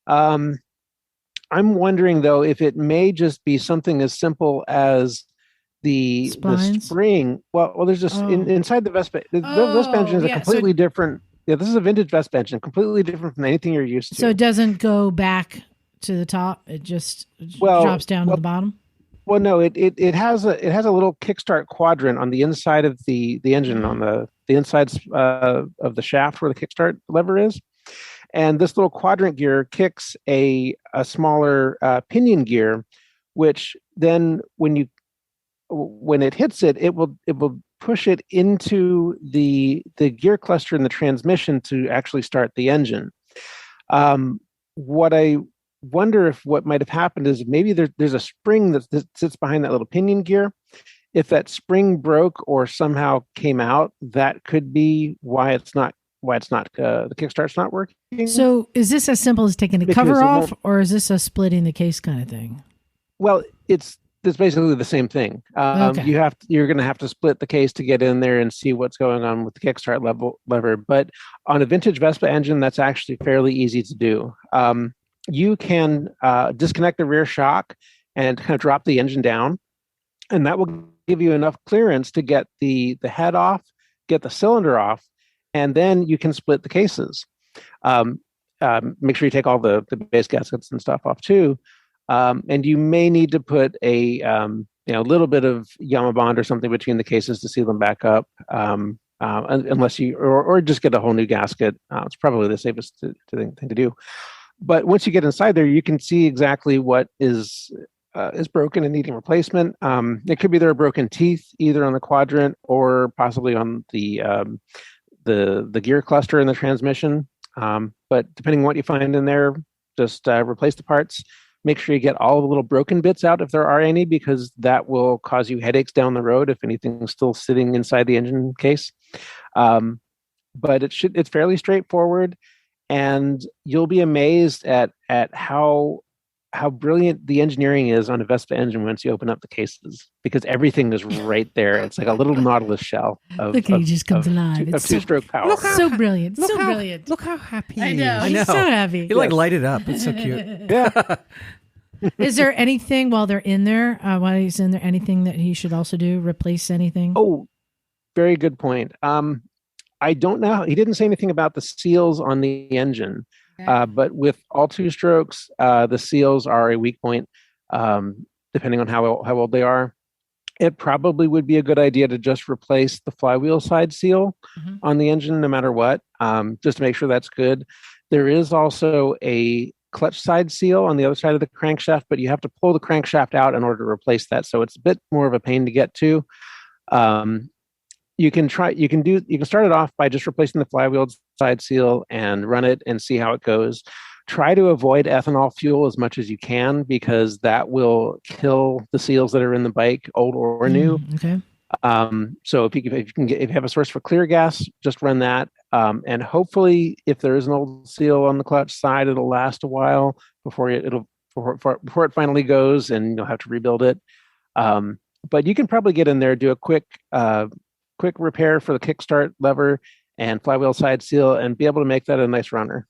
I'm wondering, though, if it may just be something as simple as the spring. Well, there's just inside the Vespa. The Vespa engine is a completely different. Yeah, this is a vintage Vespa engine, completely different from anything you're used to. So it doesn't go back to the top. It just drops down to the bottom. Well, no, it has a little kickstart quadrant on the inside of the engine, on the insides of the shaft where the kickstart lever is, and this little quadrant gear kicks a smaller pinion gear, which then when it hits it, it will push it into the gear cluster in the transmission to actually start the engine. What I wonder if what might have happened is maybe there's a spring that sits behind that little pinion gear. If that spring broke or somehow came out, that could be why the kickstart's not working. So is this as simple as taking the cover off, or is this a splitting the case kind of thing? Well, it's basically the same thing. Okay. You're going to have to split the case to get in there and see what's going on with the kickstart lever. But on a vintage Vespa engine, that's actually fairly easy to do. You can disconnect the rear shock and kind of drop the engine down, and that will give you enough clearance to get the head off, get the cylinder off, and then you can split the cases. Make sure you take all the base gaskets and stuff off too. And you may need to put a little bit of Yamabond or something between the cases to seal them back up, unless you or just get a whole new gasket. It's probably the safest thing to do. But once you get inside there, you can see exactly what is broken and needing replacement. It could be there are broken teeth either on the quadrant or possibly on the gear cluster in the transmission. But depending on what you find in there, just replace the parts. Make sure you get all the little broken bits out if there are any, because that will cause you headaches down the road if anything's still sitting inside the engine case. But it's fairly straightforward, and you'll be amazed at how brilliant the engineering is on a Vespa engine once you open up the cases, because everything is right there. It's like a little Nautilus shell. Look, he just comes alive. It's two-stroke power. So brilliant. So brilliant. Look how happy he I is. know. He's so happy. He lighted up. It's so cute. Yeah. Is there anything while they're in there, while he's in there, anything that he should also do? Replace anything? Oh, very good point. I don't know. He didn't say anything about the seals on the engine. But with all two strokes, the seals are a weak point, depending on how old they are. It probably would be a good idea to just replace the flywheel side seal on the engine, no matter what, just to make sure that's good. There is also a clutch side seal on the other side of the crankshaft, but you have to pull the crankshaft out in order to replace that. So it's a bit more of a pain to get to. You can start it off by just replacing the flywheel side seal and run it and see how it goes. Try to avoid ethanol fuel as much as you can, because that will kill the seals that are in the bike, old or new. Okay. So if you have a source for clear gas, just run that. And hopefully, if there is an old seal on the clutch side, it'll last a while before it finally goes, and you'll have to rebuild it. But you can probably get in there, do a quick repair for the kickstart lever and flywheel side seal, and be able to make that a nice runner.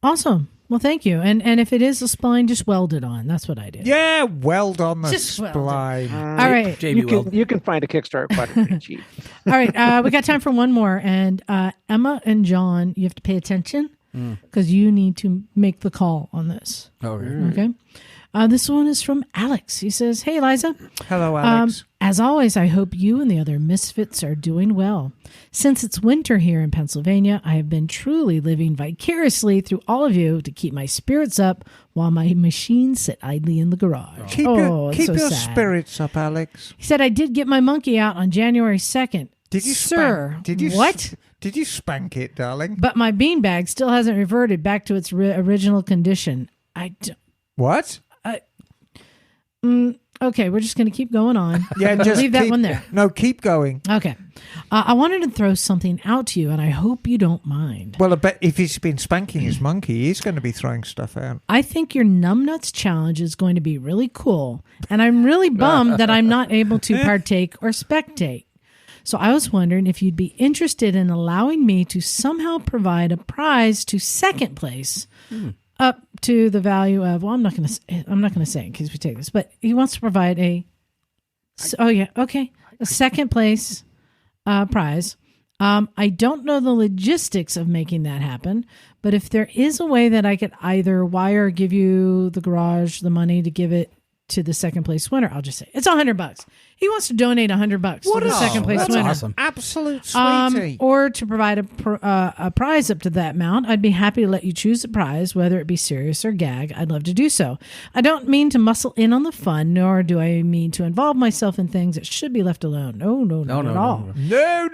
Awesome. Well, thank you. And if it is a spline, just weld it on. That's what I did. Yeah, weld on the Just weld it. spline. All right. JB You can find a Kickstarter quite pretty cheap. All right. We got time for one more. And Emma and John, you have to pay attention because you need to make the call on this. Okay. Okay. This one is from Alex. He says, "Hey, Liza. Hello, Alex. As always, I hope you and the other misfits are doing well. Since it's winter here in Pennsylvania, I have been truly living vicariously through all of you to keep my spirits up while my machines sit idly in the garage." Keep it's so your sad. spirits up, Alex. He said, "I did get my monkey out on January 2nd. Did you Sir, what? Did you spank it, darling? But my beanbag still hasn't reverted back to its original condition. What? Okay, we're just going to keep going on. Yeah, just leave that one there. No, keep going. Okay. I wanted to throw something out to you, and I hope you don't mind. Well, I bet if he's been spanking his monkey, he's going to be throwing stuff out. I think your Numbnuts challenge is going to be really cool, and I'm really bummed that I'm not able to partake or spectate. So I was wondering if you'd be interested in allowing me to somehow provide a prize to second place. Up to the value of, well, I'm not going to say it in case we take this, but he wants to provide a second place prize. I don't know the logistics of making that happen, but if there is a way that I could either wire or give you the garage the money to give it to the second place winner, I'll just say it's $100. He wants to donate $100 to the second place that's winner. awesome. Absolute sweetie. Or to provide a prize up to that amount. I'd be happy to let you choose a prize, whether it be serious or gag. I'd love to do so. I don't mean to muscle in on the fun, nor do I mean to involve myself in things that should be left alone. No, not at all. No.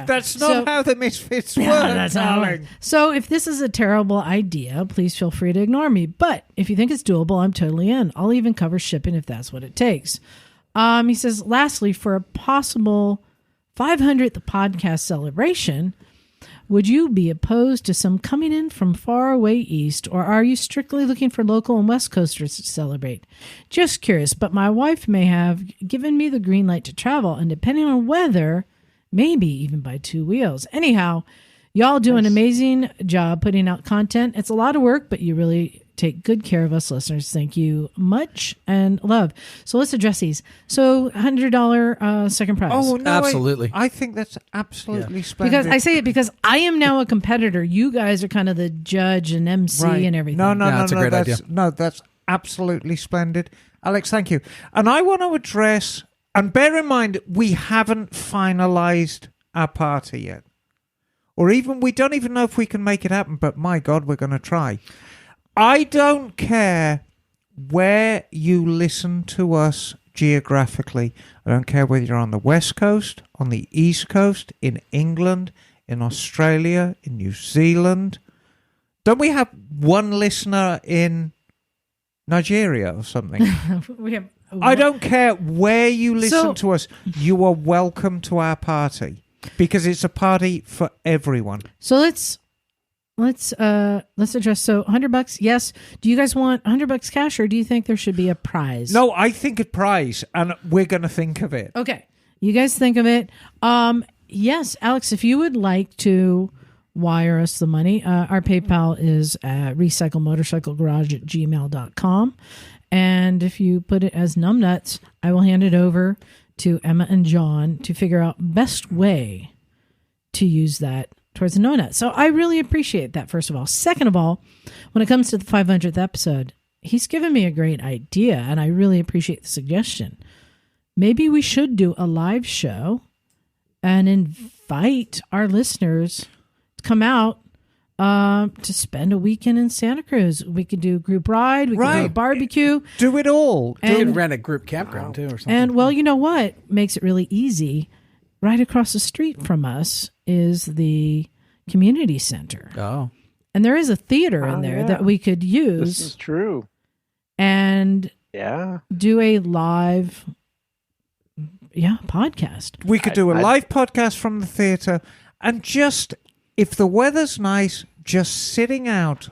That's not how the Misfits work, That's not darling. right. So if this is a terrible idea, please feel free to ignore me. But if you think it's doable, I'm totally in. I'll even cover shipping if that's what it takes. He says, lastly, for a possible 500th podcast celebration, would you be opposed to some coming in from far away east, or are you strictly looking for local and West Coasters to celebrate? Just curious, but my wife may have given me the green light to travel, and depending on weather, maybe even by 2 wheels. Anyhow, y'all do an amazing job putting out content. It's a lot of work, but you really take good care of us listeners. Thank you much and love. So let's address these. So $100 second prize. Oh, no. Absolutely. I think that's absolutely splendid. Because I say it because I am now a competitor. You guys are kind of the judge and MC and everything. No, that's a great idea. No, that's absolutely splendid. Alex, thank you. And I want to address, and bear in mind, we haven't finalized our party yet. Or even, we don't even know if we can make it happen, but my God, we're going to try. I don't care where you listen to us geographically. I don't care whether you're on the West Coast, on the East Coast, in England, in Australia, in New Zealand. Don't we have one listener in Nigeria or something? We have I don't care where you listen to us. You are welcome to our party because it's a party for everyone. So let's address. So $100, yes. Do you guys want $100 cash, or do you think there should be a prize? No, I think a prize, and we're going to think of it. Okay, you guys think of it. Yes, Alex, if you would like to wire us the money, our PayPal is recyclemotorcyclegarage@gmail.com, and if you put it as numbnuts, I will hand it over to Emma and John to figure out best way to use that towards the donut. So I really appreciate that, first of all. Second of all, when it comes to the 500th episode, he's given me a great idea, and I really appreciate the suggestion. Maybe we should do a live show and invite our listeners to come out to spend a weekend in Santa Cruz. We could do a group ride. We could do a barbecue. Do it all. You could rent a group campground too or something. And, well, you know what makes it really easy? Right across the street from us is the community center. Oh. And there is a theater in there that we could use. This is true. And do a live podcast. We could do a live podcast from the theater, and just, if the weather's nice, just sitting out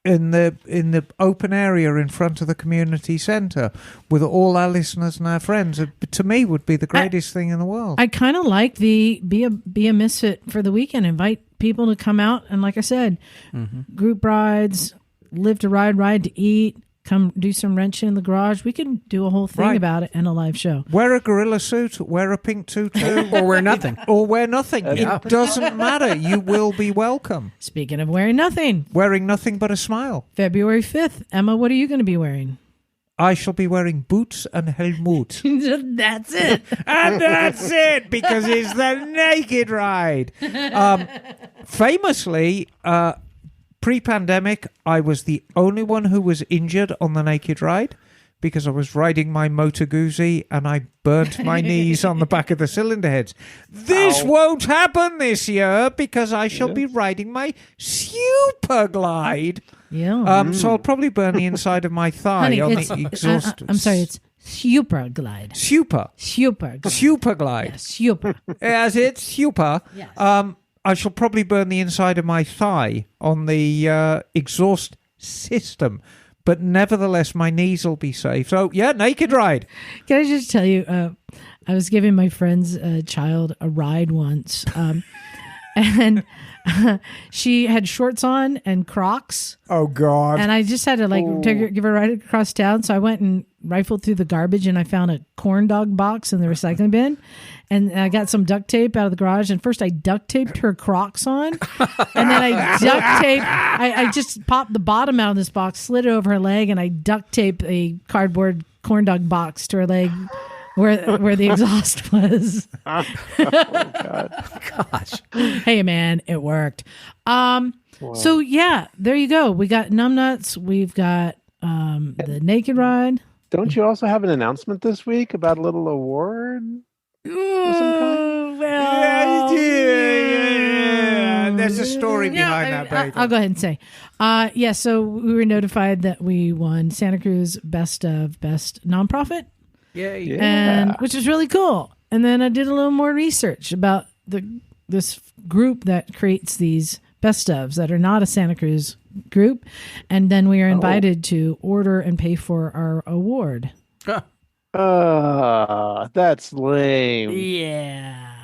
in the open area in front of the community centre with all our listeners and our friends, to me, would be the greatest thing in the world. I kind of like the be a misfit for the weekend. Invite people to come out, and like I said, group rides, live to ride to eat. Come do some wrenching in the garage. We can do a whole thing about it and a live show. Wear a gorilla suit, wear a pink tutu. Or wear nothing. Or wear nothing. It doesn't matter. You will be welcome. Speaking of wearing nothing. Wearing nothing but a smile. February 5th. Emma, what are you going to be wearing? I shall be wearing boots and helmet. That's it. And that's it, because it's the naked ride. Famously, pre-pandemic, I was the only one who was injured on the naked ride because I was riding my Moto Guzzi and I burnt my knees on the back of the cylinder heads. This won't happen this year because I shall be riding my Super Glide. Yeah. So I'll probably burn the inside of my thigh Honey, on it's, the exhaust. I'm sorry, it's Super Glide. Super Glide. Yeah, super. As it's super. Yes. I shall probably burn the inside of my thigh on the exhaust system, but nevertheless, my knees will be safe. So, yeah, naked ride. Can I just tell you, I was giving my friend's child a ride once, and she had shorts on and Crocs. Oh, God. And I just had to give her a ride across town. So I went and rifled through the garbage, and I found a corn dog box in the recycling bin. And I got some duct tape out of the garage. And first I duct taped her Crocs on. And then I duct taped, I just popped the bottom out of this box, slid it over her leg, and I duct taped a cardboard corn dog box to her leg where the exhaust was. Oh, God. Gosh. Hey, man, it worked. So yeah, there you go. We got numbnuts. We've got the naked ride. Don't you also have an announcement this week about a little award? Ooh, Yeah, there's a story behind that, Bagel. I'll go ahead and say. So we were notified that we won Santa Cruz Best Nonprofit, Yay. and which is really cool. And then I did a little more research about this group that creates these best ofs that are not a Santa Cruz group, and then we are invited to order and pay for our award. That's lame. Yeah.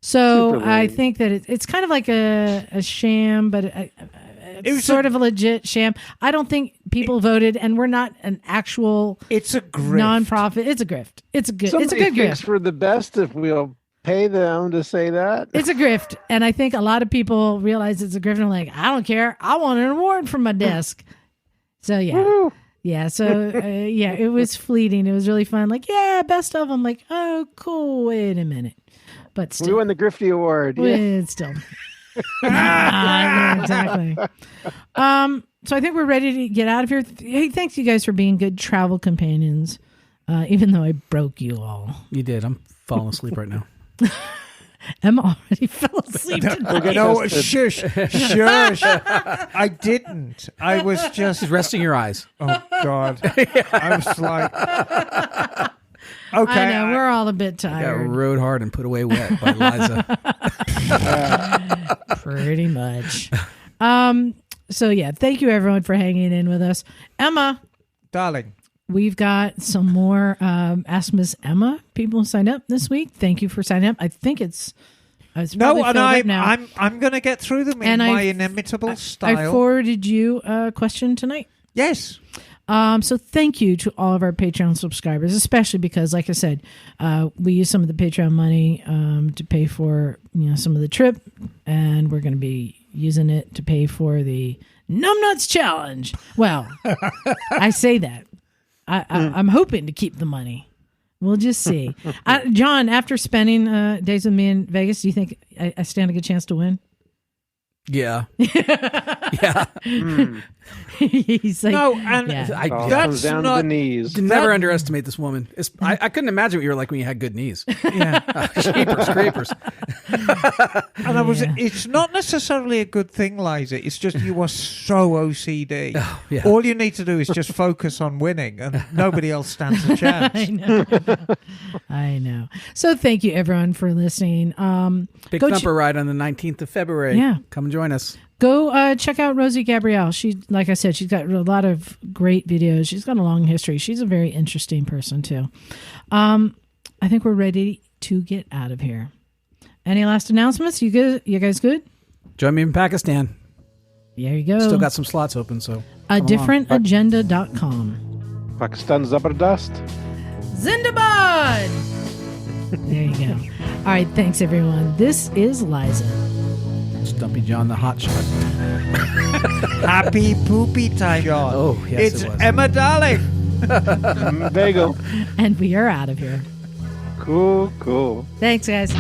So Super I lame. think that it's kind of like a sham, but it was sort of a legit sham. I don't think people voted, and we're not an actual It's a grift. nonprofit. It's a grift. It's a good Somebody thinks grift. we're the best if we'll pay them to say that. It's a grift, and I think a lot of people realize it's a grift and are like, I don't care. I want an award from my desk. So yeah. Woo. Yeah, so it was fleeting. It was really fun. Like, yeah, best of. I'm like, oh, cool. Wait a minute, but We still, won the Grifty Award. Yeah. it's still. Yeah, exactly. So I think we're ready to get out of here. Hey, thanks you guys for being good travel companions, even though I broke you all. You did. I'm falling asleep right now. Emma already fell asleep tonight. No, shush. I didn't. I was just. Just resting your eyes. Oh, God. I was like. Okay. I know, we're all a bit Got tired. rode hard and put away wet by Liza. Pretty much. So yeah, thank you everyone for hanging in with us. Emma, Darling. we've got some more Ask Miss Emma people sign up this week. Thank you for signing up. I think it's No, probably and filled up now. I'm going to get through them in And my I inimitable style. I forwarded you a question tonight. Yes. So thank you to all of our Patreon subscribers, especially because, like I said, we use some of the Patreon money to pay for some of the trip, and we're going to be using it to pay for the Numbnuts Challenge. Well, I say that. I'm hoping to keep the money. We'll just see. John, after spending days with me in Vegas, do you think I stand a good chance to win? Yeah. Yeah. He's like, No, and yeah. It all That's comes down not- to the knees. Never underestimate this woman. I couldn't imagine what you were like when you had good knees. Yeah. Jeepers creepers. And I was. Yeah. It's not necessarily a good thing, Liza. It's just you are so OCD. Oh, yeah. All you need to do is just focus on winning, and nobody else stands a chance. I know. So thank you everyone for listening. Big Go Thumper ride on the 19th of February. Yeah. Come and join us. Go check out Rosie Gabrielle. She, like I said, she's got a lot of great videos. She's got a long history. She's a very interesting person too. I think we're ready to get out of here. Any last announcements? You good? You guys good? Join me in Pakistan. There you go. Still got some slots open, so a differentagenda.com. Pakistan Zabardast. Zindabad! There you go. All right. Thanks, everyone. This is Liza. Stumpy John the Hot Shot. Happy poopy time. God. Oh, yes, It's it was. Emma Darling. Bagel. And we are out of here. Cool. Thanks, guys.